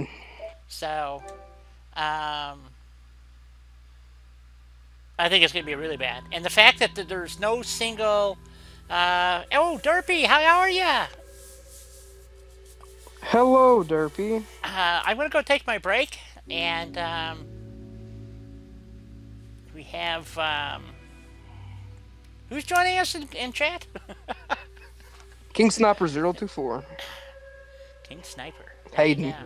Speaker 1: So, I think it's going to be really bad. And the fact that there's no single... oh, Derpy, how are you?
Speaker 2: Hello, Derpy.
Speaker 1: I'm going to go take my break. And we have... who's joining us in chat?
Speaker 2: King Sniper 024.
Speaker 1: King Sniper.
Speaker 2: Hayden.
Speaker 1: Yeah.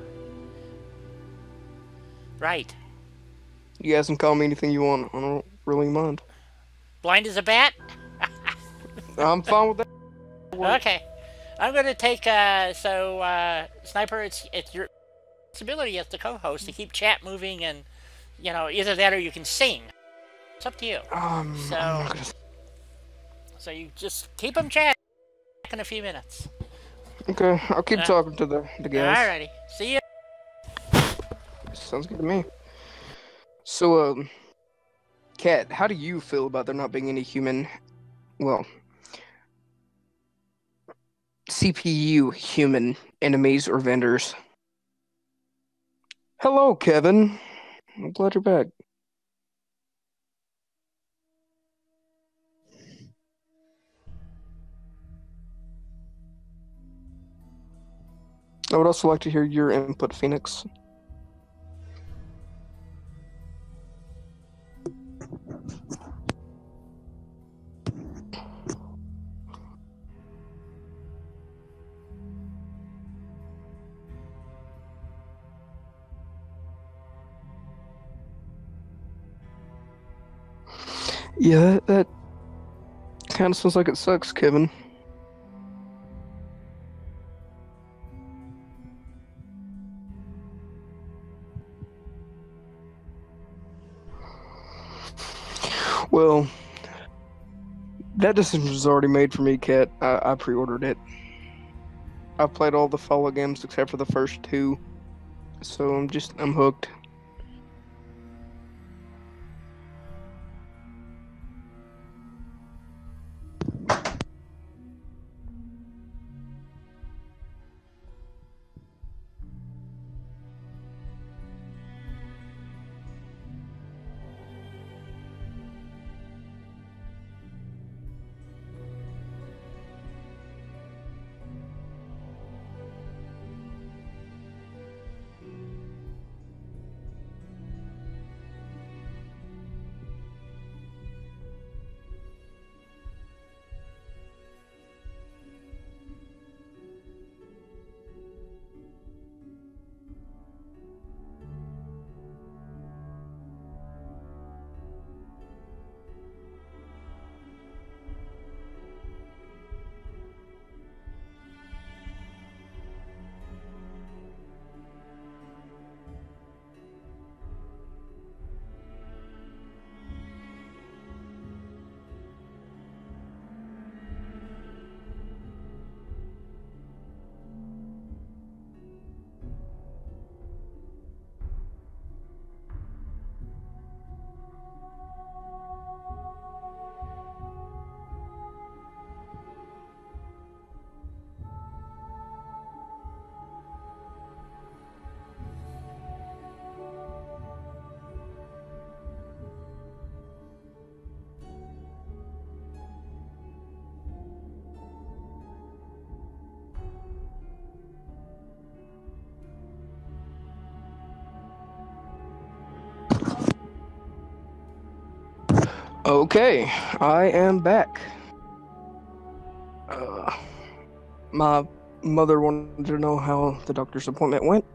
Speaker 1: Right.
Speaker 2: You guys can call me anything you want. I don't really mind.
Speaker 1: Blind as a bat?
Speaker 2: I'm fine with that.
Speaker 1: Okay. I'm going to take, Sniper, it's your responsibility as the co-host to keep chat moving and, you know, either that or you can sing. It's up to you. So you just keep them chatting in a few minutes.
Speaker 2: Okay, I'll keep talking to the guys.
Speaker 1: Alrighty. See you.
Speaker 2: Sounds good to me. So, Kat, how do you feel about there not being any human, well, CPU human enemies or vendors? Hello, Kevin. I'm glad you're back. I would also like to hear your input, Phoenix. Yeah, that Kinda sounds like it sucks, Kevin. Well, that decision was already made for me, Kat. I pre-ordered it. I've played all the Fallout games except for the first two, so I'm hooked. Okay, I am back. My mother wanted to know how the doctor's appointment went.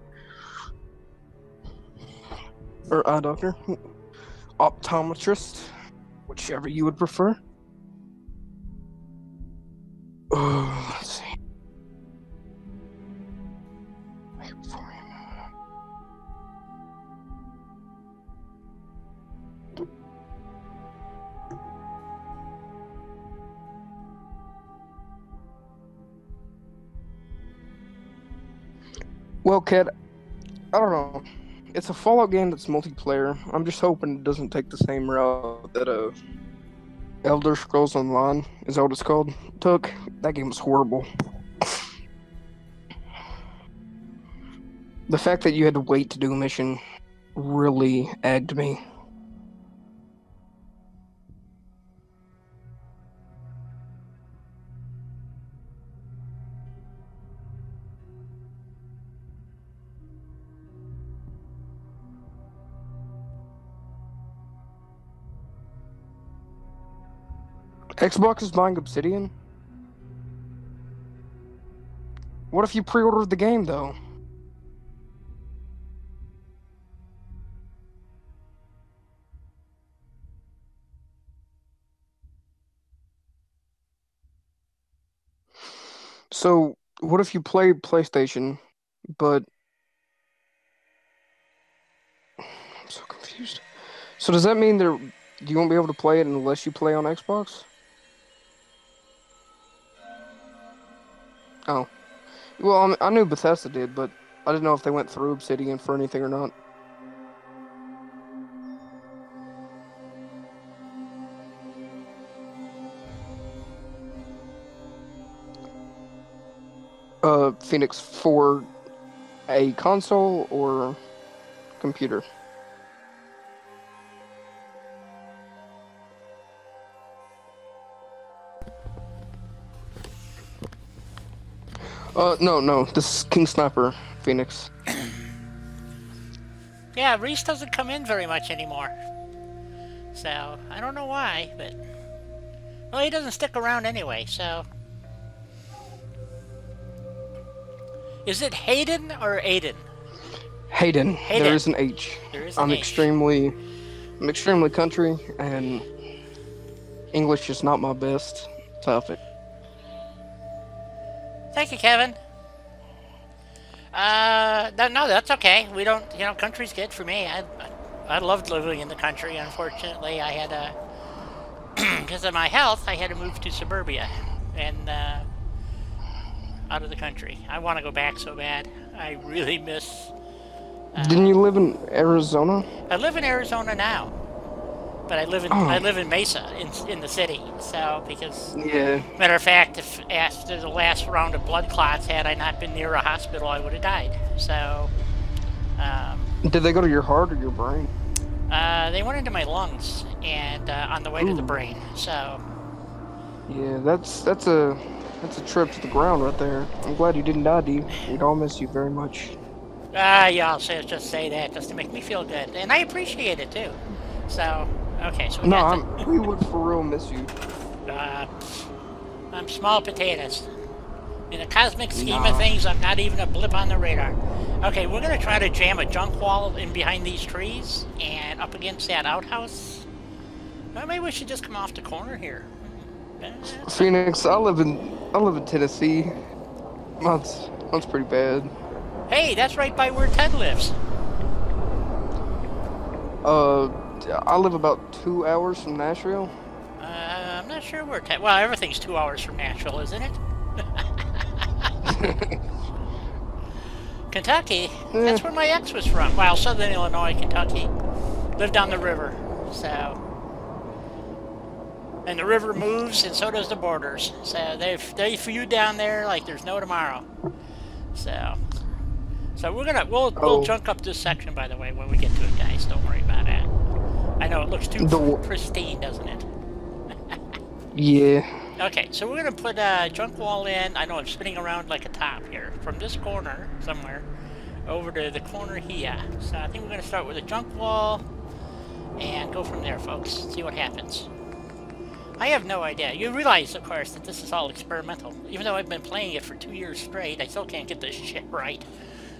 Speaker 2: Or eye doctor, optometrist, whichever you would prefer. Let's see. Wait for him. Well, Kat, I don't know. It's a Fallout game that's multiplayer. I'm just hoping it doesn't take the same route that Elder Scrolls Online, is that what it's called, took. That game was horrible. The fact that you had to wait to do a mission really egged me. Xbox is buying Obsidian? What if you pre-ordered the game, though? So, what if you play PlayStation, but... I'm so confused. So does that mean you won't be able to play it unless you play on Xbox? Oh. Well, I knew Bethesda did, but I didn't know if they went through Obsidian for anything or not. Phoenix, for a console or computer? No. This is King Sniper, Phoenix.
Speaker 1: Yeah, Reese doesn't come in very much anymore. So, I don't know why, but... Well, he doesn't stick around anyway, so... Is it Hayden or Aiden?
Speaker 2: Hayden. There is an H.
Speaker 1: There is an
Speaker 2: I'm
Speaker 1: H.
Speaker 2: extremely country, and English is not my best topic.
Speaker 1: Thank you, Kevin. No, that's okay. We don't, country's good for me. I loved living in the country. Unfortunately, I had because of my health, I had to move to suburbia and out of the country. I want to go back so bad. I really miss.
Speaker 2: Didn't you live in Arizona?
Speaker 1: I live in Arizona now, but I live in Mesa in the city. So because matter of fact, if after the last round of blood clots, had I not been near a hospital, I would have died. So.
Speaker 2: Did they go to your heart or your brain?
Speaker 1: They went into my lungs and on the way to the brain. So.
Speaker 2: Yeah, that's a trip to the ground right there. I'm glad you didn't die, D. We'd all miss you very much.
Speaker 1: Yeah, I'll just say that just to make me feel good, and I appreciate it too. So, okay, so
Speaker 2: we would for real miss you.
Speaker 1: I'm small potatoes. In the cosmic scheme of things, I'm not even a blip on the radar. Okay, we're gonna try to jam a junk wall in behind these trees and up against that outhouse. Well, maybe we should just come off the corner here.
Speaker 2: Phoenix, I live in Tennessee. That's pretty bad.
Speaker 1: Hey, that's right by where Ted lives.
Speaker 2: I live about 2 hours from Nashville.
Speaker 1: I'm not sure where Ted. Well, everything's 2 hours from Nashville, isn't it? Kentucky. That's where my ex was from. Well, Southern Illinois, Kentucky. Lived on the river, so. And the river moves, and so does the borders. So they feud down there like there's no tomorrow. So we'll junk up this section, by the way, when we get to it, guys. Don't worry about that. I know it looks too pristine, doesn't it?
Speaker 2: Yeah.
Speaker 1: Okay, so we're gonna put a junk wall in. I know I'm spinning around like a top here, from this corner somewhere over to the corner here. So I think we're gonna start with a junk wall and go from there, folks. See what happens. I have no idea. You realize, of course, that this is all experimental. Even though I've been playing it for 2 years straight, I still can't get this shit right.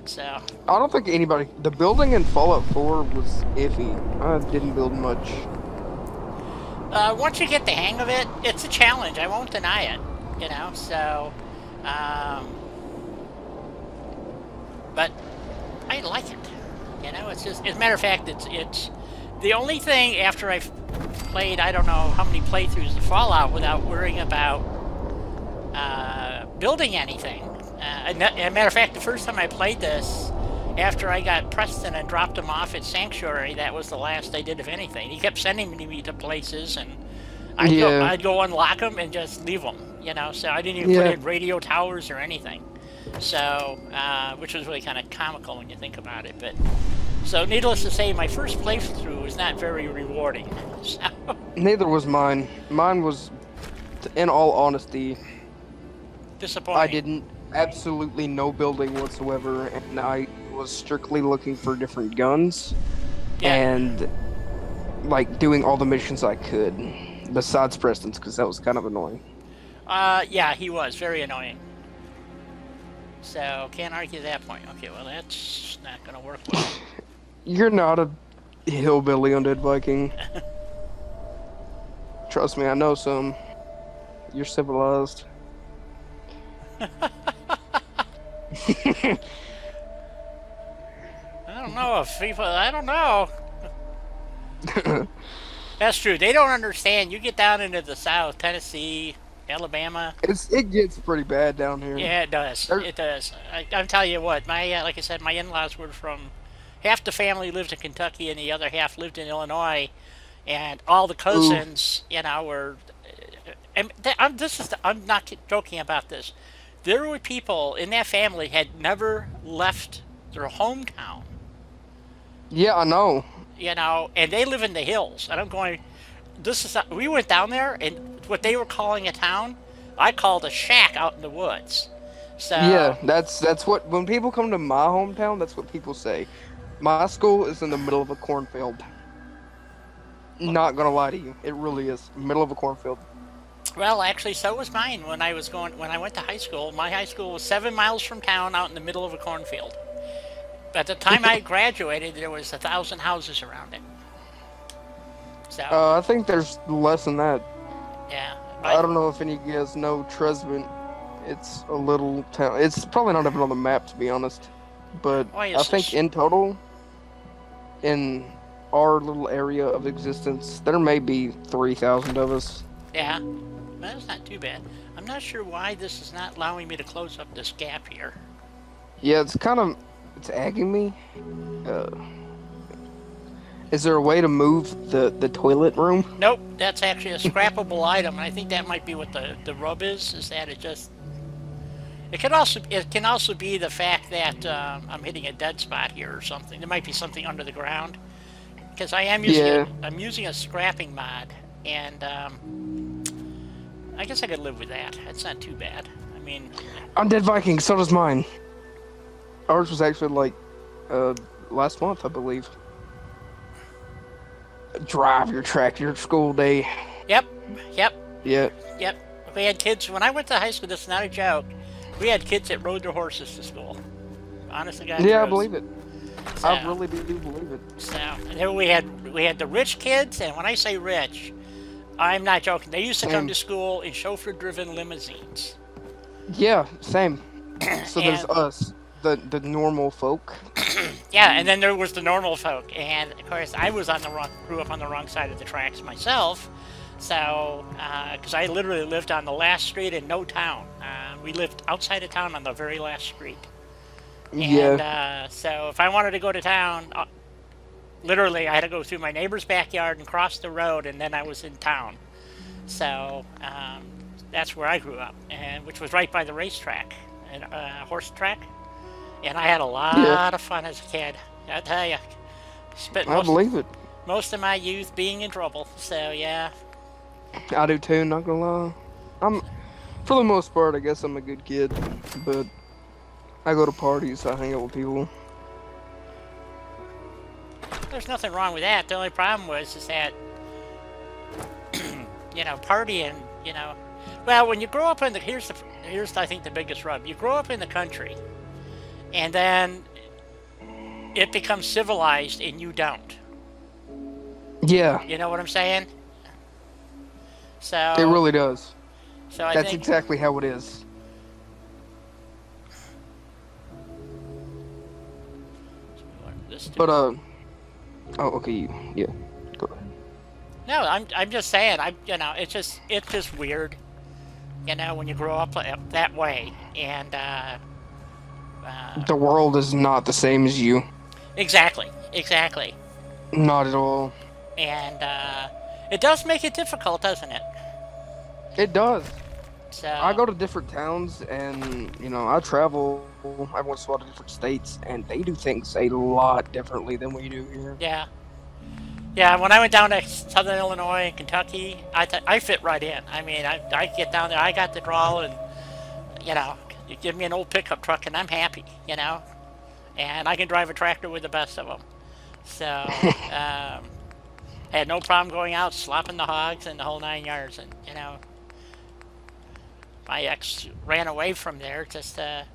Speaker 1: So.
Speaker 2: I don't think anybody. The building in Fallout 4 was iffy. I didn't build much.
Speaker 1: Once you get the hang of it, it's a challenge. I won't deny it. So. But I like it. It's just, as a matter of fact, it's the only thing after I've played, I don't know how many playthroughs of Fallout without worrying about building anything. As a matter of fact, the first time I played this, after I got Preston and dropped him off at Sanctuary, that was the last I did of anything. He kept sending me to places, and I'd go unlock them and just leave them, so I didn't even put in radio towers or anything. So, which was really kind of comical when you think about it. But so, needless to say, my first playthrough was not very rewarding. So.
Speaker 2: Neither was mine. Mine was, in all honesty,
Speaker 1: disappointing.
Speaker 2: I didn't absolutely no building whatsoever, and I was strictly looking for different guns and like doing all the missions I could, besides Preston's, because that was kind of annoying.
Speaker 1: Yeah, he was very annoying. So can't argue that point. Okay, well that's not gonna work well.
Speaker 2: You're not a hillbilly undead Viking. Trust me, I know some. You're civilized.
Speaker 1: I don't know if people. I don't know. That's true. They don't understand. You get down into the South, Tennessee, Alabama.
Speaker 2: It gets pretty bad down here.
Speaker 1: Yeah, it does. It does. I'm telling you what. My like I said, my in-laws were from. Half the family lived in Kentucky, and the other half lived in Illinois, and all the cousins, were. I'm not joking about this. There were people in that family had never left their hometown.
Speaker 2: Yeah, I know.
Speaker 1: And they live in the hills. And I'm going, we went down there, and what they were calling a town, I called a shack out in the woods. So
Speaker 2: yeah, that's what, when people come to my hometown, that's what people say. My school is in the middle of a cornfield. Not gonna lie to you, it really is. Middle of a cornfield.
Speaker 1: Well, actually, so was mine when I went to high school. My high school was 7 miles from town, out in the middle of a cornfield. At the time I graduated, there was 1,000 houses around it. So
Speaker 2: I think there's less than that.
Speaker 1: Yeah.
Speaker 2: I don't know if any of you guys know Tresvant. It's a little town. It's probably not even on the map, to be honest. But
Speaker 1: Why
Speaker 2: I
Speaker 1: is
Speaker 2: think
Speaker 1: this?
Speaker 2: in total, in our little area of existence, there may be 3,000 of us.
Speaker 1: Yeah. That's not too bad. I'm not sure why this is not allowing me to close up this gap here.
Speaker 2: Yeah, it's agging me. Uh, is there a way to move the toilet room?
Speaker 1: Nope, that's actually a scrappable item. I think that might be what the rub is that it just... It can also be the fact that I'm hitting a dead spot here or something. There might be something under the ground. Because I am using I'm using a scrapping mod, and I guess I could live with that. It's not too bad. I mean,
Speaker 2: Undead Viking, so does mine. Ours was actually like last month, I believe. Drive your tractor to school day.
Speaker 1: Yep.
Speaker 2: Yeah.
Speaker 1: We had kids when I went to high school. That's not a joke. We had kids that rode their horses to school. Honestly, guys.
Speaker 2: Yeah, I believe it.
Speaker 1: So,
Speaker 2: I really do believe it.
Speaker 1: So and then we had the rich kids, and when I say rich, I'm not joking. They used to come to school in chauffeur-driven limousines.
Speaker 2: Yeah, same. So there's
Speaker 1: And-
Speaker 2: us, the normal folk.
Speaker 1: Yeah, and then there was the normal folk, and of course I grew up on the wrong side of the tracks myself. So, because I literally lived on the last street in no town. We lived outside of town on the very last street.
Speaker 2: Yeah.
Speaker 1: And so if I wanted to go to town, literally I had to go through my neighbor's backyard and cross the road, and then I was in town. So that's where I grew up, and which was right by the racetrack and horse track. And I had a lot of fun as a kid. I tell you, spent
Speaker 2: I believe it.
Speaker 1: most of my youth being in trouble. So yeah.
Speaker 2: I do too, not gonna lie. For the most part, I guess I'm a good kid, but I go to parties, I hang out with people.
Speaker 1: There's nothing wrong with that. The only problem is that, partying, well, when you grow up in here's I think the biggest rub. You grow up in the country, and then it becomes civilized, and you don't.
Speaker 2: Yeah.
Speaker 1: You know what I'm saying? So
Speaker 2: It really does.
Speaker 1: So I
Speaker 2: That's
Speaker 1: think
Speaker 2: exactly how it is. But oh, okay, yeah. Go ahead.
Speaker 1: No, I'm just saying. It's just weird. When you grow up that way, and
Speaker 2: The world is not the same as you.
Speaker 1: exactly.
Speaker 2: Not at all.
Speaker 1: And it does make it difficult, doesn't it?
Speaker 2: It does.
Speaker 1: So
Speaker 2: I go to different towns and, I travel. I went to a lot of different states and they do things a lot differently than we do here.
Speaker 1: Yeah. When I went down to Southern Illinois and Kentucky, I fit right in. I mean, I get down there, I got the drawl, and you give me an old pickup truck and I'm happy, and I can drive a tractor with the best of them. So I had no problem going out, slopping the hogs and the whole 9 yards, and my ex ran away from there, just got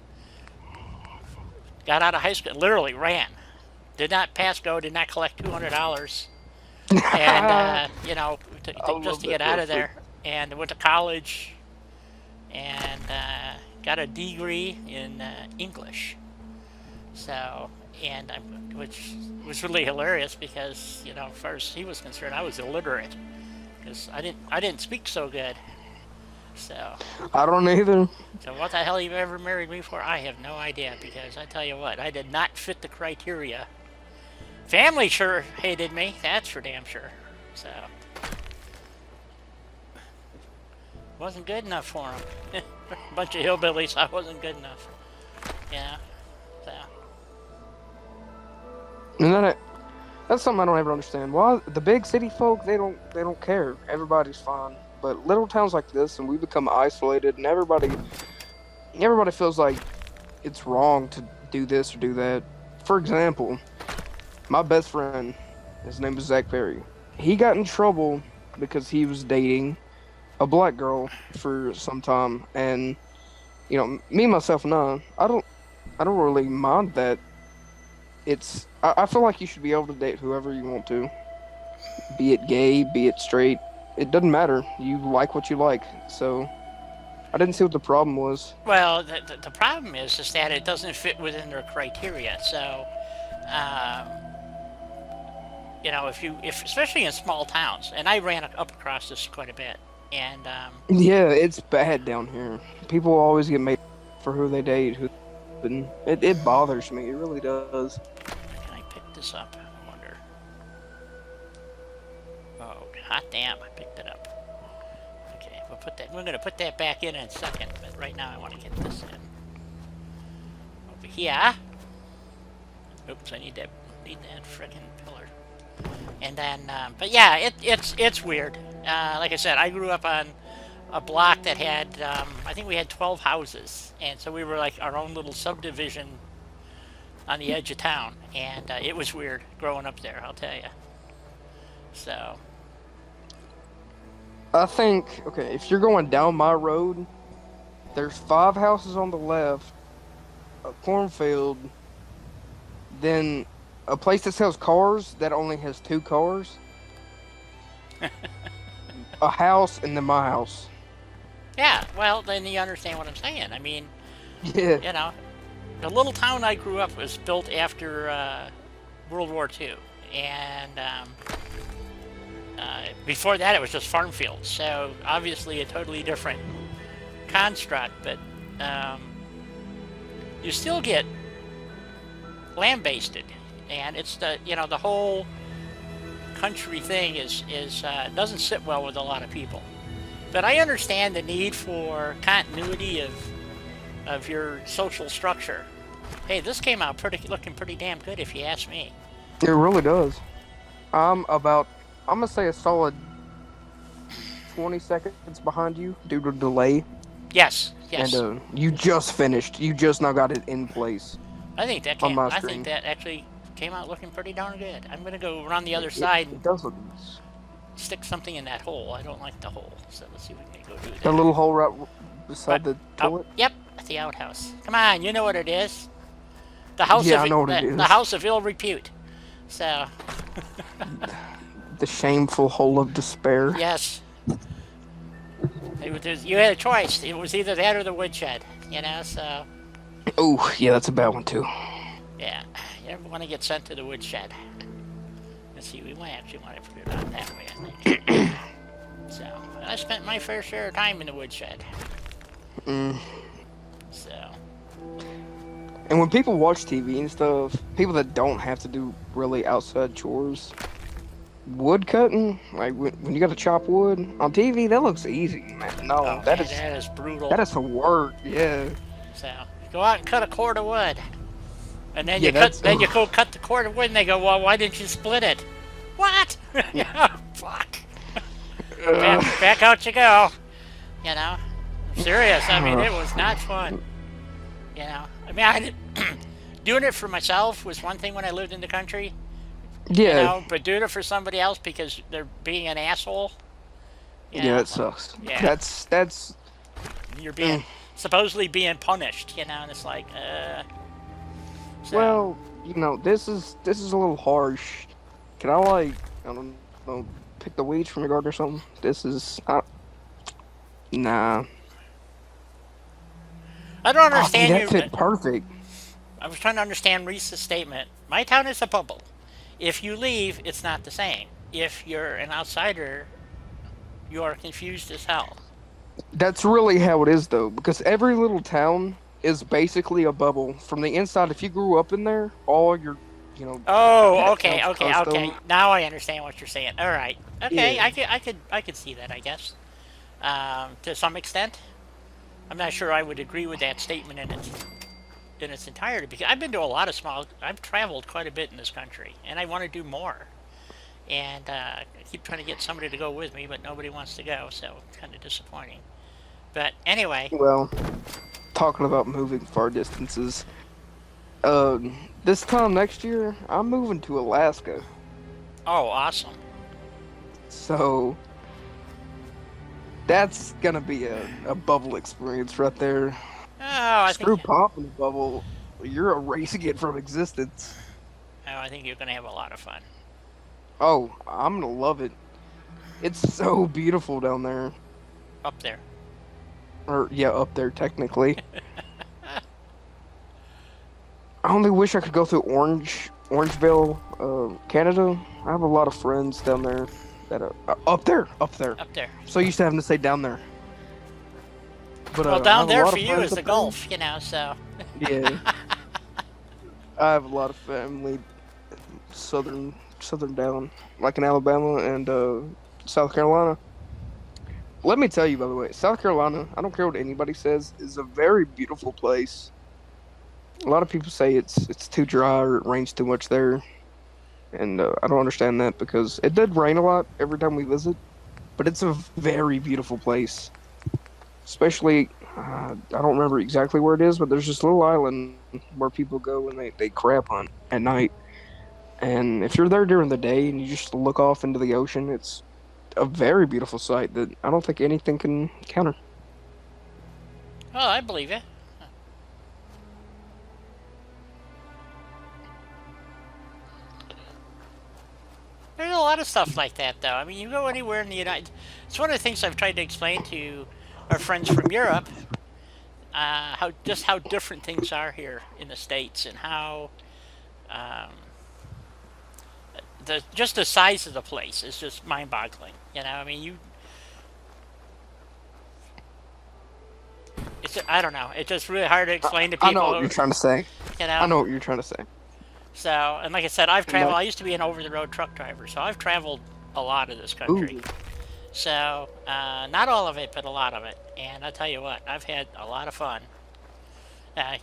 Speaker 1: out of high school, literally ran. Did not pass go, did not collect $200. And, just to get out of there. And went to college and got a degree in English. So, which was really hilarious because, as far as he was concerned, I was illiterate. Because I didn't speak so good. So
Speaker 2: I don't either.
Speaker 1: So what the hell you ever married me for? I have no idea, because I tell you what, I did not fit the criteria. Family sure hated me, that's for damn sure. So wasn't good enough for them. Bunch of hillbillies, I wasn't good enough. Yeah. So
Speaker 2: And that's something I don't ever understand. Why the big city folk, they don't care. Everybody's fine. But little towns like this, and we become isolated, and everybody feels like it's wrong to do this or do that. For example, my best friend, his name is Zach Perry. He got in trouble because he was dating a black girl for some time, and me myself and I don't really mind that. I feel like you should be able to date whoever you want to, be it gay, be it straight. it doesn't matter. You like what you like. So I didn't see what the problem was.
Speaker 1: Well, the problem is that it doesn't fit within their criteria. So, um, you know, if especially in small towns, and I ran up across this quite a bit, and
Speaker 2: Yeah, it's bad down here. People always get made for who they date. And it bothers me. It really does.
Speaker 1: can I pick this up? I wonder. Oh, hot damn! I picked it up. Okay, we'll put that. We're gonna put that back in a second, but right now I want to get this in over here. Oops, I need that frickin' pillar. And then, but yeah, it's weird. Like I said, I grew up on a block that had, I think we had 12 houses, and so we were like our own little subdivision on the edge of town, and it was weird growing up there, I'll tell you. So.
Speaker 2: I think, okay, if you're going down my road, there's 5 houses on the left, a cornfield, then a place that sells cars that only has 2 cars, a house, and then my house.
Speaker 1: Yeah, well, then you understand what I'm saying. I mean,
Speaker 2: Yeah.
Speaker 1: you know, the little town I grew up was built after World War II, and before that it was just farm fields, so obviously a totally different construct, but you still get land-based, and it's the, you know, the whole country thing is doesn't sit well with a lot of people. But I understand the need for continuity of your social structure. Hey, this came out looking pretty damn good, if you ask me.
Speaker 2: It really does. I'm gonna say a solid 20 seconds behind you due to delay.
Speaker 1: Yes, yes.
Speaker 2: And you just finished. You just now got it in place.
Speaker 1: I think that
Speaker 2: on my
Speaker 1: I
Speaker 2: screen.
Speaker 1: think that actually came out looking pretty darn good. I'm gonna go around the other side
Speaker 2: It
Speaker 1: and
Speaker 2: does look
Speaker 1: stick something in that hole. I don't like the hole, so let's see if we can go do that.
Speaker 2: the little hole right beside the
Speaker 1: Oh,
Speaker 2: toilet.
Speaker 1: yep, the outhouse. Come on, you know what it is. The house
Speaker 2: Yeah,
Speaker 1: of
Speaker 2: I know what it is.
Speaker 1: the house of ill repute. So
Speaker 2: The shameful hole of despair.
Speaker 1: yes, you had a choice. It was either that or the woodshed. You know, so
Speaker 2: Oh, yeah, that's a bad one too.
Speaker 1: yeah, you ever want to get sent to the woodshed? Let's see, we might actually want to put it on that way, I think. So I spent my fair share of time in the woodshed. So
Speaker 2: And when people watch TV and stuff, people that don't have to do really outside chores, wood cutting, like when you got to chop wood on TV, that looks easy, man. No,
Speaker 1: oh,
Speaker 2: that
Speaker 1: man,
Speaker 2: is
Speaker 1: that is brutal.
Speaker 2: that is some work. Yeah.
Speaker 1: So go out and cut a cord of wood, and then
Speaker 2: Yeah,
Speaker 1: you go cut the cord of wood, and they go, well, why didn't you split it? What? Yeah, fuck. Back out you go. You know, I'm serious. I mean, it was not fun. You know, I mean, doing it for myself was one thing when I lived in the country.
Speaker 2: Yeah.
Speaker 1: You know, but doing it for somebody else because they're being an asshole. You know,
Speaker 2: Yeah, it sucks.
Speaker 1: Yeah.
Speaker 2: That's
Speaker 1: you're being supposedly being punished. You know, and it's like, so,
Speaker 2: well, you know, this is a little harsh. Can I I don't know, pick the weeds from your garden or something? This is nah.
Speaker 1: I don't
Speaker 2: Oh,
Speaker 1: understand
Speaker 2: dude,
Speaker 1: you.
Speaker 2: that fit perfect.
Speaker 1: I was trying to understand Reese's statement. My town is a bubble. If you leave, it's not the same. If you're an outsider, you are confused as hell.
Speaker 2: That's really how it is, though, because every little town is basically a bubble. From the inside, if you grew up in there, all your, you know.
Speaker 1: Oh,
Speaker 2: that
Speaker 1: okay,
Speaker 2: sounds
Speaker 1: okay,
Speaker 2: custom.
Speaker 1: okay. Now I understand what you're saying. All right. Okay,
Speaker 2: Yeah.
Speaker 1: I could see that, I guess. To some extent. I'm not sure I would agree with that statement in its entirety, because I've been to a lot of I've traveled quite a bit in this country, and I want to do more. And I keep trying to get somebody to go with me, but nobody wants to go, so it's kind of disappointing. But anyway,
Speaker 2: Well, talking about moving far distances, this time next year, I'm moving to Alaska.
Speaker 1: oh, awesome.
Speaker 2: So that's gonna be a bubble experience right there.
Speaker 1: Oh,
Speaker 2: Screw popping a bubble. You're erasing it from existence.
Speaker 1: I think you're going to have a lot of fun.
Speaker 2: Oh, I'm gonna love it. It's so beautiful down there.
Speaker 1: Up there.
Speaker 2: Or, yeah, up there, technically. I only wish I could go through Orangeville, Canada. I have a lot of friends down there that are up there.
Speaker 1: Up there.
Speaker 2: So used to having to say down there. But,
Speaker 1: Well,
Speaker 2: I
Speaker 1: down
Speaker 2: have a
Speaker 1: there
Speaker 2: lot
Speaker 1: for
Speaker 2: of
Speaker 1: you
Speaker 2: friends
Speaker 1: is the
Speaker 2: up there.
Speaker 1: Gulf, you know, so.
Speaker 2: Yeah. I have a lot of family southern down, like in Alabama and South Carolina. Let me tell you, by the way, South Carolina, I don't care what anybody says, is a very beautiful place. A lot of people say it's too dry or it rains too much there, and I don't understand that because it did rain a lot every time we visit, but it's a very beautiful place. Especially, I don't remember exactly where it is, but there's this little island where people go and they crab hunt at night. And if you're there during the day and you just look off into the ocean, it's a very beautiful sight that I don't think anything can counter.
Speaker 1: Oh, I believe it. There's a lot of stuff like that, though. I mean, you go anywhere in the United... It's one of the things I've tried to explain to our friends from Europe, how different things are here in the States, and how just the size of the place is just mind-boggling. You know, I mean, I don't know. It's just really hard to explain to people.
Speaker 2: I know what you're trying to say.
Speaker 1: You know?
Speaker 2: I know what you're trying to say.
Speaker 1: So, and like I said, I've traveled. I used to be an over-the-road truck driver, so I've traveled a lot of this country.
Speaker 2: Ooh.
Speaker 1: So, not all of it, but a lot of it. And I tell you what, I've had a lot of fun.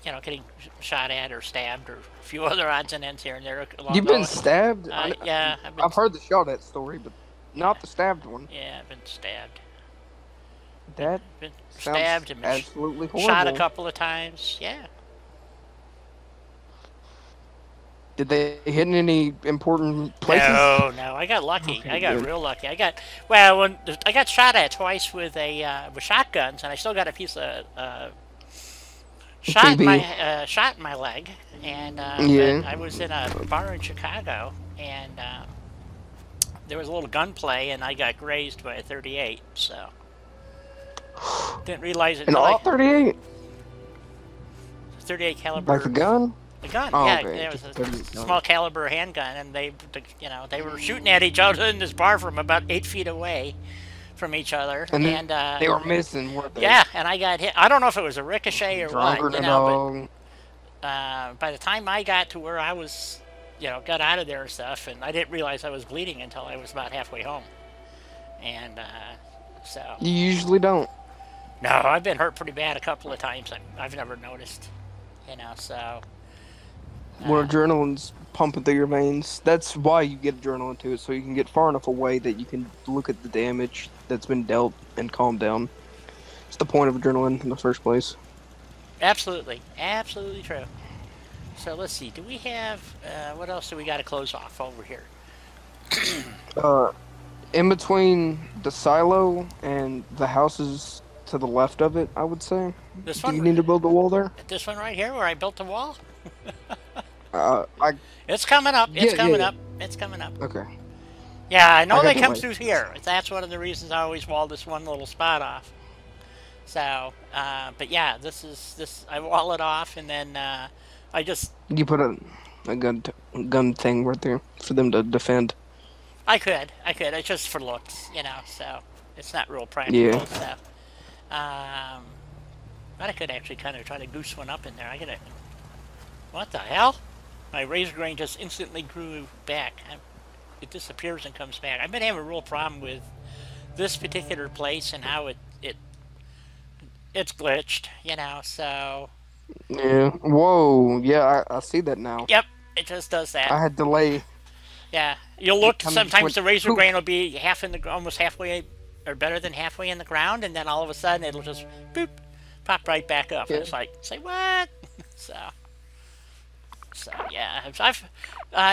Speaker 1: You know, getting shot at or stabbed or a few other odds and ends here and there.
Speaker 2: You've been stabbed?
Speaker 1: Yeah,
Speaker 2: I've heard the shot at story, but not the stabbed one.
Speaker 1: Yeah, I've been stabbed.
Speaker 2: That
Speaker 1: Been
Speaker 2: sounds
Speaker 1: stabbed and
Speaker 2: absolutely horrible.
Speaker 1: shot a couple of times. Yeah.
Speaker 2: Did they hit in any important places?
Speaker 1: No, I got lucky.
Speaker 2: Okay,
Speaker 1: I got
Speaker 2: good.
Speaker 1: real lucky. I got shot at twice with with shotguns, and I still got a piece of shot in my leg. And
Speaker 2: Yeah.
Speaker 1: I was in a bar in Chicago, and there was a little gunplay, and I got grazed by a 38. So didn't realize it.
Speaker 2: An
Speaker 1: until
Speaker 2: AUG-38?
Speaker 1: 38 caliber.
Speaker 2: Like a gun?
Speaker 1: The gun,
Speaker 2: Oh,
Speaker 1: yeah,
Speaker 2: okay.
Speaker 1: it was
Speaker 2: Just
Speaker 1: a
Speaker 2: 38
Speaker 1: small caliber handgun, and they were shooting at each other in this bar from about 8 feet away from each other,
Speaker 2: And
Speaker 1: and
Speaker 2: they were missing, weren't they?
Speaker 1: yeah, and I got hit. I don't know if it was a ricochet or
Speaker 2: Drunker
Speaker 1: what,
Speaker 2: than a dog.
Speaker 1: but by the time I got to where I was, got out of there and stuff, and I didn't realize I was bleeding until I was about halfway home, and so.
Speaker 2: You usually don't.
Speaker 1: No, I've been hurt pretty bad a couple of times. I've never noticed, so.
Speaker 2: When adrenaline's pumping through your veins, that's why you get adrenaline to it, so you can get far enough away that you can look at the damage that's been dealt and calm down. It's the point of adrenaline in the first place.
Speaker 1: Absolutely true. So let's see. Do we have what else do we got to close off over here?
Speaker 2: In between the silo and the houses to the left of it, I would say.
Speaker 1: This
Speaker 2: Do
Speaker 1: one.
Speaker 2: you need to build a wall there?
Speaker 1: This one right here, where I built the wall.
Speaker 2: It's
Speaker 1: coming up. It's coming
Speaker 2: yeah.
Speaker 1: up. It's coming up.
Speaker 2: Okay.
Speaker 1: Yeah, I know
Speaker 2: I got
Speaker 1: they
Speaker 2: the
Speaker 1: come
Speaker 2: light.
Speaker 1: through here. That's one of the reasons I always wall this one little spot off. So, but yeah, this. I wall it off, and then I just.
Speaker 2: You put a gun thing right there for them to defend.
Speaker 1: I could. It's just for looks, so it's not real practical.
Speaker 2: Yeah.
Speaker 1: So, but I could actually kind of try to goose one up in there. What the hell? My razor grain just instantly grew back. It disappears and comes back. I've been having a real problem with this particular place and how it's glitched, so.
Speaker 2: Yeah. Whoa. Yeah, I see that now.
Speaker 1: Yep, it just does that.
Speaker 2: I had delay.
Speaker 1: Yeah, you'll look.
Speaker 2: It comes
Speaker 1: Sometimes
Speaker 2: with
Speaker 1: the razor
Speaker 2: poop.
Speaker 1: grain will be almost halfway, or better than halfway in the ground, and then all of a sudden it'll just boop, pop right back up.
Speaker 2: Yeah.
Speaker 1: And it's like, say what? So yeah,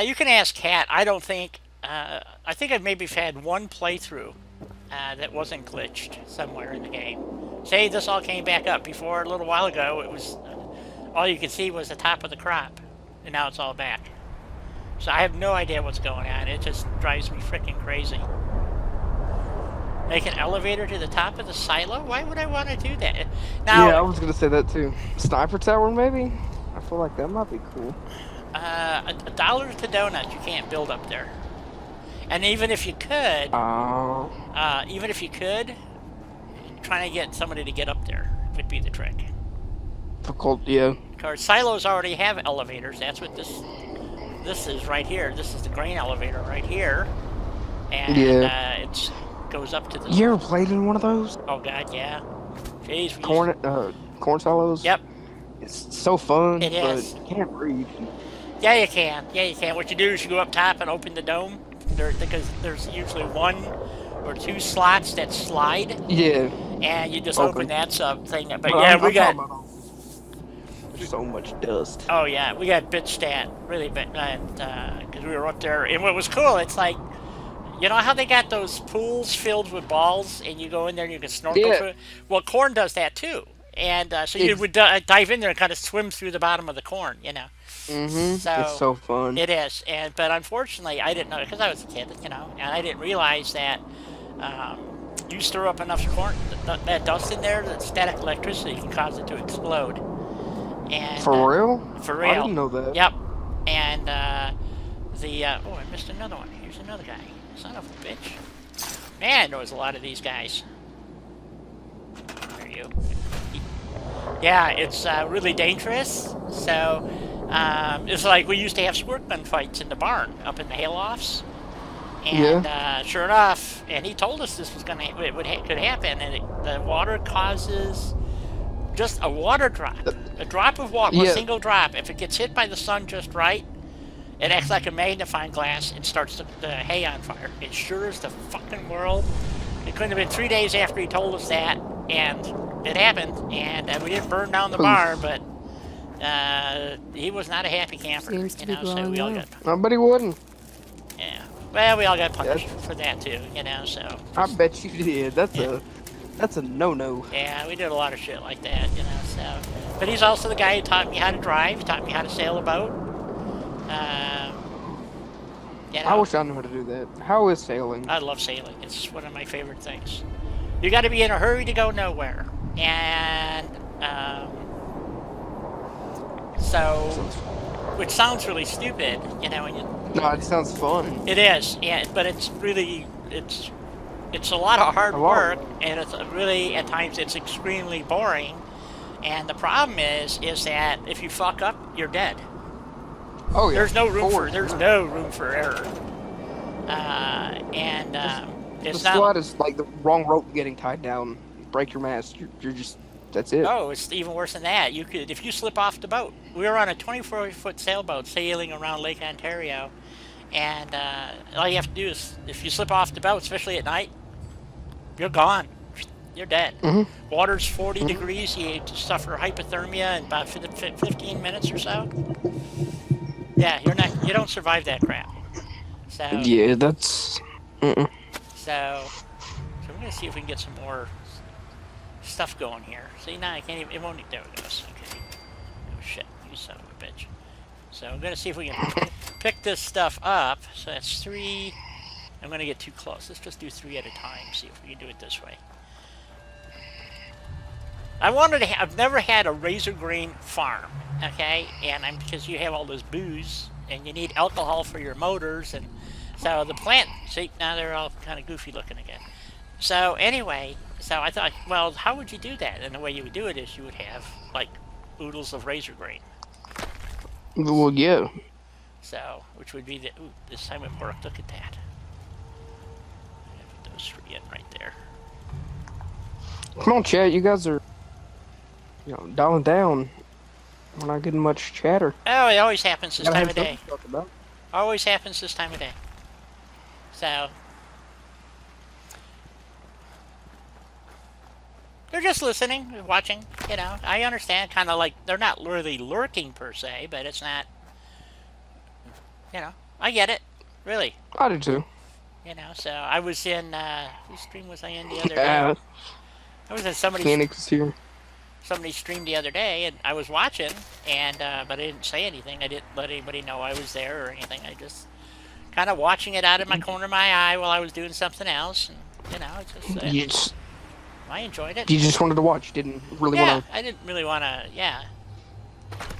Speaker 1: you can ask Kat. I don't think. I think I've maybe had one playthrough that wasn't glitched somewhere in the game. Say this all came back up before a little while ago. It was all you could see was the top of the crop, and now it's all back. So I have no idea what's going on. It just drives me freaking crazy. Make an elevator to the top of the silo? Why would I want to do that? Now,
Speaker 2: Yeah, I was gonna say that too. Sniper tower, maybe? I feel like that might be cool.
Speaker 1: $1 to donuts you can't build up there. And even if you could, trying to get somebody to get up there would be the trick.
Speaker 2: Difficult, yeah.
Speaker 1: Because silos already have elevators. That's what this is right here. This is the grain elevator right here. And it goes up to the...
Speaker 2: You ever played in one of those?
Speaker 1: Oh, God, yeah. Jeez.
Speaker 2: Corn silos?
Speaker 1: Yep.
Speaker 2: It's so fun,
Speaker 1: It is.
Speaker 2: but you can't breathe.
Speaker 1: Yeah, you can. Yeah, you can. What you do is you go up top and open the dome. Because there's usually 1 or 2 slots that slide.
Speaker 2: Yeah.
Speaker 1: And you just open that thing. But
Speaker 2: Well,
Speaker 1: yeah, we got...
Speaker 2: There's so much dust.
Speaker 1: Oh, yeah. We got bit stat. Really bit. Because we were up there. And what was cool, it's like... You know how they got those pools filled with balls, and you go in there and you can snorkel through it? Well, corn does that too. And so you would dive in there and kind of swim through the bottom of the corn, you know.
Speaker 2: Mm-hmm.
Speaker 1: So
Speaker 2: it's so fun.
Speaker 1: It is. But unfortunately, I didn't know, because I was a kid, you know, and I didn't realize that you stir up enough corn, that dust in there, that static electricity can cause it to explode. And,
Speaker 2: for real?
Speaker 1: For real.
Speaker 2: I didn't know that.
Speaker 1: Yep. And oh, I missed another one. Here's another guy. Son of a bitch. Man, there was a lot of these guys. Where are you? Yeah, it's really dangerous. So, it's like we used to have squirt gun fights in the barn up in the haylofts. And sure enough, and he told us this was could happen, and the water causes just a water drop. A drop of water, a single drop. If it gets hit by the sun just right, it acts like a magnifying glass and starts the hay on fire. It sure is the fucking world. It couldn't have been 3 days after he told us that, and it happened. And we didn't burn down the barn, but he was not a happy camper.
Speaker 3: Seems to be
Speaker 1: So we all got.
Speaker 2: I bet he wouldn't.
Speaker 1: Yeah. Well, we all got punished for that too, you know. So.
Speaker 2: I bet you did. That's a no-no.
Speaker 1: Yeah, we did a lot of shit like that, you know. So, but he's also the guy who taught me how to drive, taught me how to sail a boat. You know,
Speaker 2: I wish I knew how to do that. How is sailing?
Speaker 1: I love sailing. It's one of my favorite things. You got to be in a hurry to go nowhere, and which sounds really stupid, you know. When you,
Speaker 2: no, it sounds fun.
Speaker 1: It is, yeah, but it's really it's a lot of hard work, and it's really at times it's extremely boring. And the problem is that if you fuck up, you're dead.
Speaker 2: Oh yeah.
Speaker 1: There's no room for error. It's
Speaker 2: the slide is like the wrong rope getting tied down. Break your mast. You're just that's it.
Speaker 1: Oh, it's even worse than that. You could if you slip off the boat. We were on a 24-foot sailboat sailing around Lake Ontario, and all you have to do is if you slip off the boat, especially at night, you're gone. You're dead.
Speaker 2: Mm-hmm.
Speaker 1: Water's 40 degrees. You suffer hypothermia in about 15 minutes or so. Yeah, you don't survive that crap. So
Speaker 2: yeah, that's.
Speaker 1: So we're gonna see if we can get some more stuff going here. See, now I can't even. It won't. There it goes. Okay. Oh shit! You son of a bitch. So I'm gonna see if we can pick this stuff up. So that's 3. I'm gonna get too close. Let's just do 3 at a time. See if we can do it this way. I wanted to. I've never had a razor grain farm, okay? And because you have all this booze and you need alcohol for your motors, and so the plant. See, now they're all kind of goofy looking again. So anyway, so I thought, well, how would you do that? And the way you would do it is you would have like oodles of razor grain.
Speaker 2: Well, yeah.
Speaker 1: So, which would be the. Ooh, this time it worked. Look at that. Put those 3 in right there.
Speaker 2: Come on, chat. You guys are. Dialing down. We're not getting much chatter.
Speaker 1: Oh, it always happens this time of day.
Speaker 2: To talk about.
Speaker 1: Always happens this time of day. So they're just listening, watching. You know, I understand. Kind of like they're not really lurking per se, but it's not. You know, I get it. Really.
Speaker 2: I do too.
Speaker 1: You know, so I was in. Whose stream was I in the other day? I was in somebody's.
Speaker 2: Phoenix is here.
Speaker 1: Somebody streamed the other day, and I was watching, and but I didn't say anything. I didn't let anybody know I was there or anything. I just kind of watching it out of my corner of my eye while I was doing something else. And You know, it's just, I enjoyed it.
Speaker 2: You just wanted to watch, didn't really
Speaker 1: Yeah,
Speaker 2: want to.
Speaker 1: I didn't really want to. Yeah.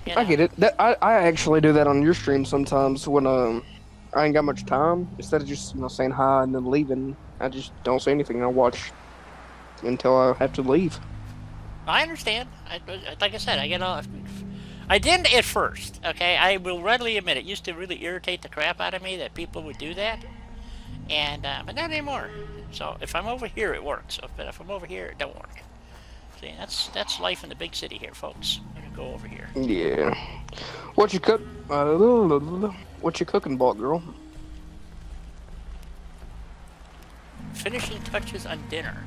Speaker 1: You
Speaker 2: I
Speaker 1: know.
Speaker 2: get it. I actually do that on your stream sometimes when I ain't got much time. Instead of just saying hi and then leaving, I just don't say anything. I watch until I have to leave.
Speaker 1: I understand. Like I said, I get all. I didn't at first. Okay, I will readily admit it used to really irritate the crap out of me that people would do that, and but not anymore. So if I'm over here, it works. But if I'm over here, it don't work. See, that's life in the big city here, folks. I'm gonna go over here.
Speaker 2: Yeah. What you cook? What you cooking, bot girl?
Speaker 1: Finishing touches on dinner.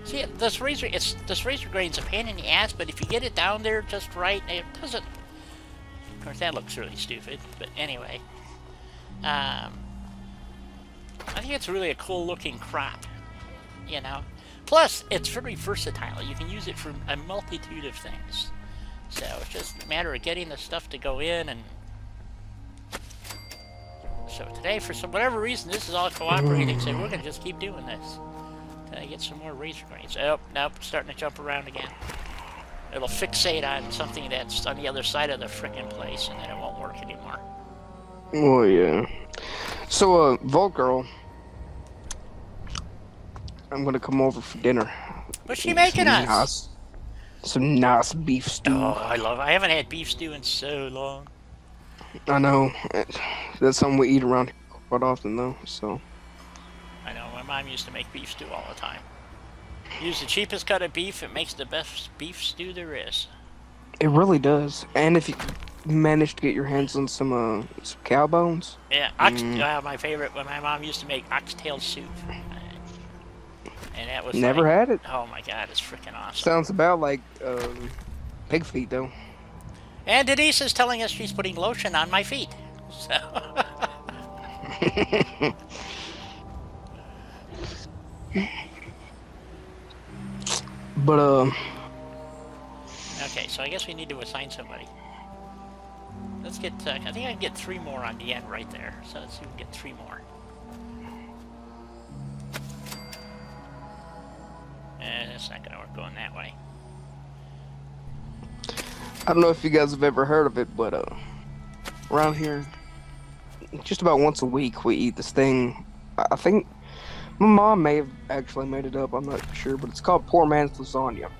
Speaker 1: See, this razor grain's a pain in the ass, but if you get it down there just right, it doesn't. Of course, that looks really stupid, but anyway. I think it's really a cool-looking crop, you know. Plus, it's very versatile. You can use it for a multitude of things. So it's just a matter of getting the stuff to go in, and so today, for whatever reason, this is all cooperating. So we're gonna just keep doing this. I get some more razor grains. Oh, nope, starting to jump around again. It'll fixate on something that's on the other side of the frickin' place, and then it won't work anymore.
Speaker 2: Oh yeah. So, Vault Girl, I'm gonna come over for dinner.
Speaker 1: What's she making us?
Speaker 2: Some nice beef stew.
Speaker 1: Oh, I haven't had beef stew in so long.
Speaker 2: I know. That's something we eat around here quite often, though. So.
Speaker 1: I know, my mom used to make beef stew all the time. Use the cheapest cut of beef, it makes the best beef stew there is.
Speaker 2: It really does. And if you manage to get your hands on some cow bones.
Speaker 1: Yeah, my favorite, when my mom used to make oxtail soup. And that was
Speaker 2: Never had it.
Speaker 1: Oh my god, it's freaking awesome.
Speaker 2: Sounds about like pig feet, though.
Speaker 1: And Denise is telling us she's putting lotion on my feet. So...
Speaker 2: But
Speaker 1: okay, so I guess we need to assign somebody. Let's get, I think I can get 3 more on the end right there. So let's see if we can get 3 more. And it's not gonna work going that way.
Speaker 2: I don't know if you guys have ever heard of it, but around here, just about once a week we eat this thing. I think my mom may have actually made it up, I'm not sure, but it's called poor man's lasagna.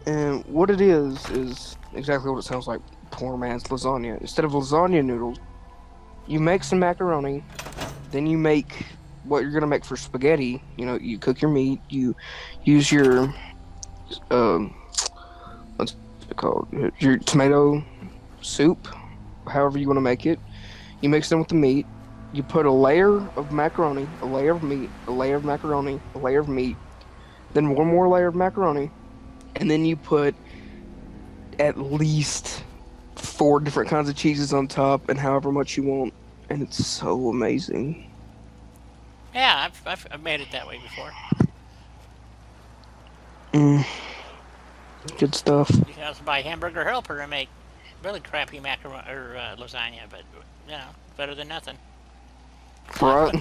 Speaker 2: And what it is exactly what it sounds like, poor man's lasagna. Instead of lasagna noodles, you make some macaroni, then you make what you're gonna make for spaghetti. You know, you cook your meat, you use your what's it called? Your tomato soup, however you want to make it. You mix them with the meat. You put a layer of macaroni, a layer of meat, a layer of macaroni, a layer of meat, then one more layer of macaroni, and then you put at least 4 different kinds of cheeses on top and however much you want, and it's so amazing.
Speaker 1: Yeah, I've made it that way before.
Speaker 2: Good stuff.
Speaker 1: You can also buy Hamburger Helper and make really crappy macaroni or lasagna, but you know, better than nothing.
Speaker 2: Right.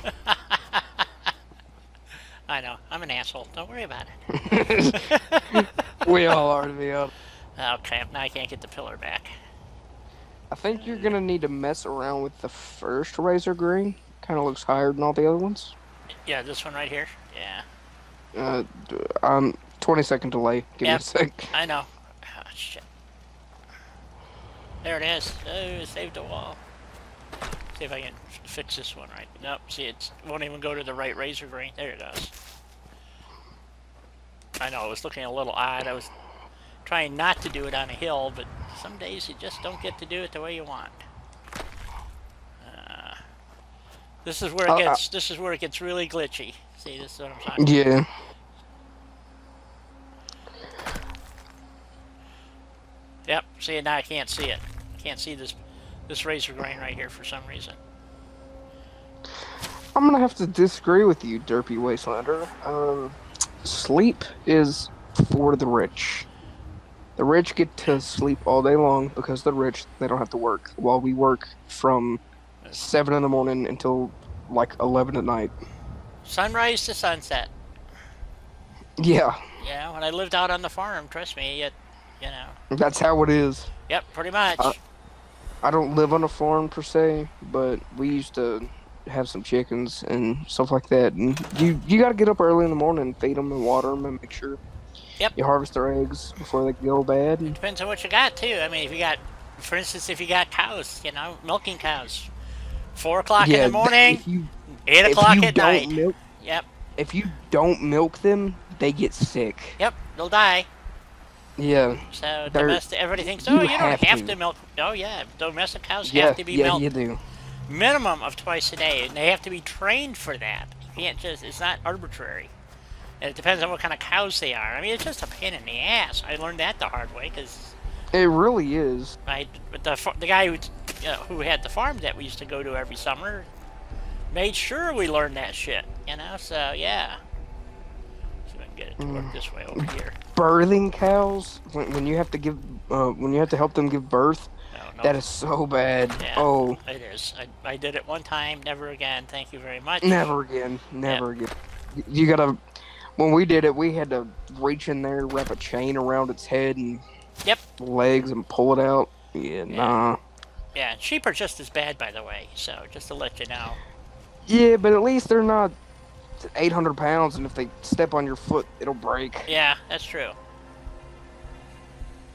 Speaker 1: I know, I'm an asshole. Don't worry about it.
Speaker 2: We all are, to be honest.
Speaker 1: Okay, now I can't get the pillar back.
Speaker 2: I think you're gonna need to mess around with the first razor green. Kind of looks higher than all the other ones.
Speaker 1: Yeah, this one right here. Yeah.
Speaker 2: 20-second delay. Give me a sec.
Speaker 1: I know. Oh, shit. There it is. Oh, it saved a wall. See if I can fix this one right. Nope, see, it won't even go to the right razor grain. There it goes. I know, it was looking a little odd. I was trying not to do it on a hill, but some days you just don't get to do it the way you want. This is where it gets really glitchy. See, this is what I'm talking about.
Speaker 2: Yeah.
Speaker 1: Yep, see, now I can't see it. I can't see this razor grain right here for some reason.
Speaker 2: I'm gonna have to disagree with you, Derpy Wastelander. Sleep is for the rich. The rich get to sleep all day long because they're rich. They don't have to work. While we work from 7 in the morning until like 11 at night.
Speaker 1: Sunrise to sunset.
Speaker 2: Yeah,
Speaker 1: Yeah, when I lived out on the farm, trust me, you know.
Speaker 2: that's how it is.
Speaker 1: Yep, pretty
Speaker 2: I,
Speaker 1: much.
Speaker 2: I don't live on a farm per se, but we used to have some chickens and stuff like that. And you got to get up early in the morning and feed them and water them and make sure
Speaker 1: Yep.
Speaker 2: you harvest their eggs before they go bad.
Speaker 1: It
Speaker 2: And
Speaker 1: depends on what you got too. I mean, if you got, for instance, if you got cows, you know, milking cows, 4 o'clock in
Speaker 2: yeah,
Speaker 1: the morning,
Speaker 2: if you
Speaker 1: 8
Speaker 2: if
Speaker 1: o'clock
Speaker 2: you
Speaker 1: at
Speaker 2: don't
Speaker 1: night.
Speaker 2: milk
Speaker 1: Yep.
Speaker 2: if you don't milk them, they get sick.
Speaker 1: Yep. They'll die.
Speaker 2: Yeah,
Speaker 1: So
Speaker 2: they're
Speaker 1: domestic, everybody thinks, oh, you don't
Speaker 2: have
Speaker 1: have
Speaker 2: to.
Speaker 1: to milk. Oh yeah, domestic cows
Speaker 2: Yeah,
Speaker 1: have to be
Speaker 2: yeah,
Speaker 1: milked
Speaker 2: you do.
Speaker 1: minimum of twice a day, and they have to be trained for that. You can't just, it's not arbitrary. And it depends on what kind of cows they are. I mean, it's just a pain in the ass. I learned that the hard way because
Speaker 2: It really is.
Speaker 1: the guy who had the farm that we used to go to every summer made sure we learned that shit. You know, so yeah. See if I can get it to work this way over here.
Speaker 2: Birthing cows when you have to give when you have to help them give birth.
Speaker 1: No.
Speaker 2: That is so bad.
Speaker 1: Yeah,
Speaker 2: Oh,
Speaker 1: it is. I did it one time, never again. Thank you very much.
Speaker 2: never again. Never again. You gotta. When we did it, we had to reach in there, wrap a chain around its head and
Speaker 1: Yep.
Speaker 2: legs, and pull it out. Yeah, nah.
Speaker 1: Yeah, sheep are just as bad, by the way. So just to let you know.
Speaker 2: Yeah, but at least they're not 800 pounds, and if they step on your foot, it'll break.
Speaker 1: Yeah, that's true.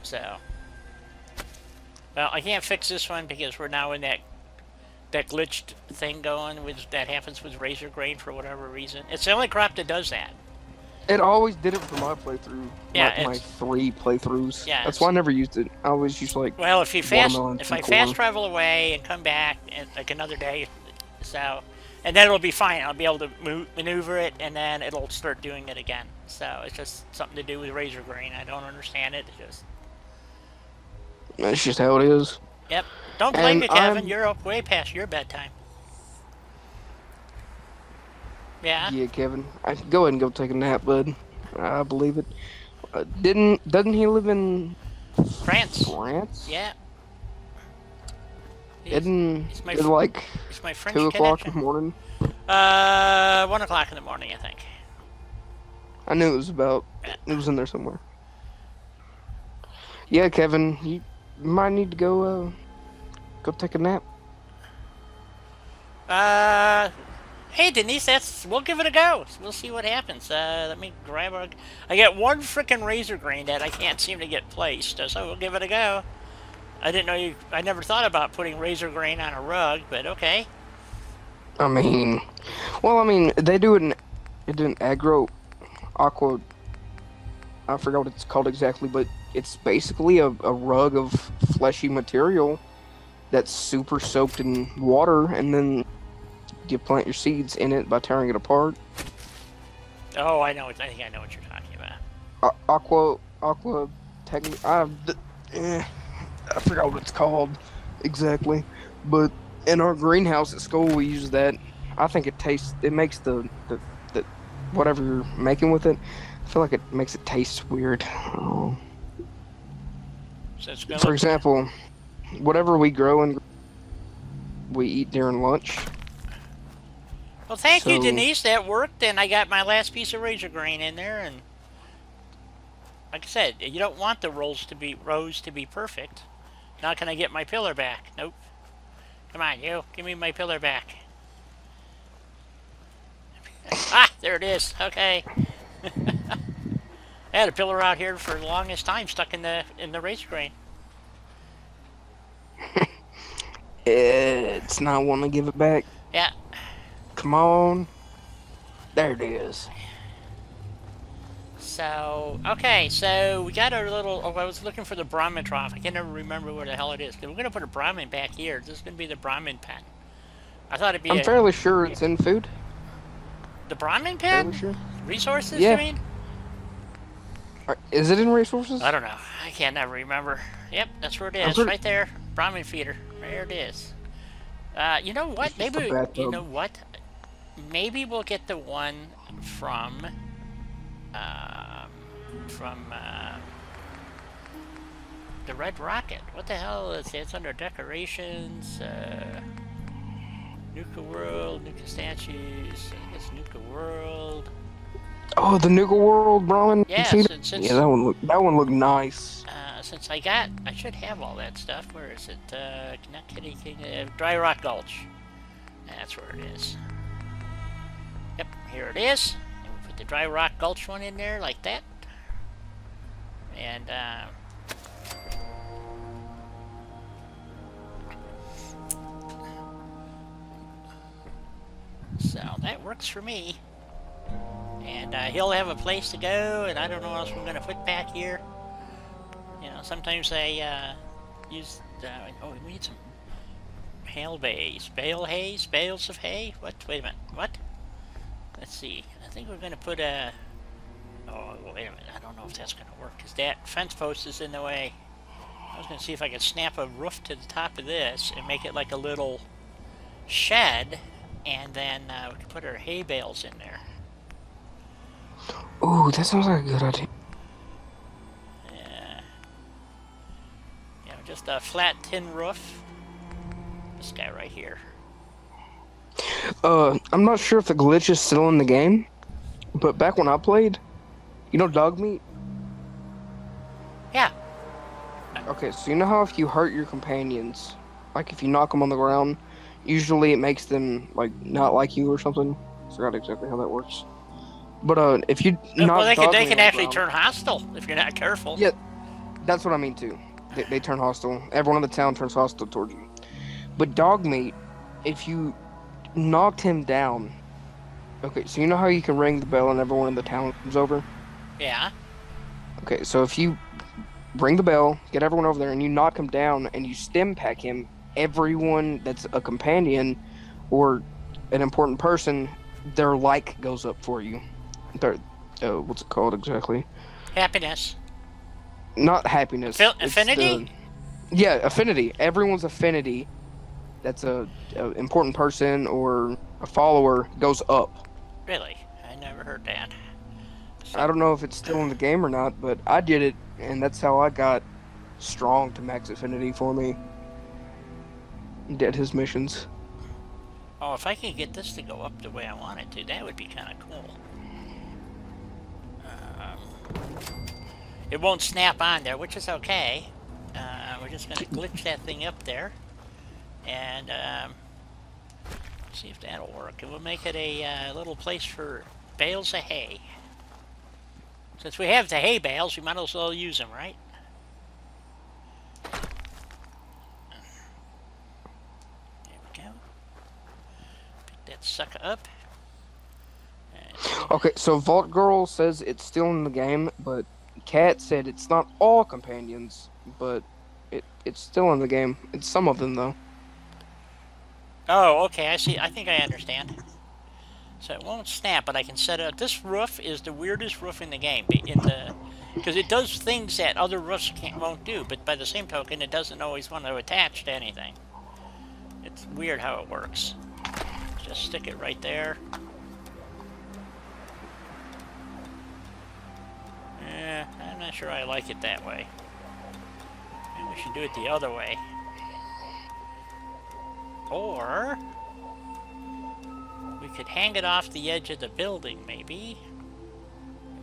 Speaker 1: So, well, I can't fix this one because we're now in that glitched thing going with that happens with razor grain for whatever reason. It's the only crop that does that.
Speaker 2: It always did it for my playthrough.
Speaker 1: Yeah,
Speaker 2: my 3 playthroughs.
Speaker 1: Yeah,
Speaker 2: That's why I never used it. I always used like.
Speaker 1: Well, if
Speaker 2: watermelon
Speaker 1: if I
Speaker 2: and
Speaker 1: fast
Speaker 2: corn.
Speaker 1: travel away and come back and like another day, so, and then it'll be fine. I'll be able to maneuver it, and then it'll start doing it again. So it's just something to do with razor grain. I don't understand it. It's just.
Speaker 2: That's just how it is.
Speaker 1: Yep. Don't blame
Speaker 2: And
Speaker 1: me, Kevin.
Speaker 2: I'm-
Speaker 1: You're up way past your bedtime. Yeah.
Speaker 2: Yeah, Kevin. Go ahead and go take a nap, bud. I believe it. Doesn't he live in
Speaker 1: France.
Speaker 2: France?
Speaker 1: Yeah.
Speaker 2: Isn't
Speaker 1: he's my
Speaker 2: it
Speaker 1: fr-
Speaker 2: like
Speaker 1: It's my French
Speaker 2: 2 o'clock in
Speaker 1: connection.
Speaker 2: the morning?
Speaker 1: 1 o'clock in the morning, I think.
Speaker 2: I knew it was about. It was in there somewhere. Yeah, Kevin, you might need to go take a nap.
Speaker 1: Hey Denise, we'll give it a go. We'll see what happens. Let me grab I got one frickin' razor grain that I can't seem to get placed, so we'll give it a go. I didn't know I never thought about putting razor grain on a rug, but okay.
Speaker 2: I mean, they do it in aqua. I forgot what it's called exactly, but it's basically a rug of fleshy material that's super soaked in water, and then you plant your seeds in it by tearing it apart.
Speaker 1: Oh, I think I know what you're talking about.
Speaker 2: Aqua I forgot what it's called exactly, but in our greenhouse at school we use that. I think it makes the whatever you're making with it, I feel like it makes it taste weird.
Speaker 1: So it's gonna
Speaker 2: For example, whatever we grow and we eat during lunch.
Speaker 1: Well, thank you,
Speaker 2: So-
Speaker 1: Denise. That worked, and I got my last piece of razor grain in there. And like I said, you don't want the rows to be perfect. Now can I get my pillar back? Nope. Come on, you. Give me my pillar back. Ah, there it is. Okay. I had a pillar out here for the longest time, stuck in the razor grain.
Speaker 2: It's not wanting to give it back.
Speaker 1: Yeah.
Speaker 2: Come on. There it is.
Speaker 1: So, okay, so we got our little... Oh, I was looking for the Brahmin trough. I can never remember where the hell it is. We're going to put a Brahmin back here. This is going to be the Brahmin pen. I thought it'd be
Speaker 2: I'm fairly sure it's in food.
Speaker 1: The Brahmin pen?
Speaker 2: Fairly sure.
Speaker 1: Resources,
Speaker 2: Yeah.
Speaker 1: you mean?
Speaker 2: Is it in resources?
Speaker 1: I don't know. I can't never remember. Yep, that's where it
Speaker 2: I'm
Speaker 1: is.
Speaker 2: pretty-
Speaker 1: Right there. Brahmin feeder. There it is. You know what?
Speaker 2: It's just
Speaker 1: Maybe...
Speaker 2: a bathtub.
Speaker 1: You know what? Maybe we'll get the one from the Red Rocket. What the hell is it? It's under decorations. Nuka World, Nuka Statues. I guess Nuka World.
Speaker 2: Oh, the Nuka World ramen.
Speaker 1: Yeah, since
Speaker 2: yeah, that one looked nice.
Speaker 1: Since I should have all that stuff. Where is it? Not Kitty King. Dry Rock Gulch. That's where it is. Yep, here it is. And we put the Dry Rock Gulch one in there like that. And so that works for me. And he'll have a place to go, and I don't know what else we're going to put back here. You know, sometimes I use... oh, we need some hail bays. Bales of hay? What? Wait a minute. What? Let's see. I think we're going to put a... Oh, wait a minute. I don't know if that's going to work, because that fence post is in the way. I was going to see if I could snap a roof to the top of this and make it like a little shed, and then we could put our hay bales in there.
Speaker 2: Ooh, that sounds like a good idea.
Speaker 1: Yeah. You know, just a flat tin roof. This guy right here.
Speaker 2: I'm not sure if the glitch is still in the game, but back when I played, you know dog meat?
Speaker 1: Yeah.
Speaker 2: Okay, so you know how if you hurt your companions, like if you knock them on the ground, usually it makes them, like, not like you or something? I forgot exactly how that works. But, if you knock
Speaker 1: well, they
Speaker 2: dog
Speaker 1: can
Speaker 2: meat on
Speaker 1: actually
Speaker 2: the
Speaker 1: turn hostile if you're not careful.
Speaker 2: Yeah, that's what I mean, too. They turn hostile. Everyone in the town turns hostile towards you. But dog meat, if you knocked him down... Okay, so you know how you can ring the bell and everyone in the town comes over?
Speaker 1: Yeah.
Speaker 2: Okay, so if you ring the bell, get everyone over there, and you knock him down and you stim pack him, everyone that's a companion or an important person, their like goes up for you. Their, what's it called exactly?
Speaker 1: Happiness.
Speaker 2: Not happiness.
Speaker 1: Affinity?
Speaker 2: Yeah, affinity. Everyone's affinity that's a important person or a follower goes up.
Speaker 1: Really? I never heard that. So,
Speaker 2: I don't know if it's still in the game or not, but I did it, and that's how I got strong to max affinity for me. Did his missions.
Speaker 1: oh, if I could get this to go up the way I want it to, that would be kind of cool. It won't snap on there, which is okay. We're just going to glitch that thing up there. And see if that'll work. And we'll make it a little place for bales of hay. Since we have the hay bales, we might as well use them, right? There we go. Pick that sucker up.
Speaker 2: Okay, so Vault Girl says it's still in the game, but Cat said it's not all companions, but it's still in the game. It's some of them, though.
Speaker 1: Oh, okay, I see. I think I understand. So it won't snap, but I can set up. This roof is the weirdest roof in the game, because it does things that other roofs won't do. But by the same token, it doesn't always want to attach to anything. It's weird how it works. Just stick it right there. I'm not sure I like it that way. Maybe we should do it the other way. Or we could hang it off the edge of the building, maybe.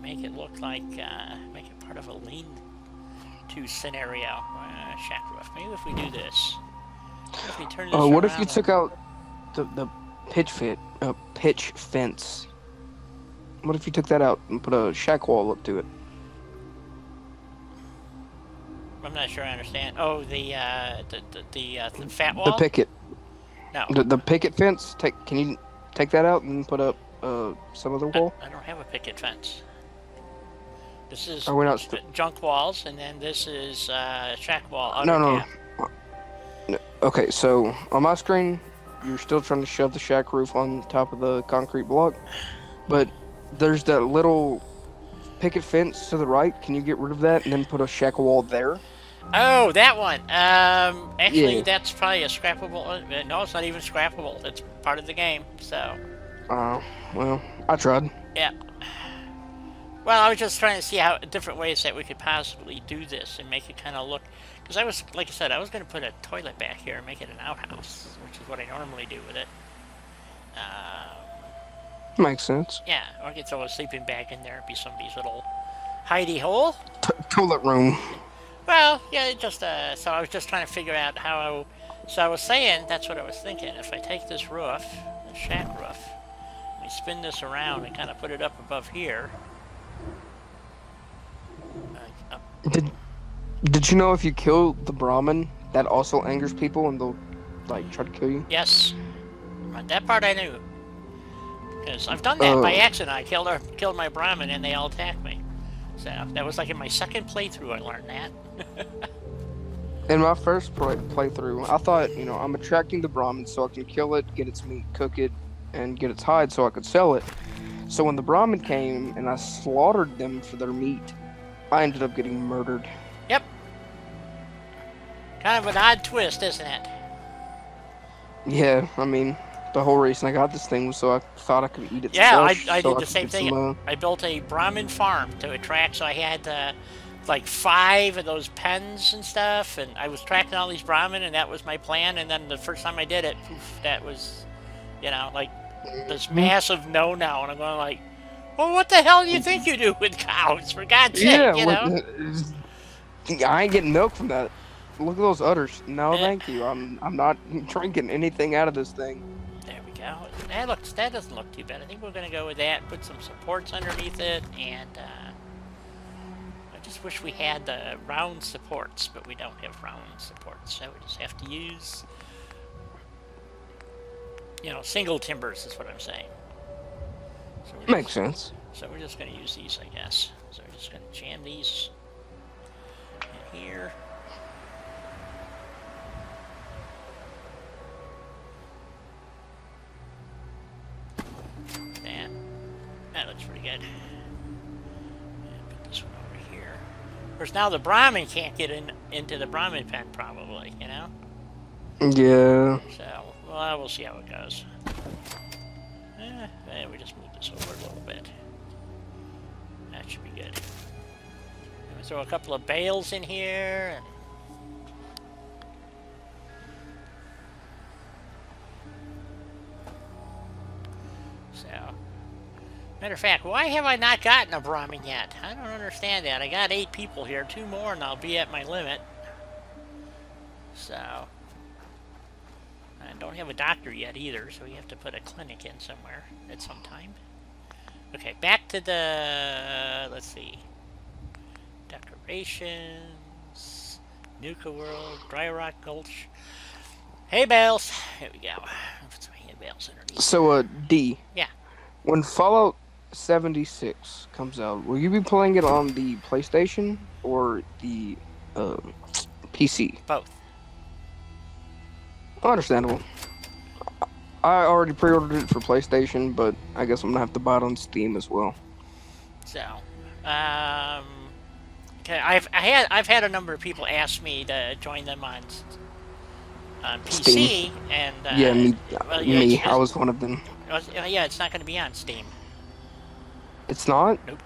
Speaker 1: Make it look like, make it part of a lean-to scenario. Shack roof. Maybe if we do this. What if we turn this
Speaker 2: what if
Speaker 1: around
Speaker 2: you took out the pitch fence? What if you took that out and put a shack wall up to it?
Speaker 1: I'm not sure I understand. Oh, the fat wall?
Speaker 2: The picket.
Speaker 1: No.
Speaker 2: The picket fence. Can you take that out and put up some other wall?
Speaker 1: I don't have a picket fence. This is
Speaker 2: Are we not
Speaker 1: junk walls, and then this is shack wall.
Speaker 2: No. Okay, so on my screen, you're still trying to shove the shack roof on top of the concrete block, but there's that little picket fence to the right. Can you get rid of that and then put a shack wall there?
Speaker 1: Oh, that one. Actually,
Speaker 2: Yeah.
Speaker 1: that's probably a scrappable. No, it's not even scrappable. It's part of the game. So.
Speaker 2: Well, I tried.
Speaker 1: Yeah. Well, I was just trying to see how different ways that we could possibly do this and make it kind of look. Because like I said, I was going to put a toilet back here and make it an outhouse, which is what I normally do with it.
Speaker 2: Makes sense.
Speaker 1: Yeah, or I could throw a sleeping bag in there. It'd be somebody's little hidey hole.
Speaker 2: Toilet room.
Speaker 1: Well, yeah, just so I was just trying to figure out how. So I was saying that's what I was thinking. If I take this roof, the shack roof, and I spin this around and kind of put it up above here. Up.
Speaker 2: Did you know if you kill the Brahmin, that also angers people and they'll like try to kill you?
Speaker 1: Yes, that part I knew. Because I've done that by accident. I killed my Brahmin and they all attacked me. So that was like in my second playthrough I learned that.
Speaker 2: In my first playthrough, I thought, I'm attracting the Brahmin so I can kill it, get its meat, cook it, and get its hide so I could sell it. So when the Brahmin came and I slaughtered them for their meat, I ended up getting murdered.
Speaker 1: Yep. Kind of an odd twist, isn't it?
Speaker 2: Yeah, I mean, the whole reason I got this thing was so I thought I could eat it.
Speaker 1: Yeah, I did the same thing. I built a Brahmin farm to attract, so I had like 5 of those pens and stuff, and I was tracking all these Brahmin, and that was my plan. And then the first time I did it, poof, that was, like this massive no-no, and I'm going like, well, what the hell do you think you do with cows? For God's sake,
Speaker 2: I ain't getting milk from that. Look at those udders. No, thank you. I'm not drinking anything out of this thing.
Speaker 1: There we go. That doesn't look too bad. I think we're gonna go with that. Put some supports underneath it, and I just wish we had the round supports, but we don't have round supports, so we just have to use, single timbers is what I'm saying. So
Speaker 2: makes sense.
Speaker 1: So we're just gonna use these, I guess. So we're just gonna jam these in here. That looks pretty good. And put this one over here. Of course, now the Brahmin can't get into the Brahmin pen, probably,
Speaker 2: Yeah.
Speaker 1: So, well, we'll see how it goes. We just move this over a little bit. That should be good. And we throw a couple of bales in here. So, matter of fact, why have I not gotten a Brahmin yet? I don't understand that. I got 8 people here, 2 more, and I'll be at my limit. So, I don't have a doctor yet either, so we have to put a clinic in somewhere at some time. Okay, back to the, let's see, decorations, Nuka World, Dry Rock Gulch, hay bales. Here we go. Put some hay bales underneath.
Speaker 2: So, D.
Speaker 1: Yeah.
Speaker 2: When Fallout 76 comes out, will you be playing it on the PlayStation or the PC?
Speaker 1: Both.
Speaker 2: Understandable. I already pre-ordered it for PlayStation, but I guess I'm gonna have to buy it on Steam as well.
Speaker 1: So, okay, I've had a number of people ask me to join them on PC,
Speaker 2: Steam.
Speaker 1: and
Speaker 2: yeah, me.
Speaker 1: well,
Speaker 2: Me. I was one of them.
Speaker 1: Yeah, it's not going to be on Steam.
Speaker 2: It's not?
Speaker 1: Nope.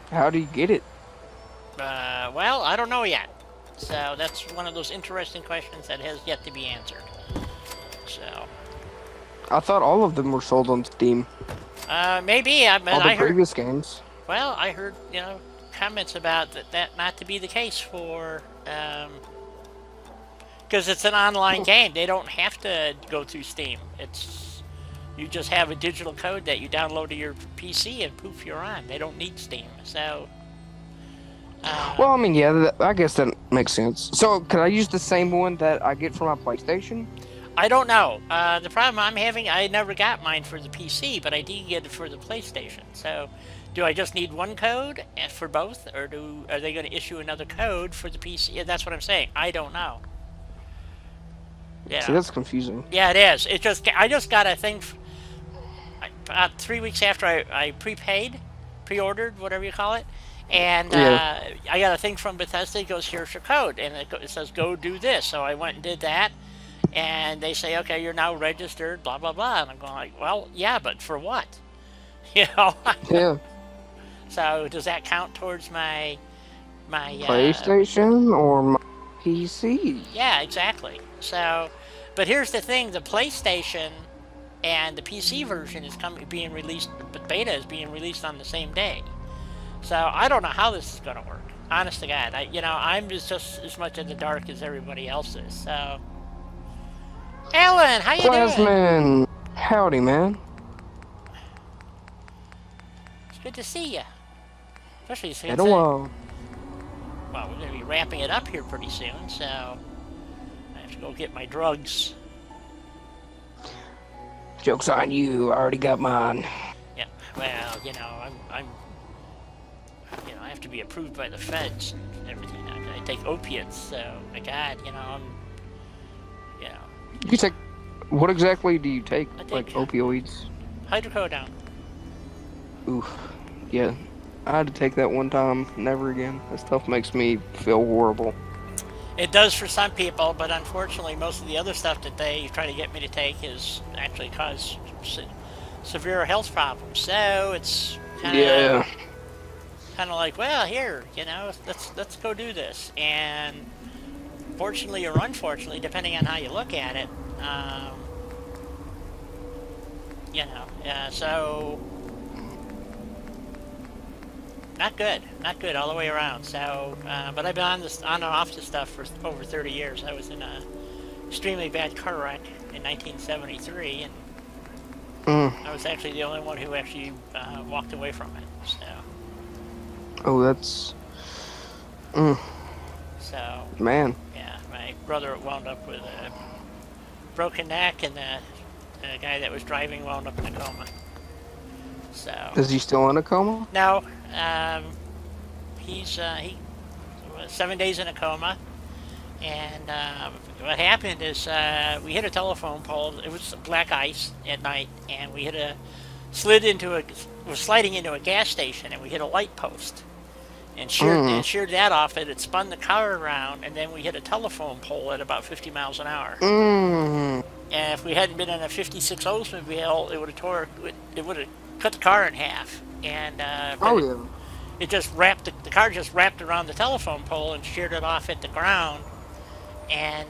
Speaker 2: How do you get it?
Speaker 1: Well, I don't know yet. So that's one of those interesting questions that has yet to be answered. So.
Speaker 2: I thought all of them were sold on Steam.
Speaker 1: Maybe.
Speaker 2: All the previous games.
Speaker 1: Well, I heard, comments about that not to be the case for, because it's an online game. They don't have to go through Steam. You just have a digital code that you download to your PC and poof, you're on. They don't need Steam. So.
Speaker 2: Well, I mean, yeah, I guess that makes sense. So, could I use the same one that I get for my PlayStation?
Speaker 1: I don't know. The problem I'm having, I never got mine for the PC, but I did get it for the PlayStation. So, do I just need one code for both, or are they going to issue another code for the PC? Yeah, that's what I'm saying. I don't know. Yeah.
Speaker 2: See, that's confusing.
Speaker 1: Yeah, it is. I just got a thing about 3 weeks after I pre-ordered, whatever you call it. And I got a thing from Bethesda. It goes, here's your code, and it says go do this. So I went and did that, and they say, okay, you're now registered, blah blah blah. And I'm going like, well, yeah, but for what?
Speaker 2: Yeah.
Speaker 1: So does that count towards my
Speaker 2: PlayStation or my PC?
Speaker 1: Yeah, exactly. So, but here's the thing: the PlayStation and the PC version is being released. The beta is being released on the same day. So I don't know how this is going to work. Honest to God, I'm just as much in the dark as everybody else is. So, Alan, how you doing?
Speaker 2: Plasman, howdy, man.
Speaker 1: It's good to see you. Especially since
Speaker 2: Been a while.
Speaker 1: well, we're going to be wrapping it up here pretty soon, so I have to go get my drugs.
Speaker 2: Joke's on you. I already got mine.
Speaker 1: Yeah, well, I'm I have to be approved by the feds and everything. I take opiates, so my God,
Speaker 2: You take. What exactly do you take?
Speaker 1: I take
Speaker 2: Like opioids?
Speaker 1: hydrocodone.
Speaker 2: Oof. Yeah. I had to take that one time. Never again. That stuff makes me feel horrible.
Speaker 1: It does for some people, but unfortunately, most of the other stuff that they try to get me to take is actually cause severe health problems. So it's kind of like, well, here, let's go do this. And fortunately or unfortunately, depending on how you look at it, so not good all the way around. So, but I've been on and off this stuff for over 30 years. I was in a extremely bad car wreck in 1973, and I was actually the only one who actually walked away from it. So.
Speaker 2: Oh, that's.
Speaker 1: So.
Speaker 2: Man.
Speaker 1: Yeah, my brother wound up with a broken neck, and the guy that was driving wound up in a coma. So.
Speaker 2: Is he still in a coma?
Speaker 1: No. He was 7 days in a coma, and what happened is we hit a telephone pole. It was black ice at night, and we sliding into a gas station, and we hit a light post, and sheared that off. It spun the car around, and then we hit a telephone pole at about 50 miles an hour. And if we hadn't been in a 56 Oldsmobile, it would have cut the car in half. And it just the car just wrapped around the telephone pole and sheared it off at the ground, and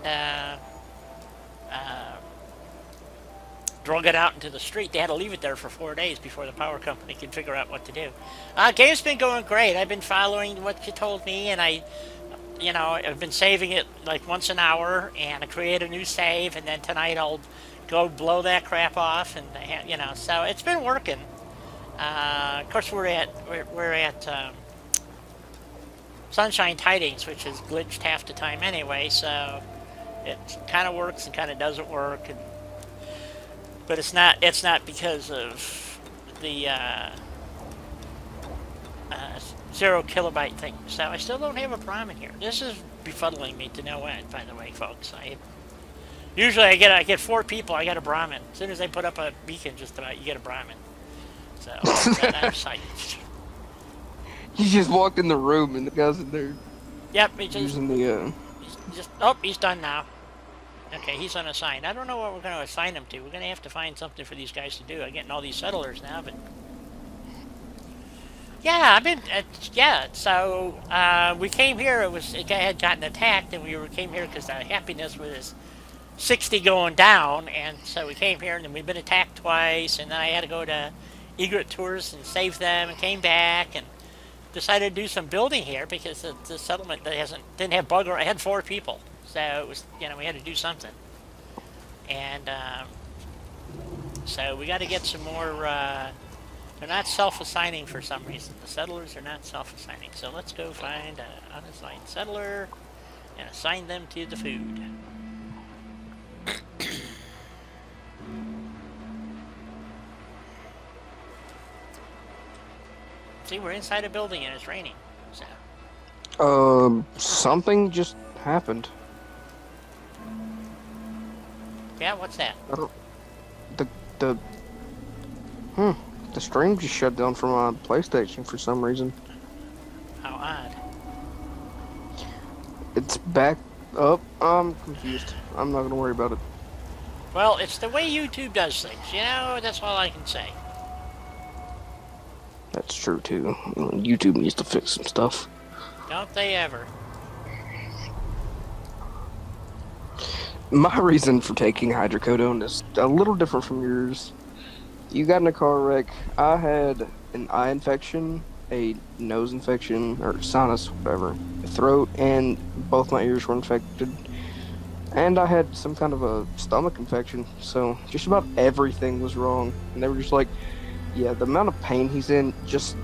Speaker 1: drug it out into the street. They had to leave it there for 4 days before the power company could figure out what to do. Game's been going great. I've been following what you told me, and I've been saving it like once an hour, and I create a new save, and then tonight I'll go blow that crap off, and so it's been working. Of course, we're at Sunshine Tidings, which is glitched half the time anyway, so it kind of works and kind of doesn't work. But it's not because of the 0 kilobyte thing. So I still don't have a Brahmin here. This is befuddling me to no end, by the way, folks. Usually I get 4 people. I got a Brahmin. As soon as they put up a beacon, just about you get a Brahmin. So I'm psyched.
Speaker 2: You just walked in the room and the guy's in there.
Speaker 1: Yep,
Speaker 2: using the.
Speaker 1: He's done now. Okay, he's unassigned. I don't know what we're going to assign him to. We're going to have to find something for these guys to do. I'm getting all these settlers now, but yeah, So we came here. A guy had gotten attacked, and we came here because the happiness was 60 going down, and so we came here, and then we've been attacked twice, and then I had to go to Egret Tours and save them, and came back and decided to do some building here because the settlement didn't have bug. I had 4 people, so it was we had to do something, and so we got to get some more. They're not self-assigning for some reason. The settlers are not self-assigning, so let's go find an unassigned settler and assign them to the food. See, we're inside a building and it's raining. So.
Speaker 2: Something just happened.
Speaker 1: Yeah, what's that?
Speaker 2: The stream just shut down from my PlayStation for some reason.
Speaker 1: How odd.
Speaker 2: It's back up. I'm confused. I'm not gonna worry about it.
Speaker 1: Well, it's the way YouTube does things. That's all I can say.
Speaker 2: That's true too. YouTube needs to fix some stuff.
Speaker 1: Don't they ever?
Speaker 2: My reason for taking hydrocodone is a little different from yours. You got in a car wreck. I had an eye infection, a nose infection, or sinus, whatever, throat, and both my ears were infected. And I had some kind of a stomach infection. So just about everything was wrong. And they were just like, yeah, the amount of pain he's in, just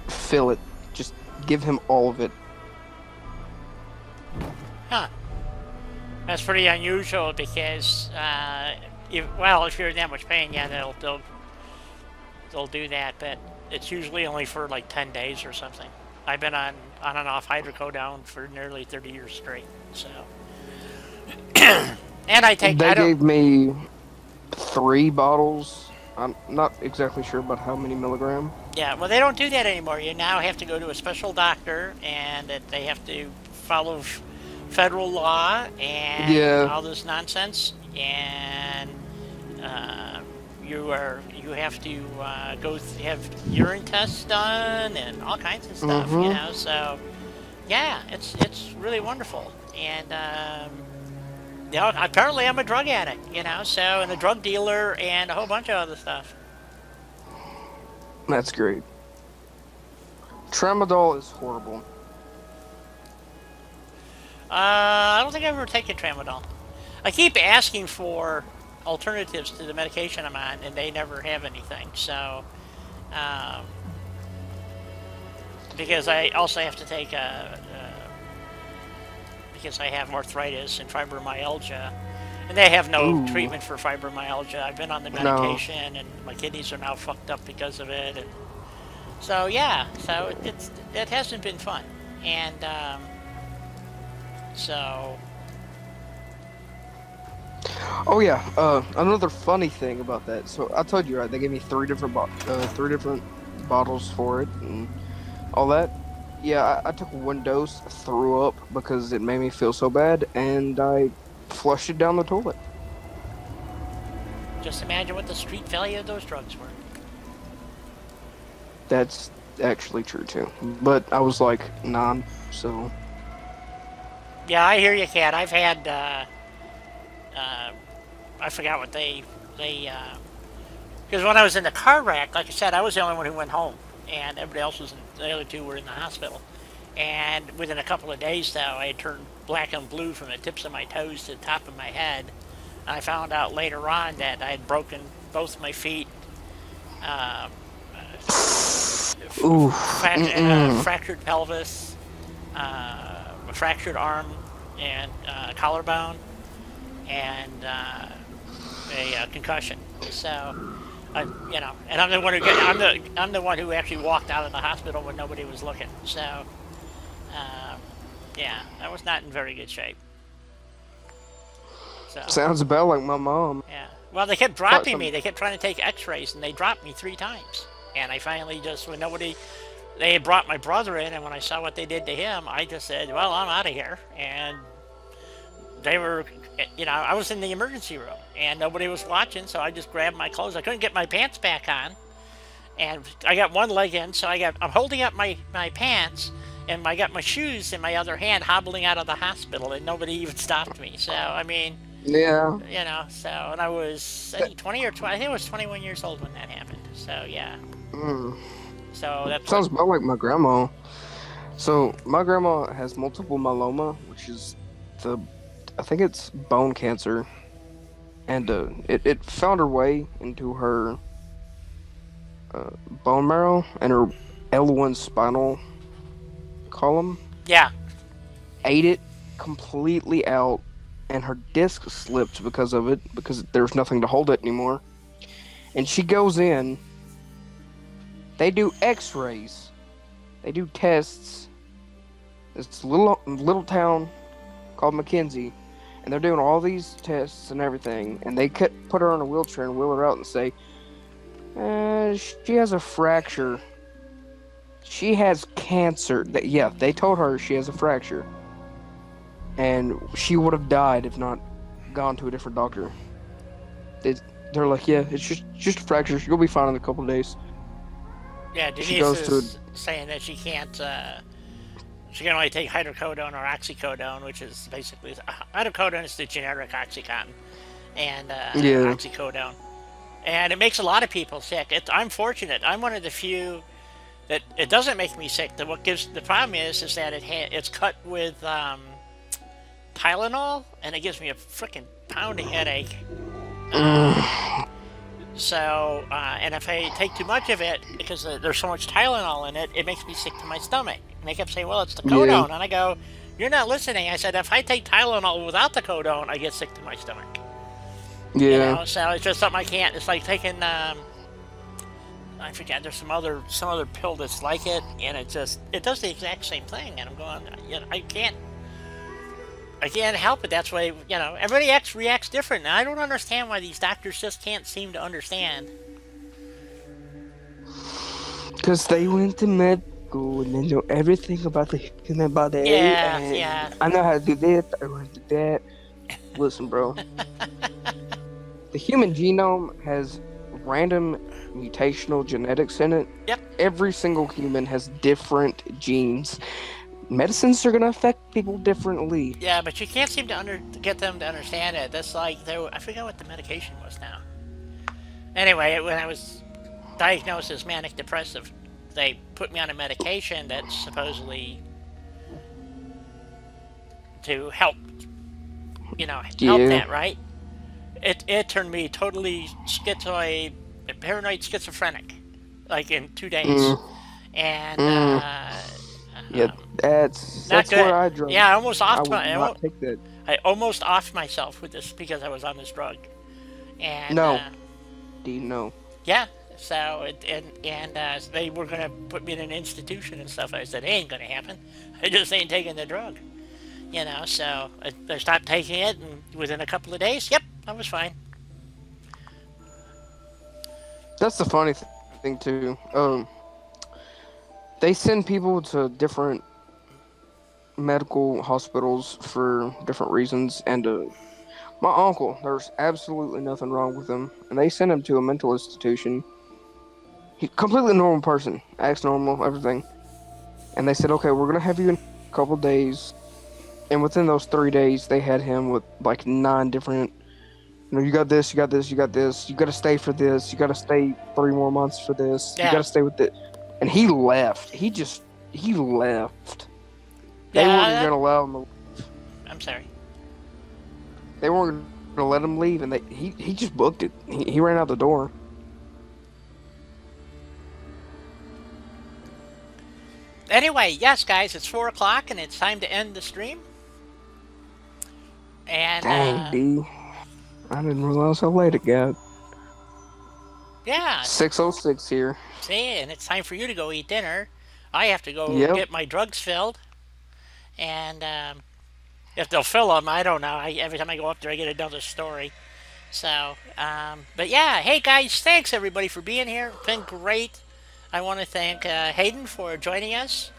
Speaker 2: fill it. Just give him all of it.
Speaker 1: Huh. That's pretty unusual because, if you're in that much pain, yeah, they'll do that, but it's usually only for like 10 days or something. I've been on and off hydrocodone for nearly 30 years straight, so. And I
Speaker 2: gave me 3 bottles. I'm not exactly sure about how many milligram.
Speaker 1: Yeah, well, they don't do that anymore. You now have to go to a special doctor, and they have to follow federal law and all this nonsense. And you have to have urine tests done and all kinds of stuff.
Speaker 2: Mm-hmm.
Speaker 1: You know, so yeah, it's really wonderful. And apparently I'm a drug addict. You know, so and a drug dealer and a whole bunch of other stuff.
Speaker 2: That's great. Tramadol is horrible.
Speaker 1: I don't think I've ever taken tramadol. I keep asking for alternatives to the medication I'm on, and they never have anything. So, because I also have to take because I have arthritis and fibromyalgia, and they have no treatment for fibromyalgia. I've been on the medication, and my kidneys are now fucked up because of it. And so yeah, so it hasn't been fun, and so.
Speaker 2: Oh yeah, another funny thing about that. So I told you, right? They gave me 3 different bottles for it and all that. Yeah, I took 1 dose, threw up because it made me feel so bad, and I flushed it down the toilet.
Speaker 1: Just imagine what the street value of those drugs were.
Speaker 2: That's actually true too. But I was like 9, so.
Speaker 1: Yeah, I hear you, Cat. I've had, I forgot what they, because when I was in the car wreck, like I said, I was the only one who went home, and everybody else the other 2 were in the hospital. And within a couple of days, though, I had turned black and blue from the tips of my toes to the top of my head. And I found out later on that I had broken both my feet, fractured pelvis, a fractured arm, and collarbone, and a concussion. So, and I'm the one I'm the one who actually walked out of the hospital when nobody was looking. So, yeah, I was not in very good shape. So,
Speaker 2: sounds about like my mom.
Speaker 1: Yeah. Well, they kept dropping me. They kept trying to take X-rays, and they dropped me 3 times. And I finally just, they had brought my brother in, and when I saw what they did to him, I just said, well, I'm out of here. And they were, I was in the emergency room, and nobody was watching, so I just grabbed my clothes. I couldn't get my pants back on, and I got one leg in, so I'm holding up my pants, and I got my shoes in my other hand hobbling out of the hospital, and nobody even stopped me. So, I mean,
Speaker 2: yeah.
Speaker 1: So, and I was, I think 20 or 20, I think I was 21 years old when that happened. So, yeah. So that
Speaker 2: sounds about like my grandma. So my grandma has multiple myeloma, which is I think it's bone cancer, and it found her way into her bone marrow and her L1 spinal column.
Speaker 1: Yeah.
Speaker 2: Ate it completely out, and her disc slipped because of it, because there's nothing to hold it anymore. And she goes in. They do X-rays. They do tests. It's a little town called McKenzie, and they're doing all these tests and everything. And they put her on a wheelchair and wheel her out and say, she has a fracture. She has cancer. They told her she has a fracture, and she would have died if not gone to a different doctor. They're like, yeah, it's just a fracture. You'll be fine in a couple of days.
Speaker 1: Yeah, Denise is saying that she can't So you can only take hydrocodone or oxycodone, which is basically hydrocodone is the generic OxyContin, and
Speaker 2: Yeah.
Speaker 1: oxycodone, and it makes a lot of people sick. I'm fortunate. I'm one of the few that it doesn't make me sick. What gives the problem is that it's cut with Tylenol, and it gives me a freaking pounding headache. So, and if I take too much of it, because there's so much Tylenol in it, it makes me sick to my stomach. And they kept saying, well, it's the codone. And I go, you're not listening. I said, if I take Tylenol without the codone, I get sick to my stomach.
Speaker 2: Yeah.
Speaker 1: You know? So it's just something I can't. It's like taking, I forget, there's some other pill that's like it, and it does the exact same thing. And I'm going, you know, I can't help it. That's why, you know, everybody reacts different. And I don't understand why these doctors just can't seem to understand.
Speaker 2: Because they went to med school and they know everything about the human body.
Speaker 1: Yeah,
Speaker 2: and
Speaker 1: yeah.
Speaker 2: I know how to do this, I know how to do that. Listen, bro. The human genome has random mutational genetics in it.
Speaker 1: Yep.
Speaker 2: Every single human has different genes. Medicines are going to affect people differently.
Speaker 1: Yeah, but you can't seem to get them to understand it. That's like, I forget what the medication was now. Anyway, when I was diagnosed as manic depressive, they put me on a medication that's supposedly to help, you know, help that, right? It turned me totally paranoid schizophrenic, like in 2 days. And,
Speaker 2: yeah, that's
Speaker 1: good.
Speaker 2: where I drove.
Speaker 1: Yeah, I almost offed
Speaker 2: I
Speaker 1: almost offed myself with this because I was on this drug. And
Speaker 2: no. No.
Speaker 1: Yeah. So they were gonna put me in an institution and stuff. I said, it ain't gonna happen. I just ain't taking the drug. You know, so I stopped taking it, and within a couple of days, yep, I was fine.
Speaker 2: That's the funny thing too. They send people to different medical hospitals for different reasons, and my uncle, there's absolutely nothing wrong with him, and they sent him to a mental institution. He's a completely normal person, acts normal, everything. And they said, okay, we're gonna have you in a couple days. And within those 3 days, they had him with like 9 different, you know, you got this, you got this, you got this, you gotta stay for this, you gotta stay 3 more months for this, you gotta stay with it. And he left. He left. They weren't gonna allow him to leave.
Speaker 1: I'm sorry.
Speaker 2: They weren't gonna let him leave, and he just booked it. He ran out the door.
Speaker 1: Anyway, yes, guys, it's 4 o'clock, and it's time to end the stream. And
Speaker 2: dang, D. I didn't realize how late it got.
Speaker 1: Yeah.
Speaker 2: 6:06 here.
Speaker 1: See, and it's time for you to go eat dinner. I have to go get my drugs filled. And if they'll fill them, I don't know. Every time I go up there, I get another story. So, but yeah, hey guys, thanks everybody for being here. It's been great. I want to thank Hayden for joining us,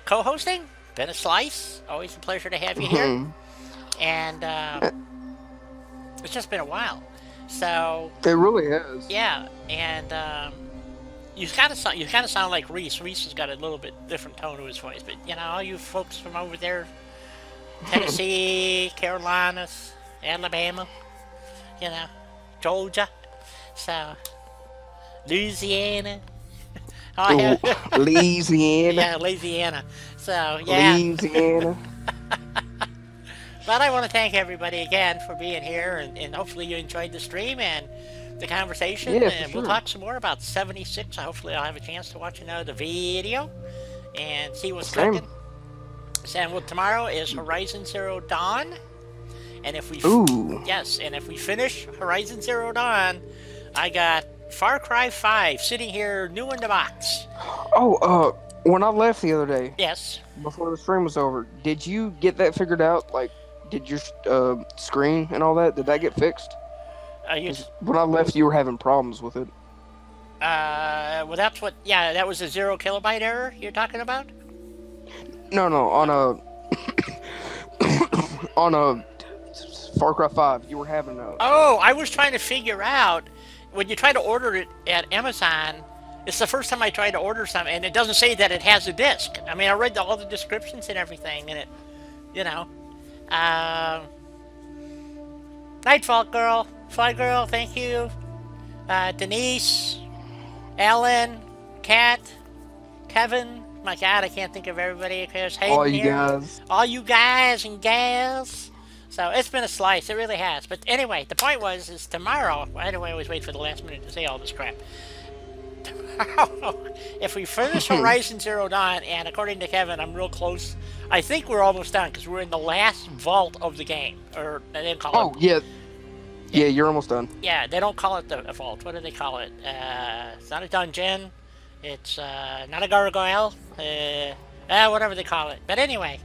Speaker 1: co-hosting. Been a slice. Always a pleasure to have you here. And it's just been a while. So
Speaker 2: it really has.
Speaker 1: Yeah, and you kind of sound like Reese. Reese has got a little bit different tone to his voice, but you know, all you folks from over there, Tennessee, Carolinas, Alabama, you know, Georgia, so Louisiana.
Speaker 2: Louisiana.
Speaker 1: Yeah, Louisiana. So yeah.
Speaker 2: Louisiana.
Speaker 1: But I want to thank everybody again for being here, and hopefully you enjoyed the stream and the conversation.
Speaker 2: Yeah,
Speaker 1: and we'll talk some more about 76. Hopefully I'll have a chance to watch another video and see what's cooking. And well, tomorrow is Horizon Zero Dawn. And if we if we finish Horizon Zero Dawn, I got Far Cry 5 sitting here new in the box.
Speaker 2: Oh, when I left the other day.
Speaker 1: Yes.
Speaker 2: Before the stream was over, did you get that figured out? Like, did your screen and all that, did that get fixed? When I left, you were having problems with it.
Speaker 1: Well, that's what, that was a 0 kilobyte error you're talking about?
Speaker 2: No, on a Far Cry 5, you were having a...
Speaker 1: Oh, I was trying to figure out, when you try to order it at Amazon, It's the first time I tried to order something, and it doesn't say that it has a disc. I mean, I read all the descriptions and everything, and it, you know. Nightfall Girl, Fly Girl, thank you. Denise, Alan, Kat, Kevin. My God, I can't think of everybody. There's Hayden
Speaker 2: All you
Speaker 1: here.
Speaker 2: guys.
Speaker 1: All you guys and gals. So it's been a slice. It really has. But anyway, the point is tomorrow. Why do I always wait for the last minute to say all this crap? Tomorrow, if we finish Horizon Zero Dawn, and according to Kevin, I'm real close. I think we're almost done because we're in the last vault of the game. Or they didn't call it.
Speaker 2: Oh, yeah. Yeah, you're almost done.
Speaker 1: Yeah, they don't call it a vault. What do they call it? It's not a dungeon. It's not a gargoyle. Whatever they call it. But anyway.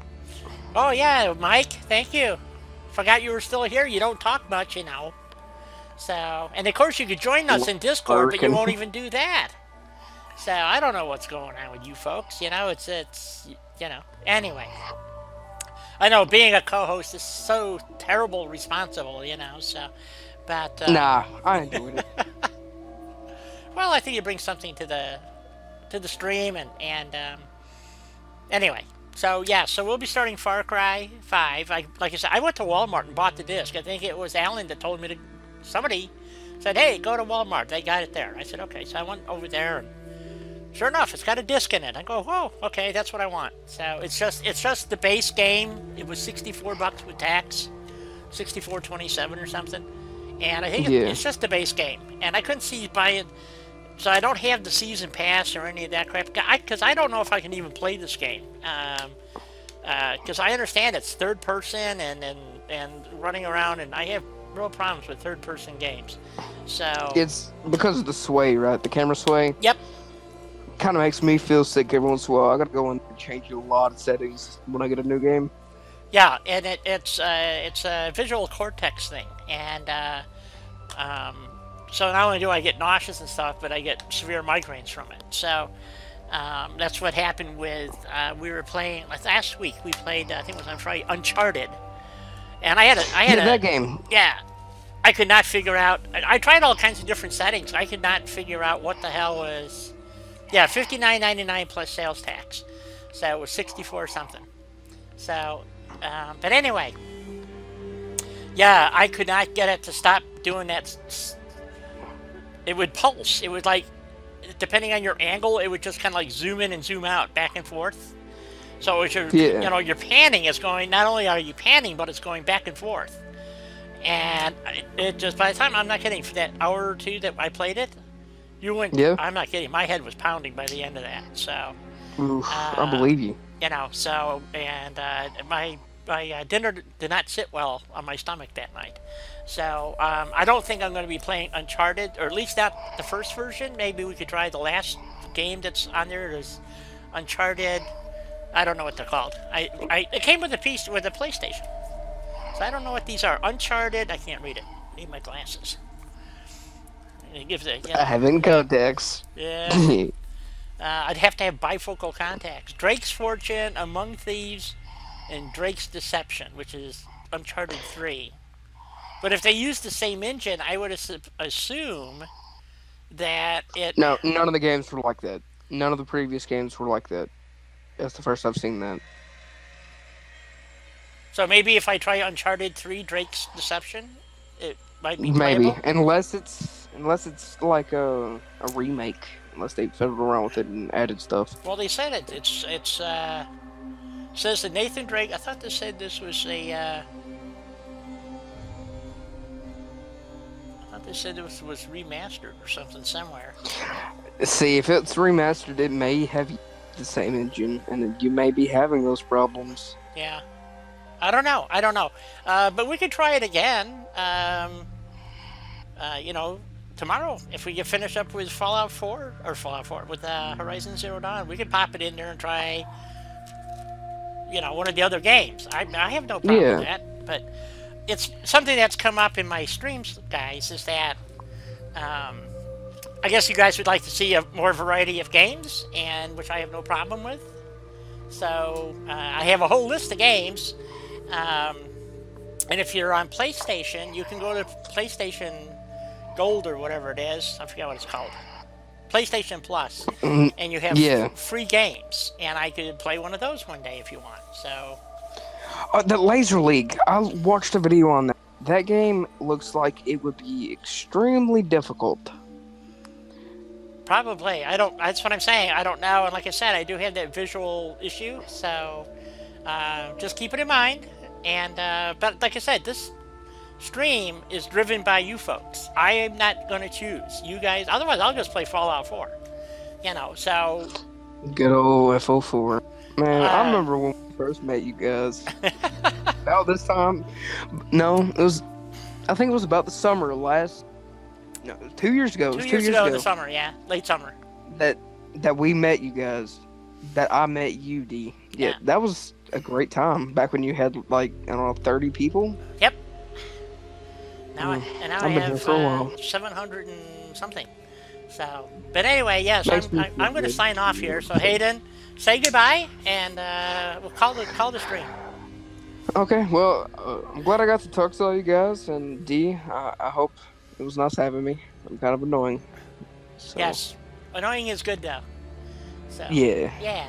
Speaker 1: Oh, yeah, Mike. Thank you. Forgot you were still here. You don't talk much, you know. So, and of course you could join us in Discord, but you won't even do that. So, I don't know what's going on with you folks. You know, it's you know. Anyway. I know being a co-host is so terrible responsible, you know, so. But,
Speaker 2: nah, I enjoyed it.
Speaker 1: well, I think it brings something to the stream, and anyway. So, yeah, so we'll be starting Far Cry 5. Like I said, I went to Walmart and bought the disc. I think it was Alan that told me to, somebody said, hey, go to Walmart. They got it there. I said, okay. So I went over there, and sure enough, it's got a disc in it. I go, whoa, okay, that's what I want. So it's just the base game. It was $64 with tax, $64.27 or something. And I think it's just the base game. And I couldn't see buy it. So I don't have the season pass or any of that crap, because I don't know if I can even play this game. Because I understand it's third person and running around, and I have real problems with third person games. So
Speaker 2: it's because of the sway, right? The camera sway.
Speaker 1: Yep.
Speaker 2: Kind of makes me feel sick every once in a while. I gotta go and change a lot of settings when I get a new game.
Speaker 1: Yeah, and it's a visual cortex thing, and so not only do I get nauseous and stuff, but I get severe migraines from it. So that's what happened with, we were playing, last week we played, I think it was on Friday, Uncharted. And I had
Speaker 2: that game.
Speaker 1: Yeah. I could not figure out, I tried all kinds of different settings. I could not figure out what the hell was, yeah, $59.99 plus sales tax. So it was 64 something. So, but anyway. Yeah, I could not get it to stop doing that. It would pulse. It would, like, depending on your angle, it would just kind of like zoom in and zoom out, back and forth. So as you're, you know, your panning is going, not only are you panning, but it's going back and forth. And it just, by the time, I'm not kidding, for that hour or two that I played it, you went, I'm not kidding, my head was pounding by the end of that. So,
Speaker 2: oof, I believe you.
Speaker 1: You know, so, and my dinner did not sit well on my stomach that night. So, I don't think I'm going to be playing Uncharted, or at least not the first version. Maybe we could try the last game that's on there. There's Uncharted, I don't know what they're called. It came with a piece, with a PlayStation. So I don't know what these are. Uncharted, I can't read it. I need my glasses. It gives it, you know,
Speaker 2: I have in contacts.
Speaker 1: Yeah. I'd have to have bifocal contacts. Drake's Fortune, Among Thieves, and Drake's Deception, which is Uncharted 3. But if they use the same engine, I would assume that it...
Speaker 2: No, none of the games were like that. None of the previous games were like that. That's the first I've seen that.
Speaker 1: So maybe if I try Uncharted 3, Drake's Deception, it might be playable?
Speaker 2: Maybe, unless it's like a remake. Unless they fiddled around with it and added stuff.
Speaker 1: Well, they said it. It says that Nathan Drake. I thought they said this was a. I thought they said it was remastered or something somewhere.
Speaker 2: See, if it's remastered, it may have the same engine, and you may be having those problems.
Speaker 1: Yeah, I don't know. But we could try it again. You know, tomorrow, if we get finished up with Fallout 4, with Horizon Zero Dawn, we could pop it in there and try, you know, one of the other games. I have no problem with that, but it's something that's come up in my streams, guys, is that I guess you guys would like to see a more variety of games, and which I have no problem with. So I have a whole list of games, and if you're on PlayStation, you can go to PlayStation Gold or whatever it is. I forget what it's called. PlayStation Plus, and you have
Speaker 2: Yeah.
Speaker 1: free games, and I could play one of those one day if you want. So
Speaker 2: The Laser League. I watched a video on that. That game looks like it would be extremely difficult.
Speaker 1: probably I don't. That's what I'm saying. I don't know, and like I said, I do have that visual issue, so just keep it in mind. And but like I said, this stream is driven by you folks. I am not going to choose you guys. Otherwise, I'll just play Fallout 4. You know, so
Speaker 2: Good old FO4. Man, I remember when we first met you guys. About this time. No, it was. I think it was about the summer last. No, 2 years ago. It was
Speaker 1: 2
Speaker 2: 2
Speaker 1: years ago in the summer, yeah, late summer.
Speaker 2: That we met you guys. That I met you, D. Yeah,
Speaker 1: Yeah.
Speaker 2: that was a great time. Back when you had like I don't know 30 people.
Speaker 1: Yep. Now
Speaker 2: Mm,
Speaker 1: and now
Speaker 2: I've
Speaker 1: I
Speaker 2: been here
Speaker 1: have
Speaker 2: for a while.
Speaker 1: 700 and something. So, but anyway, yes,
Speaker 2: Makes me
Speaker 1: I'm
Speaker 2: feel
Speaker 1: going to
Speaker 2: good.
Speaker 1: sign off here. So Hayden, say goodbye, and we'll call the stream.
Speaker 2: Okay, well, I'm glad I got to talk to all you guys, and D, I hope it was nice having me. I'm kind of annoying. So,
Speaker 1: Yes, annoying is good though. So
Speaker 2: Yeah.
Speaker 1: yeah.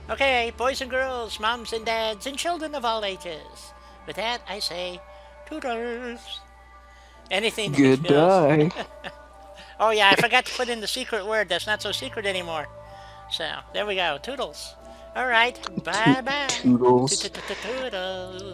Speaker 1: Okay, boys and girls, moms and dads, and children of all ages. With that, I say, toodles. Anything.
Speaker 2: Good
Speaker 1: else?
Speaker 2: day.
Speaker 1: Oh yeah, I forgot to put in the secret word. That's not so secret anymore. So there we go, toodles. All right, bye bye.
Speaker 2: Toodles.
Speaker 1: Toodles.